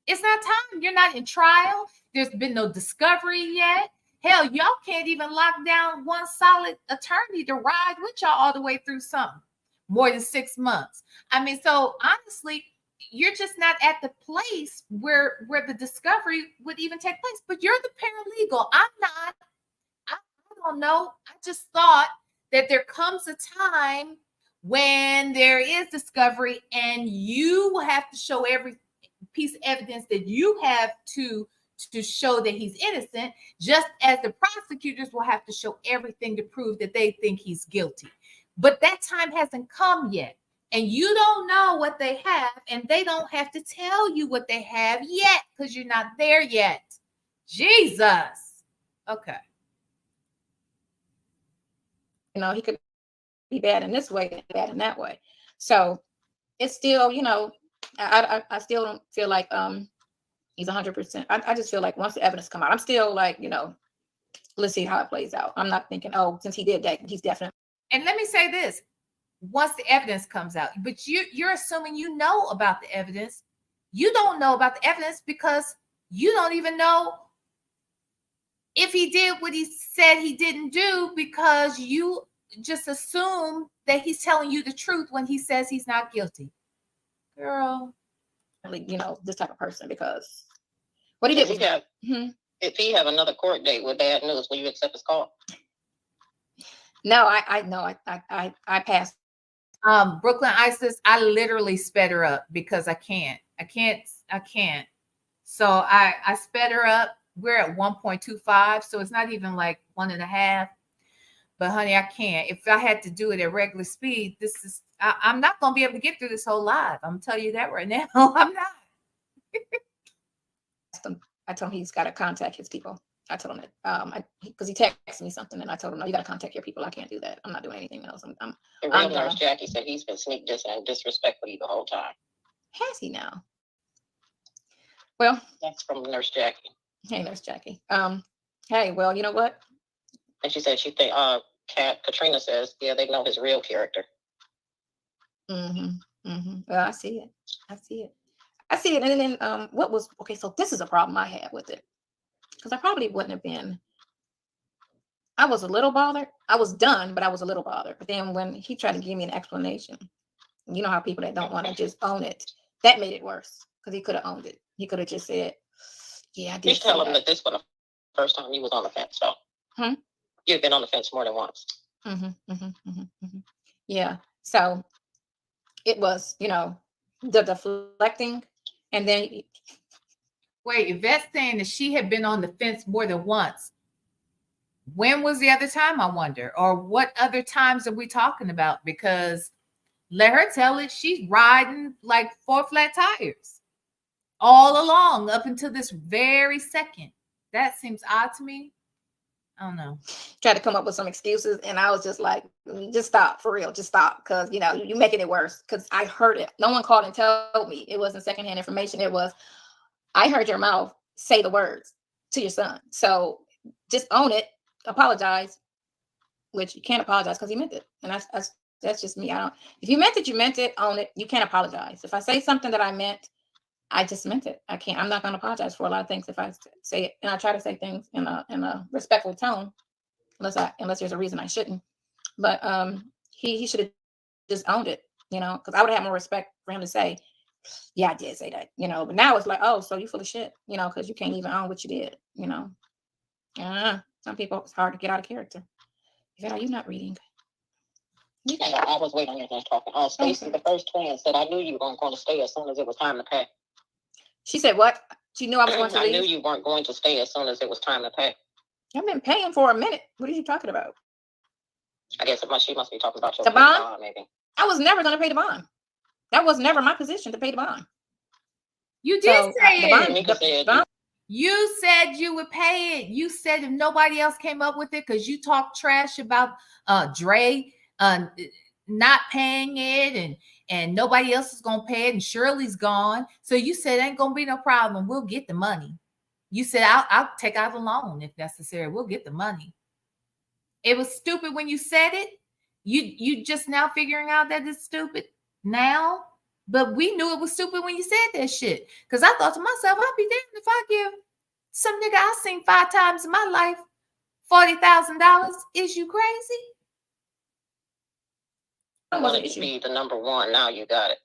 It's not time. You're not in trial. There's been no discovery yet. Hell, y'all can't even lock down one solid attorney to ride with y'all all the way through something more than 6 months. I mean, so honestly, you're just not at the place where the discovery would even take place. But you're the paralegal. I'm not. I don't know. I just thought that there comes a time when there is discovery and you will have to show every piece of evidence that you have to show that he's innocent, just as the prosecutors will have to show everything to prove that they think he's guilty. But that time hasn't come yet. And you don't know what they have, and they don't have to tell you what they have yet because you're not there yet. Jesus. Okay. You know, he could be bad in this way and bad in that way. So it's still, you know, I still don't feel like he's 100%. I just feel like once the evidence come out, I'm still like, let's see how it plays out. I'm not thinking, oh, since he did that, he's definitely. And let me say this: once the evidence comes out, but you're assuming you know about the evidence. You don't know about the evidence because you don't even know if he did what he said he didn't do, because you just assume that he's telling you the truth when he says he's not guilty. Girl, this type of person, because what he did was, if he have another court date with bad news, will you accept his call? No, I passed. Brooklyn Isis, I literally sped her up because I can't. So I sped her up. We're at 1.25, so it's not even like 1.5. But honey, I can't. If I had to do it at regular speed, I'm not gonna be able to get through this whole live. I'm telling you that right now. I'm not. I told him he's got to contact his people. I told him that because he texted me something, and I told him, no, you got to contact your people. I can't do that. I'm not doing anything else. The real nurse Jackie said he's been sneak dissing and disrespectful you the whole time. Has he now? Well, that's from Nurse Jackie. Hey, Nurse Jackie. Hey, well, you know what? And she said she think Katrina says, yeah, they know his real character. Well, I see it. And then what was okay? So this is a problem I had with it, because I probably wouldn't have been. I was a little bothered. I was done, but I was a little bothered. But then when he tried to give me an explanation, you know how people that don't want to just own it, that made it worse, because he could have owned it. He could have just said, yeah, I did. You tell him that this was the first time you was on the fence, though. You've been on the fence more than once. Yeah. So it was, the deflecting, and then. Wait, Yvette's saying that she had been on the fence more than once. When was the other time, I wonder? Or what other times are we talking about? Because let her tell it, she's riding like 4 flat tires all along up until this very second. That seems odd to me. I don't know. Try to come up with some excuses, and I was just like, just stop, for real, just stop, because you're making it worse. Because I heard it. No one called and told me. It wasn't secondhand information. It was, I heard your mouth say the words to your son. So just own it, apologize, which you can't apologize because he meant it. And that's just me. If you meant it, you meant it, own it. You can't apologize. If I say something that I meant, I just meant it. I'm not going to apologize for a lot of things if I say it. And I try to say things in a respectful tone, unless there's a reason I shouldn't. But he should have just owned it, because I would have had more respect for him to say, yeah, I did say that, but now it's like, oh, so you full of shit, because you can't even own what you did, some people, it's hard to get out of character. Are you not reading? I was waiting on you talking. Stacy, the first twin, said, I knew you weren't going to stay as soon as it was time to pay. She said what? She knew I was going to leave? I knew you weren't going to stay as soon as it was time to pay. I've been paying for a minute. What are you talking about? I guess she must be talking about your the bond, maybe. I was never going to pay the bond. That was never my position to pay the bond. You did say it. The bond. You said you would pay it. You said if nobody else came up with it, because you talked trash about Dre not paying it, and nobody else is gonna pay it, and Shirley's gone. So you said ain't gonna be no problem. We'll get the money. You said I'll take out a loan if necessary. We'll get the money. It was stupid when you said it. You just now figuring out that it's stupid now. But we knew it was stupid when you said that shit. Because I thought to myself, I'd be damned if I give some nigga I seen 5 times in my life $40,000. Is you crazy? I wanted to be the number one. Now you got it.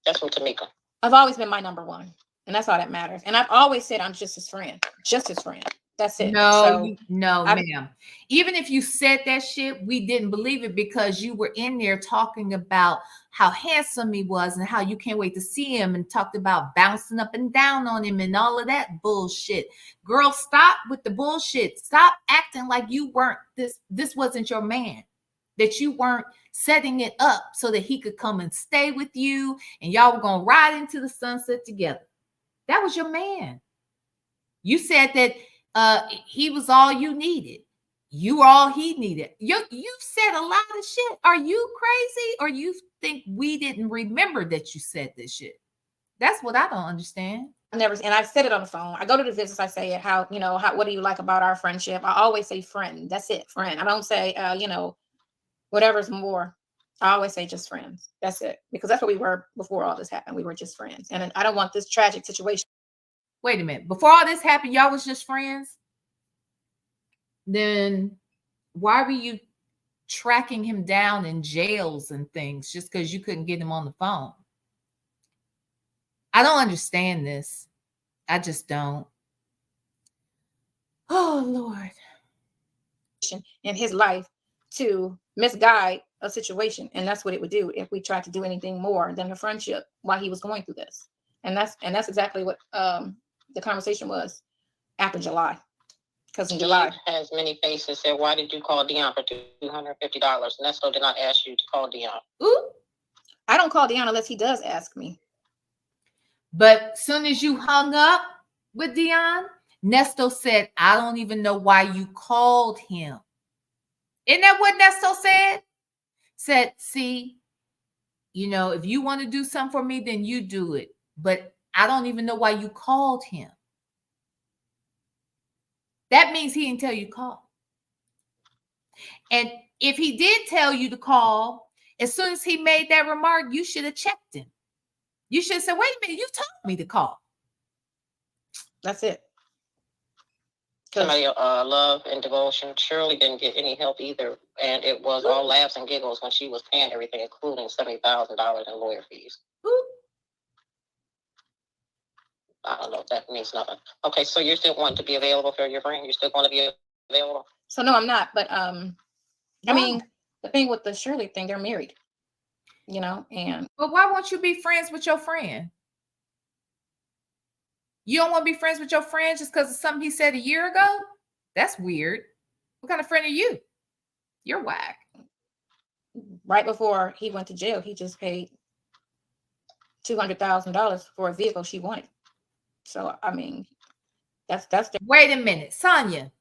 That's from Tamika. I've always been my number one. And that's all that matters. And I've always said I'm just his friend. Just his friend. That's it. No, ma'am. Even if you said that shit, we didn't believe it, because you were in there talking about how handsome he was and how you can't wait to see him, and talked about bouncing up and down on him and all of that bullshit. Girl, stop with the bullshit. Stop acting like you weren't this wasn't your man, that you weren't setting it up so that he could come and stay with you and y'all were gonna ride into the sunset together. That was your man. You said that he was all you needed. You were all he needed. You've said a lot of shit. Are you crazy, or you think we didn't remember that you said this shit? That's what I don't understand. Never, and I've said it on the phone. I go to the visits, I say it, how, what do you like about our friendship? I always say friend. That's it, friend. I don't say, whatever's more. I always say just friends. That's it. Because that's what we were before all this happened. We were just friends. And I don't want this tragic situation. Wait a minute. Before all this happened, y'all was just friends? Then why were you tracking him down in jails and things just because you couldn't get him on the phone? I don't understand this. I just don't. Oh, Lord. In his life to misguide a situation. And that's what it would do if we tried to do anything more than a friendship while he was going through this. And that's exactly what the conversation was after July. Because in July has many faces. Said, why did you call Dion for $250? Nesto did not ask you to call Dion. Ooh. I don't call Dion unless he does ask me. But soon as you hung up with Dion, Nesto said, I don't even know why you called him. Isn't that what Nesto said? Said, see, if you want to do something for me, then you do it. But I don't even know why you called him. That means he didn't tell you to call. And if he did tell you to call, as soon as he made that remark, you should have checked him. You should have said, wait a minute, you told me to call. That's it. Somebody love and devotion. Shirley didn't get any help either. And it was all laughs and giggles when she was paying everything, including $70,000 in lawyer fees. Ooh. I don't know if that means nothing. Okay, so you're still wanting to be available for your friend? You're still going to be available? So no, I'm not. But I mean, the thing with the Shirley thing, they're married. And but why won't you be friends with your friend? You don't want to be friends with your friend just because of something he said a year ago? That's weird. What kind of friend are you? You're whack. Right before he went to jail, he just paid $200,000 for a vehicle she wanted. So I mean, that's the Wait a minute, Sonya.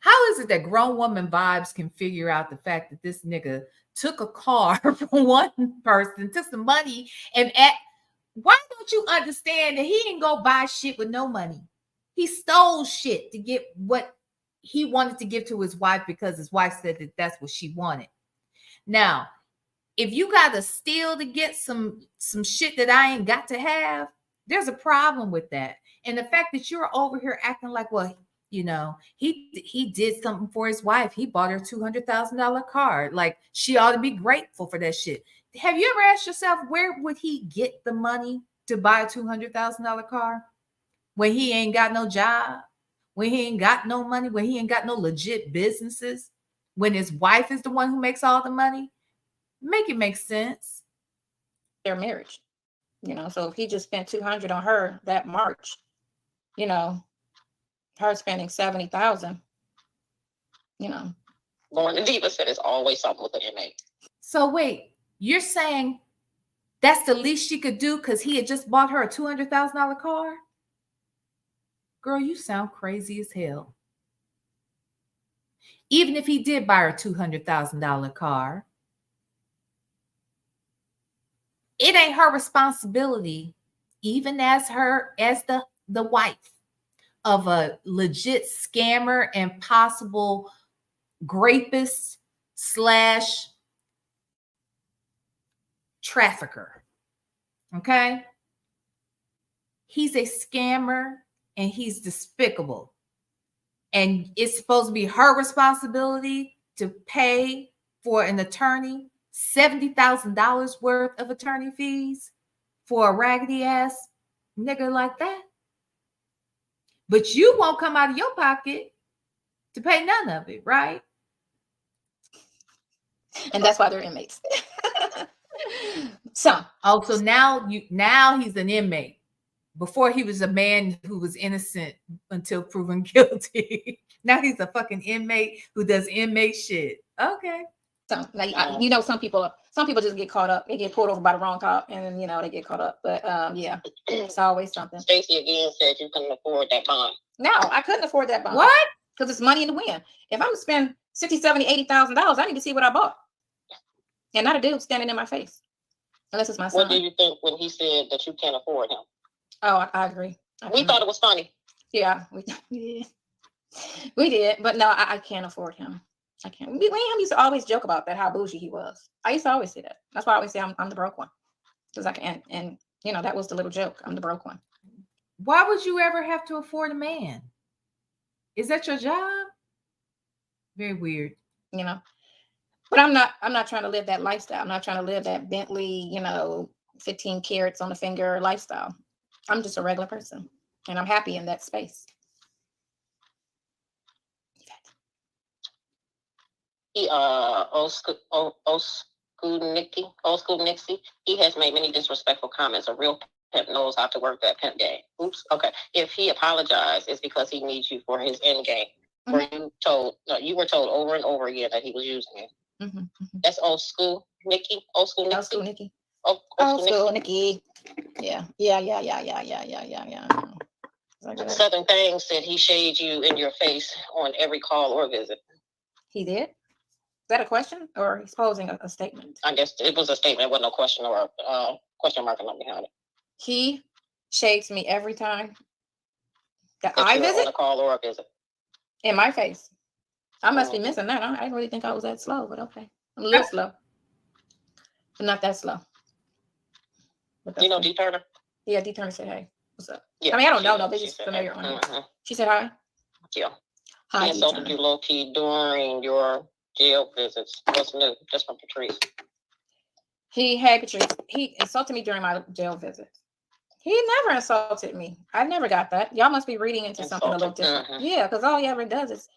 How is it that grown woman vibes can figure out the fact that this nigga took a car from one person, took some money, and why don't you understand that he didn't go buy shit with no money? He stole shit to get what he wanted to give to his wife because his wife said that that's what she wanted. Now, if you got to steal to get some shit that I ain't got to have, there's a problem with that. And the fact that you're over here acting like, well, he did something for his wife. He bought her $200,000 car. Like, she ought to be grateful for that shit. Have you ever asked yourself, where would he get the money to buy a $200,000 car when he ain't got no job, when he ain't got no money, when he ain't got no legit businesses, when his wife is the one who makes all the money? Make it make sense. Their marriage, so if he just spent $200 on her that March, her spending $70,000, Lauren, the diva said it's always something with the inmate. So wait, you're saying that's the least she could do because he had just bought her a $200,000 car? Girl, you sound crazy as hell. Even if he did buy her a $200,000 car, it ain't her responsibility, even as the wife of a legit scammer and possible rapist / trafficker. Okay? He's a scammer and he's despicable. And it's supposed to be her responsibility to pay for an attorney $70,000 worth of attorney fees for a raggedy ass nigga like that. But you won't come out of your pocket to pay none of it, right? And that's why they're inmates. So now he's an inmate. Before he was a man who was innocent until proven guilty. Now he's a fucking inmate who does inmate shit. Okay. So some people just get caught up. They get pulled over by the wrong cop, and then they get caught up. But yeah, it's always something. Stacey again said you couldn't afford that bond. No, I couldn't afford that bond. What? Because it's money in the wind. If I'm gonna spend $60,000, $70,000, $80,000, I need to see what I bought. and not a dude standing in my face, unless it's my son. What did you think when he said that you can't afford him? Oh, I agree. We thought it was funny. Yeah, we did. We did, but no, I can't afford him. I can't. Me and him used to always joke about that, how bougie he was. I used to always say that. That's why I always say I'm the broke one, because I can. And you know, that was the little joke. I'm the broke one. Why would you ever have to afford a man? Is that your job? Very weird. You know, but I'm not trying to live that lifestyle. I'm not trying to live that Bentley, 15 carats on the finger lifestyle. I'm just a regular person, and I'm happy in that space. He old school Nixie. He has made many disrespectful comments. A real pimp knows how to work that pimp game. Oops. Okay. If he apologized, it's because he needs you for his end game. Were you told? No, you were told over and over again that he was using it. That's old school Nikki. Old school Nikki. Old school Nikki. Old school Nikki. Yeah. Southern Thing said he shades you in your face on every call or visit. He did? Is that a question, or he's posing a statement? I guess it was a statement. It wasn't no question or a question mark behind it. He shades me every time that If I you're visit. on a call or a visit. In my face. I must be missing that. I didn't really think I was that slow, but okay. I'm a little slow. But not that slow. You know D. Turner? Yeah, D. Turner said, hey, what's up? Yeah, I mean, I don't know, though. They're just familiar on it. She said hi? Yeah. Hi, He insulted you low-key during your jail visits. What's new? Just from Patrice. Patrice. He insulted me during my jail visits. He never insulted me. I never got that. Y'all must be reading into something a little different. Yeah, because all he ever does is,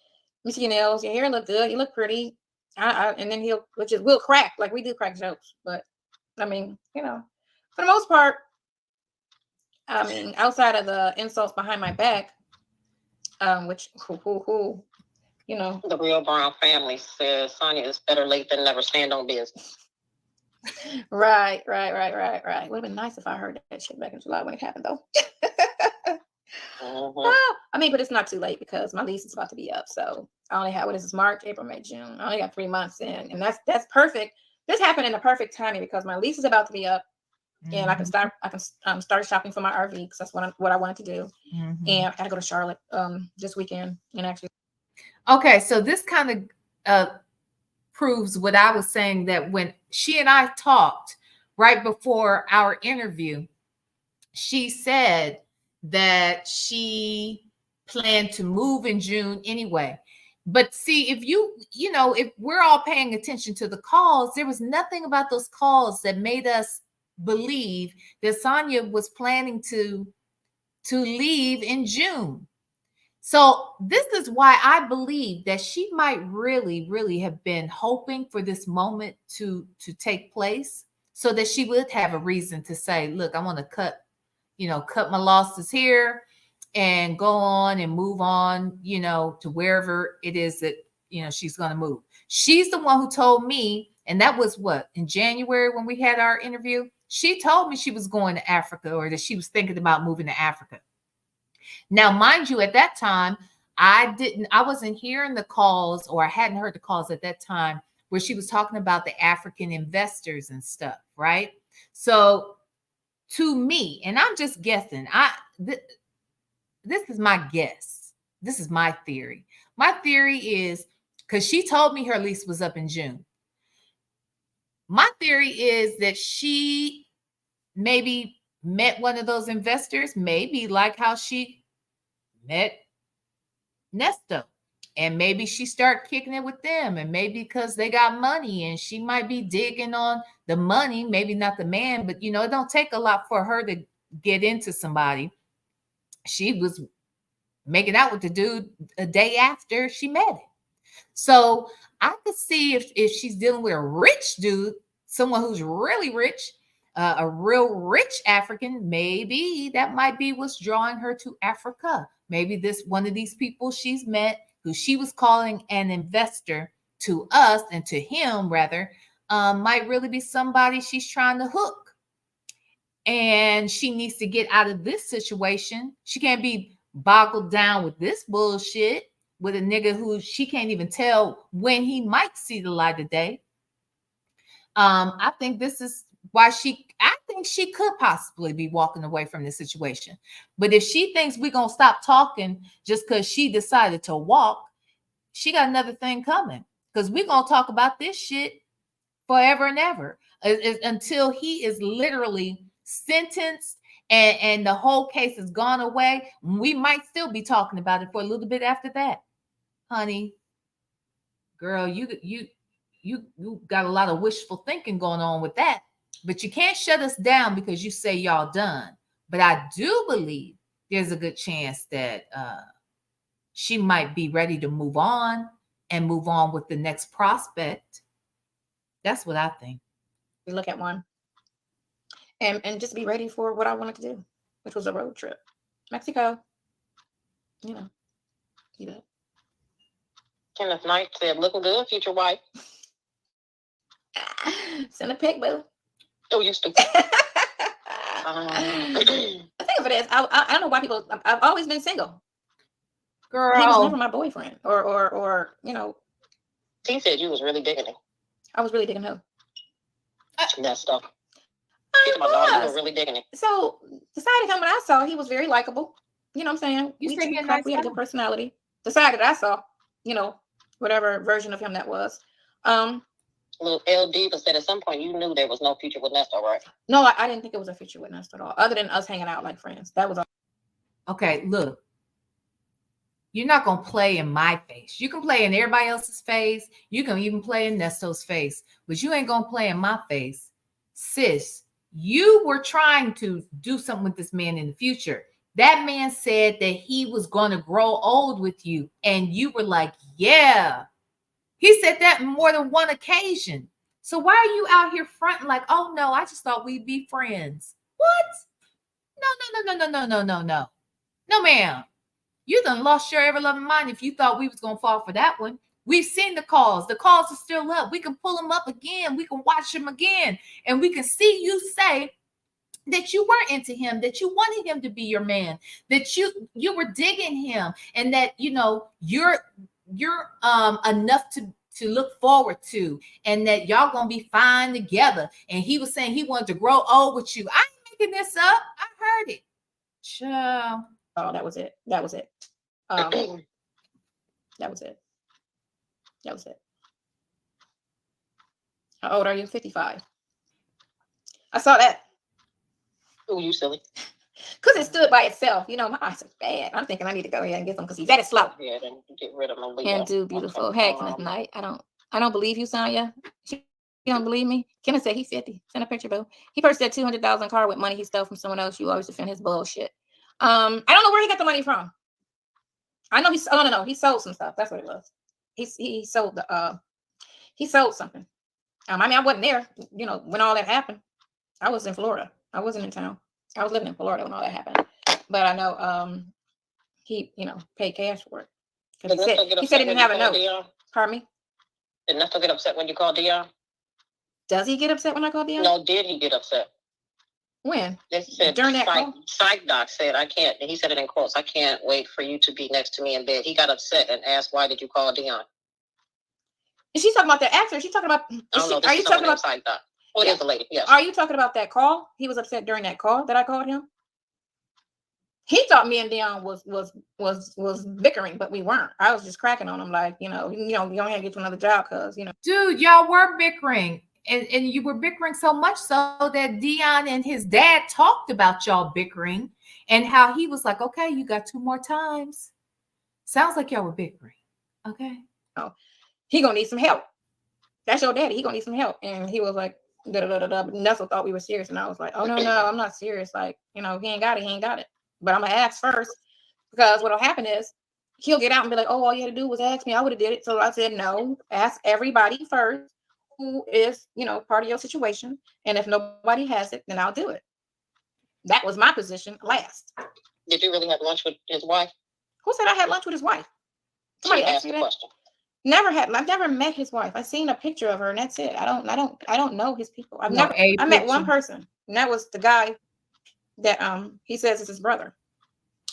let me see your nails. Your hair look good. You look pretty. And then we'll crack. Like, we do crack jokes. But, I mean, for the most part, I mean, outside of the insults behind my back, which, the Real Brown family says Sonya is better late than never. Stand on business. Right. Would have been nice if I heard that shit back in July when it happened, though. Well, I mean, but it's not too late because my lease is about to be up. So I only have, what is this, March, April, May, June. I only got 3 months in, and that's perfect. This happened in the perfect timing because my lease is about to be up, and I can start shopping for my RV because that's what I wanted to do. And I got to go to Charlotte this weekend and actually. Okay, so this kind of proves what I was saying, that when she and I talked right before our interview, she said that she planned to move in June anyway. But see, if we're all paying attention to the calls, there was nothing about those calls that made us believe that Sonya was planning to leave in June. So this is why I believe that she might really, really have been hoping for this moment to take place so that she would have a reason to say, look, I want to cut my losses here and go on and move on, to wherever it is that, she's going to move. She's the one who told me, and that was in January when we had our interview, she told me she was going to Africa, or that she was thinking about moving to Africa. Now, mind you, at that time, I wasn't hearing the calls, or I hadn't heard the calls at that time where she was talking about the African investors and stuff, right? So to me, and I'm just guessing, this is my guess. This is my theory. My theory is, because she told me her lease was up in June. My theory is that she maybe met one of those investors, maybe like how she met Nesto, and maybe she started kicking it with them, and maybe because they got money and she might be digging on the money, maybe not the man, but it don't take a lot for her to get into somebody. She was making out with the dude a day after she met him. So I could see if she's dealing with a rich dude, someone who's really rich, a real rich African, maybe that might be what's drawing her to Africa. Maybe one of these people she's met, who she was calling an investor to us and to him rather, might really be somebody she's trying to hook. And she needs to get out of this situation. She can't be boggled down with this bullshit with a nigga who she can't even tell when he might see the light of day. I think this is why I think she could possibly be walking away from this situation. But if she thinks we're going to stop talking just because she decided to walk, she got another thing coming, because we're going to talk about this shit forever and ever until he is literally sentenced and the whole case has gone away. We might still be talking about it for a little bit after that. Honey, girl, you got a lot of wishful thinking going on with that, but you can't shut us down because you say y'all done. But I do believe there's a good chance that she might be ready to move on with the next prospect. That's what I think. We look at one and just be ready for what I wanted to do, which was a road trip. Mexico, you know. Kenneth Knight said, looking good, future wife. Send a pic, boo. Oh, you stupid. I think of it as I don't know why people. I've always been single. Girl, he was never my boyfriend, or you know. He said you was really digging him. I was really digging him. Nesto. I was. You were really digging him. So the side of him that I saw, he was very likable. You know what I'm saying? You we said he had a good personality. The side that I saw, you know, whatever version of him that was. Little LD, but said at some point you knew there was no future with Nesto, right? No, I didn't think it was a future with Nesto at all, other than us hanging out like friends. That was all. Okay, look. You're not going to play in my face. You can play in everybody else's face. You can even play in Nesto's face, but you ain't going to play in my face. Sis, you were trying to do something with this man in the future. That man said that he was going to grow old with you, and you were like, yeah. He said that on more than one occasion. So why are you out here fronting like, oh no, I just thought we'd be friends? What? No. No, ma'am. You done lost your ever-loving mind if you thought we was going to fall for that one. We've seen the calls. The calls are still up. We can pull them up again. We can watch them again. And we can see you say that you were into him, that you wanted him to be your man, that you were digging him, and that, you know, you're enough to look forward to, and that y'all gonna be fine together. And he was saying he wanted to grow old with you. I ain't making this up. I heard it. Child. Oh, that was it. That was it. That was it. How old are you? 55. I saw that. Oh, you silly. Because it stood by itself. You know, my eyes are bad. I'm thinking I need to go ahead and get them because he's very slow. Yeah, then get rid of him. And do beautiful. Hey, Kenneth Knight. I don't believe you, Sonya. You don't believe me? Kenneth said he's 50. Send a picture, boo. He purchased that $200,000 car with money he stole from someone else. You always defend his bullshit. I don't know where he got the money from. I know he sold some stuff. That's what it was. He sold he sold something. I mean, I wasn't there, you know, when all that happened. I was in Florida. I wasn't in town. I was living in Florida when all that happened. But I know he, you know, paid cash for it. He said he didn't have a note. Pardon me? Did Nesto get upset when you called Dion? Does he get upset when I call Dion? No, did he get upset? When? They said, during that call? Psych doc said, I can't, he said it in quotes, I can't wait for you to be next to me in bed. He got upset and asked, why did you call Dion? Is she talking about that actor? Is she talking about, are you talking about Psych doc? Oh, it is a lady, yes. Are you talking about that call? He was upset during that call that I called him? He thought me and Dion was bickering, but we weren't. I was just cracking on him like, you don't have to get to another job because, you know. Dude, y'all were bickering. And you were bickering so much so that Dion and his dad talked about y'all bickering and how he was like, okay, you got 2 more times. Sounds like y'all were bickering. Okay. Oh, he gonna need some help. That's your daddy. He gonna need some help. And he was like, da-da-da-da-da. But Nestle thought we were serious. And I was like, oh, no, I'm not serious. Like, he ain't got it. But I'm going to ask first, because what'll happen is he'll get out and be like, oh, all you had to do was ask me. I would have did it. So I said, no, ask everybody first who is, part of your situation. And if nobody has it, then I'll do it. That was my position last. Did you really have lunch with his wife? Who said I had lunch with his wife? Somebody asked me that. Question. I've never met his wife. I've seen a picture of her and that's it. I don't know his people. I met one person, and that was the guy that he says is his brother.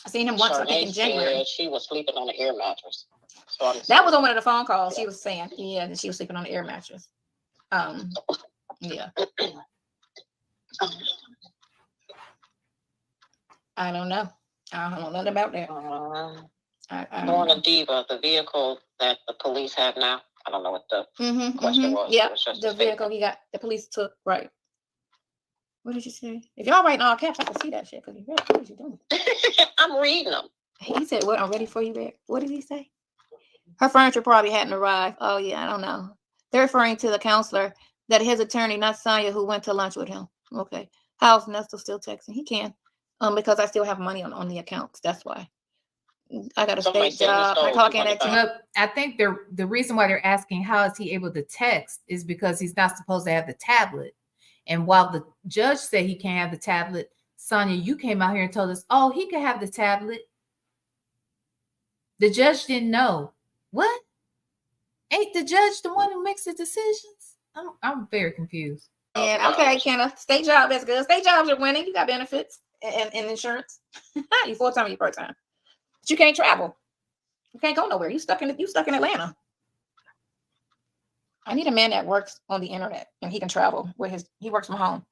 I seen him once, I think in January. She was sleeping on the air mattress. So that was on one of the phone calls. She was saying, yeah, that she was sleeping on the air mattress. Yeah. I don't know. I don't know nothing about that. I don't Knowing know. a diva, the vehicle that the police have now. I don't know what the question was. Yeah, It was just a the vehicle statement. he got, the police took. Right. What did you say? If y'all writing all caps, I can see that shit. Because what is you doing? I'm reading them. He said, "What? I'm ready for you, Rick." What did he say? Her furniture probably hadn't arrived. Oh yeah, I don't know. They're referring to the counselor that his attorney, not Sonya, who went to lunch with him. Okay. How's Nesto still texting? He can. Because I still have money on the accounts. That's why. I got a Somebody state said he job. I stole clock in at 10. $200,000. I think the reason why they're asking how is he able to text is because he's not supposed to have the tablet. And while the judge said he can't have the tablet, Sonya, you came out here and told us, oh, he can have the tablet. The judge didn't know. What? Ain't the judge the one who makes the decisions? I'm very confused. And okay, Kenna, state job, that's good. State jobs are winning. You got benefits and insurance. You full-time, you part-time. But you can't travel. You can't go nowhere. You stuck in Atlanta. I need a man that works on the internet and he can travel with he works from home.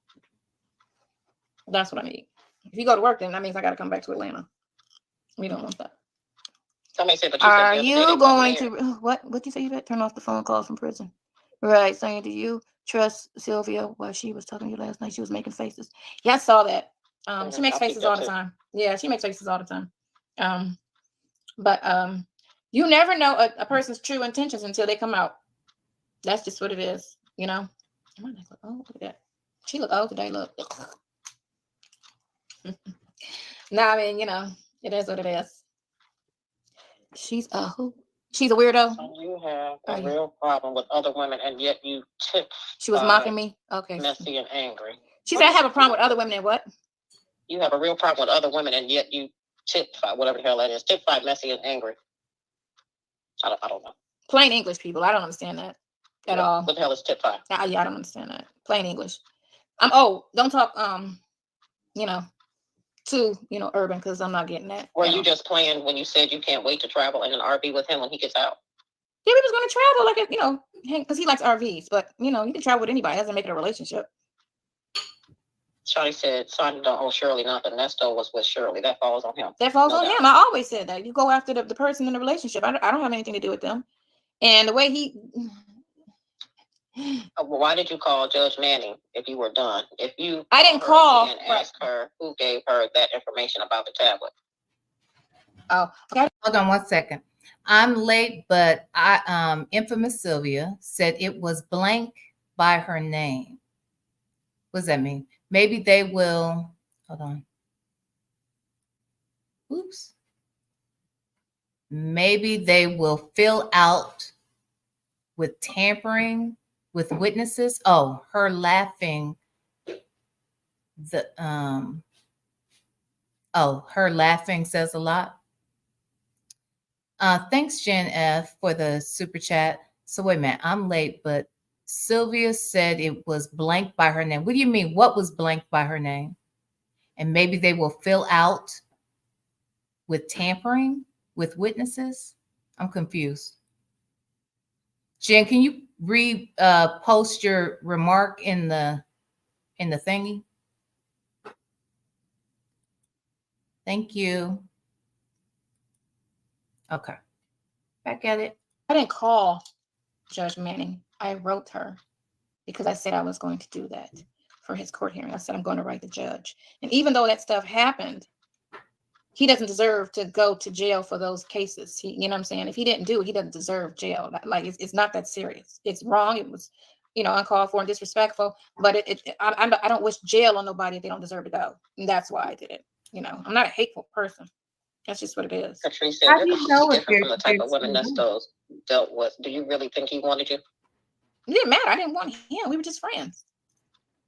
That's what I need. If you go to work, then that means I got to come back to Atlanta. We don't want that. Somebody said, but you Are said you going to what you say? You better turn off the phone calls from prison. Right. Saying, do you trust Sylvia while she was talking to you last night? She was making faces. Yeah, I saw that. She makes faces all the time. Yeah, she makes faces all the time. But you never know a person's true intentions until they come out. That's just what it is, you know. Oh, look at that. She look old today. Look. No, I mean, you know, it is what it is. She's a who? She's a weirdo. So you have a real problem with other women, and yet you tip. She was mocking me. Okay. Messy and angry. She said I have a problem with other women and what? You have a real problem with other women, and yet you tip whatever the hell that is. Tip five, messy and angry. I don't know. Plain English, people. I don't understand that at all. What the hell is tip five? Yeah, I don't understand that. Plain English. Don't talk you know, too, you know, urban, because I'm not getting that. Were you just playing when you said you can't wait to travel in an RV with him when he gets out? Yeah, we was going to travel, like, you know, because he likes RVs, but, you know, you can travel with anybody. It doesn't make it a relationship. Shirley said, Sonya don't owe Shirley nothing. Nesto was with Shirley. That falls on him. That falls on him. I always said that. You go after the person in the relationship. I don't have anything to do with them. And the way he... Well, why did you call Judge Manning if you were done? I didn't call and ask her who gave her that information about the tablet. Oh, okay. Hold on 1 second. I'm late, but infamous Sylvia said it was blank by her name. What does that mean? Maybe they will. Hold on. Oops. Maybe they will fill out with tampering with witnesses. Oh, her laughing. Her laughing says a lot. Thanks, Jen F, for the super chat. So wait a minute, I'm late, but Sylvia said it was blank by her name. What do you mean? What was blank by her name? And maybe they will fill out with tampering with witnesses. I'm confused. Jen, can you post your remark in the thingy? Thank you. Okay. Back at it. I didn't call Judge Manning. I wrote her because I said I was going to do that for his court hearing. I said I'm going to write the judge. And even though that stuff happened, he doesn't deserve to go to jail for those cases. You know what I'm saying? If he didn't do it, he doesn't deserve jail. Like it's not that serious. It's wrong. It was, you know, uncalled for and disrespectful. But I don't wish jail on nobody if they don't deserve to go. And that's why I did it. You know, I'm not a hateful person. That's just what it is. Patrice said, you're completely different from the type of women Nesto's dealt with. Do you really think he wanted you? It didn't matter. I didn't want him. We were just friends.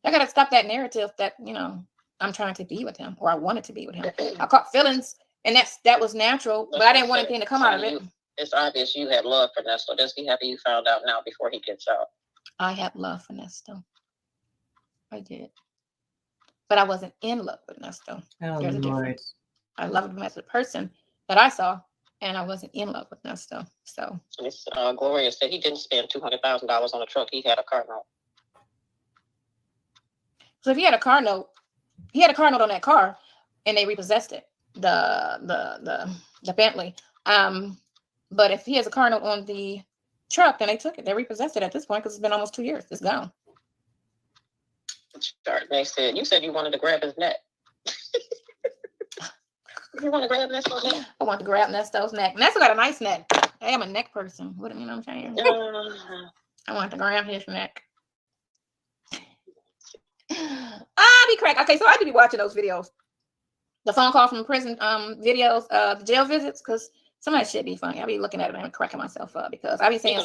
I got to stop that narrative that, you know, I'm trying to be with him or I wanted to be with him. I caught feelings and that was natural, but I didn't want anything to come out of it. It's obvious you had love for Nesto. Just be happy you found out now before he gets out. I had love for Nesto. I did. But I wasn't in love with Nesto. Oh, There's a Lord. difference. I loved him as a person that I saw, and I wasn't in love with Nesto. So Miss Gloria said he didn't spend $200,000 on a truck. He had a car note. So if he had a car note on that car, and they repossessed it, the Bentley. But if he has a car note on the truck, then they took it. They repossessed it at this point because it's been almost 2 years. It's gone. They said, you said you wanted to grab his neck. You want to grab Nesto's neck? I want to grab Nesto's neck. Nesto got a nice neck. Hey, I'm a neck person. What do you know what I'm saying? I want to grab his neck. I be cracked. Okay, so I do be watching those videos. The phone call from prison videos, the jail visits, because some of that shit be funny. I be looking at it and cracking myself up because I be saying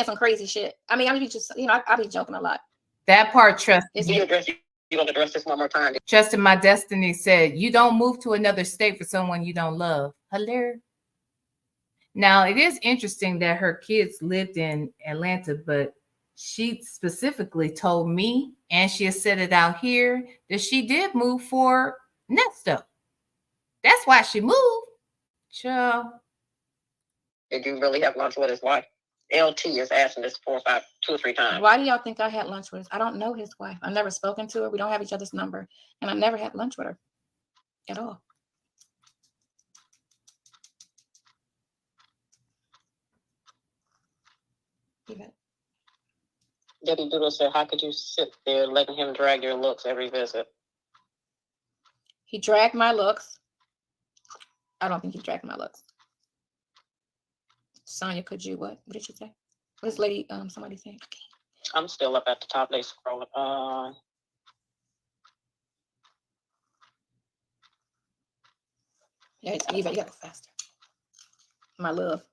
some crazy shit. I mean, I be just, I be joking a lot. That part, trust. You want to address this one more time? Trust in my destiny said, you don't move to another state for someone you don't love. Hello. Now, it is interesting that her kids lived in Atlanta, but she specifically told me, and she has said it out here, that she did move for Nesto. That's why she moved. Sure. Did you really have lunch with his wife? LT is asking this 2 or 3 times. Why do y'all think I had lunch with her? I don't know his wife. I've never spoken to her. We don't have each other's number. And I never had lunch with her at all. Debbie Doodle said, how could you sit there letting him drag your looks every visit? He dragged my looks. I don't think he dragged my looks. Sonya, could you what? What did she say? What is lady somebody saying? I'm still up at the top. They scrolling. Yeah, it's Eva, you gotta go faster. My love.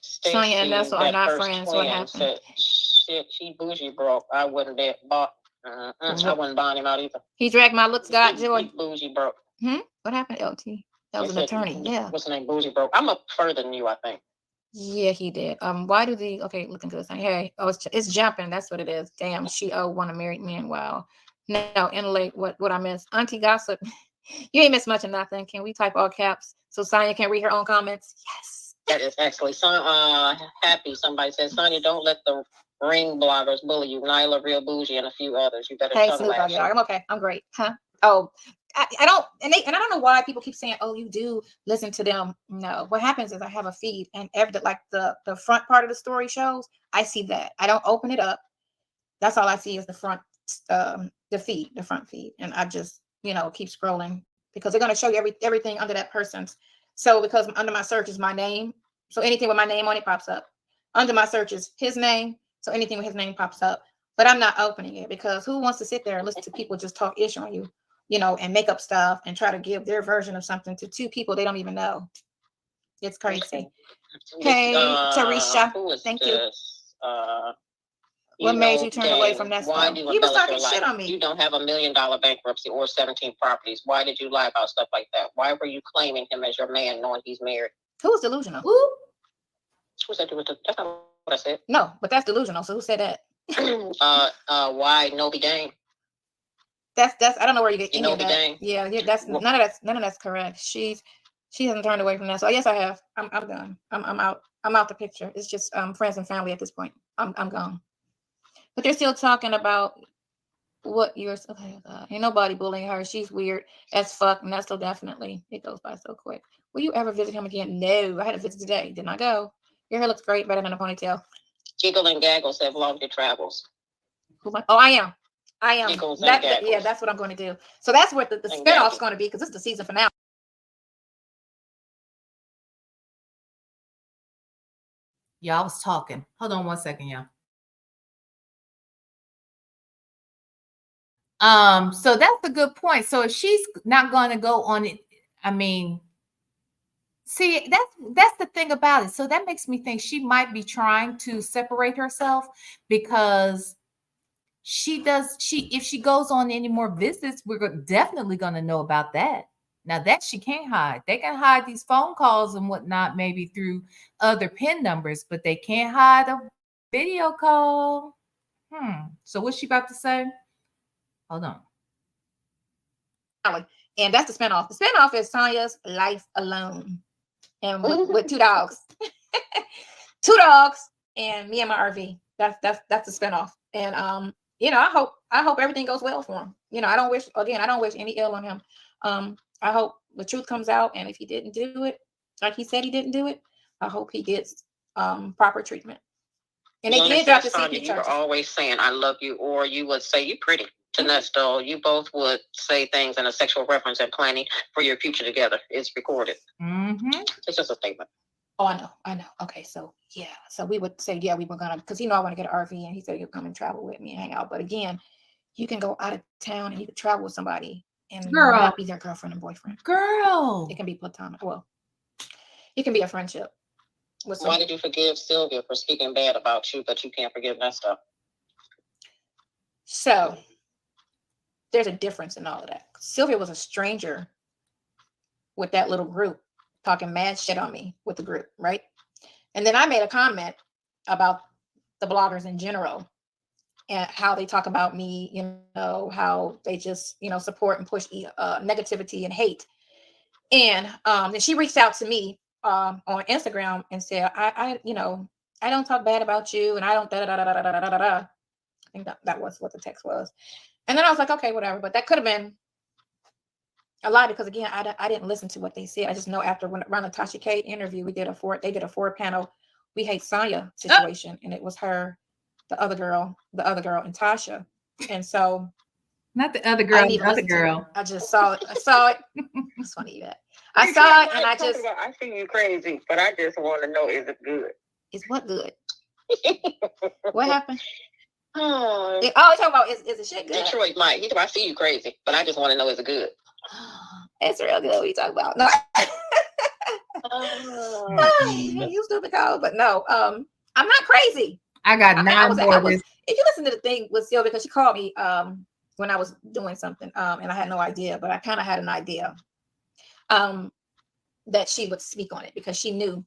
Stacey, Sonya and Nesto are not friends. What happened? Said, shit, she bougie broke. I wouldn't have bought. I wouldn't buy him out either. He dragged my looks, God, Joy. Bougie broke. What happened, LT? That was an attorney. Yeah. What's the name? Bougie broke. I'm up further than you, I think. Yeah, he did. Why do the look into this thing? Hey, it's jumping. That's what it is. Damn, she want a married man. Wow. No, in late, what I missed? Auntie Gossip. You ain't missed much of nothing. Can we type all caps so Sonya can read her own comments? Yes. That is actually happy. Somebody said, Sonya, don't let the ring bloggers bully you. Nyla, Real Bougie, and a few others. You better Snoop Dogg. I'm okay. I'm great. Huh? Oh, I don't, and I don't know why people keep saying, oh, you do listen to them. No, what happens is I have a feed, and the front part of the story shows, I see that. I don't open it up. That's all I see is the front, the front feed, and I just keep scrolling because they're going to show you everything under that person's. So because under my search is my name, so anything with my name on it pops up. Under my search is his name, so anything with his name pops up. But I'm not opening it because who wants to sit there and listen to people just talk ish on you? And make up stuff and try to give their version of something to 2 people they don't even know. It's crazy. Hey, Tarisha, thank you. What made you turn away from that stuff? He was talking shit on me. You don't have $1 million bankruptcy or 17 properties. Why did you lie about stuff like that? Why were you claiming him as your man knowing he's married? Who was delusional? Who said that's not what I said. No, but that's delusional. So who said that? Why Nobi Gang? That's I don't know where you get any of that. Yeah, that's none of that's correct. She hasn't turned away from that. So yes, I have. I'm done. I'm out. I'm out the picture. It's just friends and family at this point. I'm gone. But they're still talking about what yours. Okay, ain't nobody bullying her. She's weird as fuck. And that's so definitely. It goes by so quick. Will you ever visit him again? No, I had a visit today. Did not go. Your hair looks great, better than a ponytail. Giggle and Gaggle said vlog your travels. I am. That's what I'm going to do. So that's what the spinoff's going to be, because it's the season finale. Y'all, I was talking. Hold on one second, y'all. So that's a good point. So if she's not going to go on it, I mean, see, that's the thing about it. So that makes me think she might be trying to separate herself because if she goes on any more visits, we're definitely going to know about that. Now that she can't hide. They can hide these phone calls and whatnot, maybe through other PIN numbers, but they can't hide a video call. So what's she about to say? Hold on. And that's the spinoff. The spinoff is Sonya's Life Alone. And with 2 dogs. 2 dogs and me and my RV. That's the spinoff. And I hope everything goes well for him. I don't wish any ill on him. I hope the truth comes out, and if he didn't do it, like he said he didn't do it, I hope he gets proper treatment. And they did drop the CP charges. You were always saying "I love you," or you would say "you pretty" to Nesto. You both would say things in a sexual reference and planning for your future together. It's recorded. It's just a statement. Oh, I know. Okay, so yeah, so we would say, yeah, we were gonna, because I want to get an RV, and he said he'll come and travel with me and hang out. But again, you can go out of town and you can travel with somebody and not be their girlfriend and boyfriend. It can be platonic. Well, it can be a friendship. Why did you forgive Sylvia for speaking bad about you, but you can't forgive Nesto? So there's a difference in all of that. Sylvia was a stranger with that little group, talking mad shit on me with the group, right? And then I made a comment about the bloggers in general and how they talk about me, how they just, support and push negativity and hate. And then she reached out to me on Instagram and said, I don't talk bad about you, and I don't I think that was what the text was. And then I was like, okay, whatever. But that could have been a lot, because again, I didn't listen to what they said. I just know after around the Tasha K interview, they did a 4-panel "We Hate Sonya" situation, and it was her, the other girl, and Tasha. And so, not the other girl, the other girl. I just saw it. It's funny that I saw it, and I see you crazy, but I just want to know, is it good? Is what good? What happened? Oh, you're talking about is the shit good? Detroit Mike. He said, I see you crazy, but I just want to know, is it good? It's real good. What you talking about? No. You stupid cow, but no. I'm not crazy. I got 9 more. If you listen to the thing with Sylvia, because she called me when I was doing something, and I had no idea, but I kind of had an idea that she would speak on it because she knew,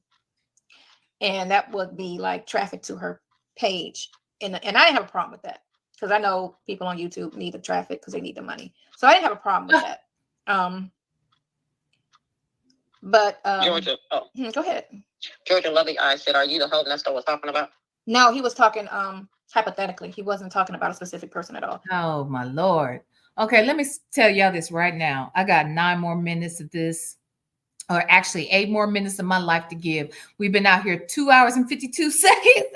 and that would be like traffic to her page, and I didn't have a problem with that because I know people on YouTube need the traffic because they need the money, so I didn't have a problem with that. But Georgia, go ahead. Georgia Lovely Eye said, "Are you the hoe Nesto was talking about?" No, he was talking hypothetically. He wasn't talking about a specific person at all. Oh my Lord. Okay, let me tell y'all this right now. I got 9 more minutes of this, or actually 8 more minutes of my life to give. We've been out here 2 hours and 52 seconds.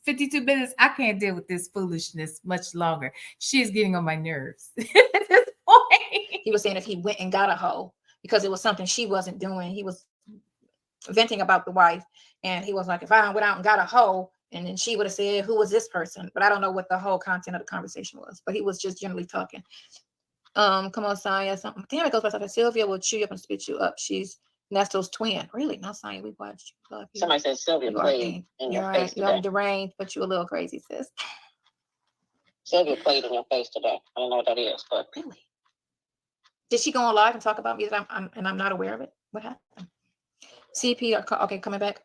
52 minutes. I can't deal with this foolishness much longer. She is getting on my nerves at this point. He was saying if he went and got a hoe because it was something she wasn't doing. He was venting about the wife, and he was like, if I went out and got a hoe, and then she would have said, who was this person? But I don't know what the whole content of the conversation was, but he was just generally talking. Come on, Sonya. Something. Damn, it goes by something. Sylvia will chew you up and spit you up. She's Nesto's twin. Really? No, Sonya, we watched. Somebody said Sylvia played in your face today. You're deranged, but you a little crazy, sis. Sylvia played in your face today. I don't know what that is, but really, did she go on live and talk about me that I'm not aware of it? What happened? CP, okay, coming back.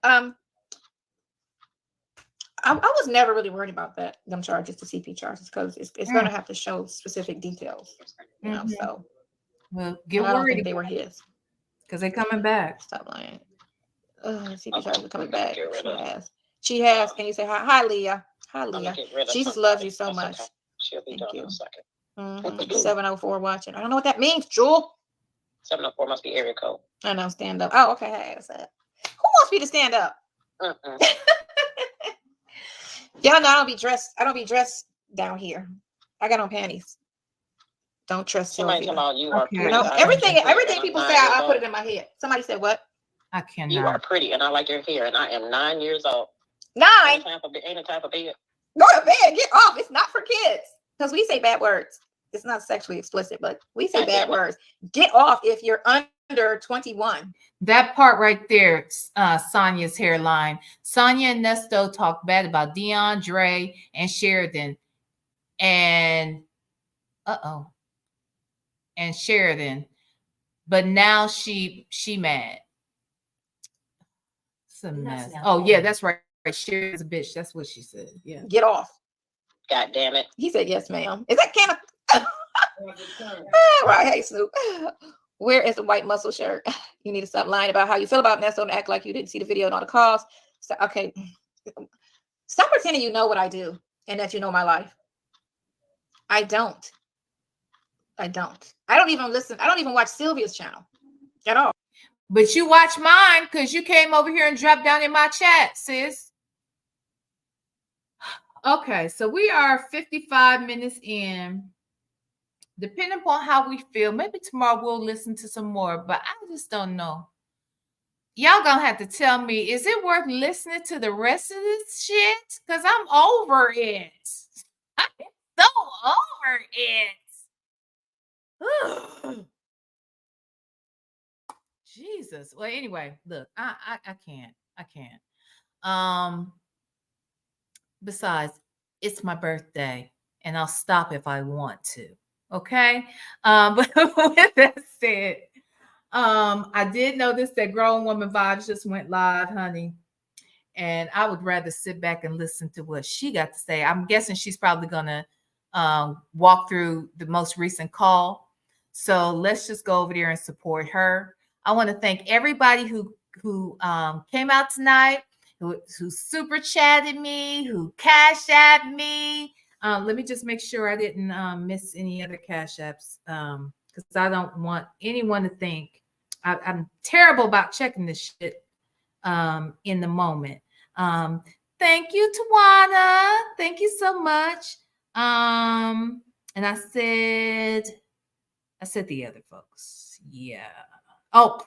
I was never really worried about them charges, the CP charges, because it's going to have to show specific details, so. Well, get I don't worried. think they were his. Because they're coming back. Stop lying. CP charges are coming back. She has. Can you say hi? Hi, Leah. Hi, Leah. Jesus loves you so much. She'll be done in a second. 704 watching. I don't know what that means, Jewel. 704 must be area code. I know, stand up. Oh, okay. Hey, what's that? Who wants me to stand up? Y'all know I don't be dressed down here. I got on panties. Don't trust Somebody Sylvia. about you are pretty. No, everything people say, I put it in my head. Somebody said what? I cannot. You are pretty, and I like your hair, and I am 9 years old. 9? Ain't a type of bed. Go to bed. Get off. It's not for kids. Because we say bad words. It's not sexually explicit, but we say bad words. Get off if you're under 21. That part right there, Sonya's hairline. Sonya and Nesto talked bad about DeAndre and Sheridan. And and Sheridan. But now she mad. It's a mess. Oh, yeah, that's right. Sheridan's a bitch. That's what she said. Yeah. Get off. God damn it. He said, yes, ma'am. Is that can of right? Hey, Snoop. Where is the white muscle shirt? You need to stop lying about how you feel about Nesto and act like you didn't see the video and all the calls. So, okay. Stop pretending you know what I do and that you know my life. I don't. I don't even listen. I don't even watch Sylvia's channel at all. But you watch mine because you came over here and dropped down in my chat, sis. Okay, so we are 55 minutes in. Depending upon how we feel, maybe tomorrow we'll listen to some more, but I just don't know. Y'all gonna have to tell me, is it worth listening to the rest of this shit? Because I'm over it. I'm so over it. Jesus. Well, anyway, look, I can't. Besides, it's my birthday, and I'll stop if I want to. Okay. But with that said, I did notice that Grown Woman Vibes just went live, honey. And I would rather sit back and listen to what she got to say. I'm guessing she's probably gonna walk through the most recent call. So let's just go over there and support her. I want to thank everybody who came out tonight, who super chatted me, who CashApped me. Let me just make sure I didn't miss any other CashApps because I don't want anyone to think I'm terrible about checking this shit in the moment. Thank you, Tawana. Thank you so much. And I said the other folks. Yeah. Oh,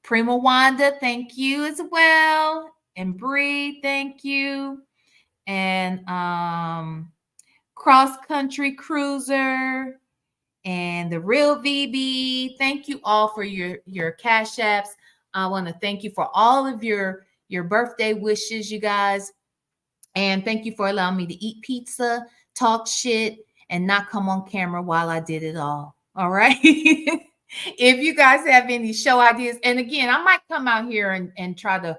Prima Wanda, thank you as well. And Bree, thank you. And Cross Country Cruiser and the Real VB. Thank you all for your Cash Apps. I want to thank you for all of your birthday wishes, you guys. And thank you for allowing me to eat pizza, talk shit, and not come on camera while I did it all. All right. If you guys have any show ideas, and again, I might come out here and try to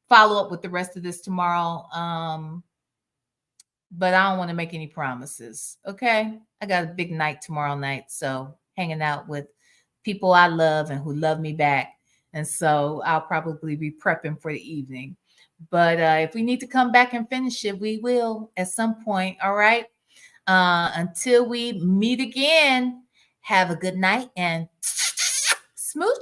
follow up with the rest of this tomorrow. But I don't want to make any promises. Okay. I got a big night tomorrow night. So hanging out with people I love and who love me back. And so I'll probably be prepping for the evening. But if we need to come back and finish it, we will at some point. All right. Until we meet again, have a good night and smooches.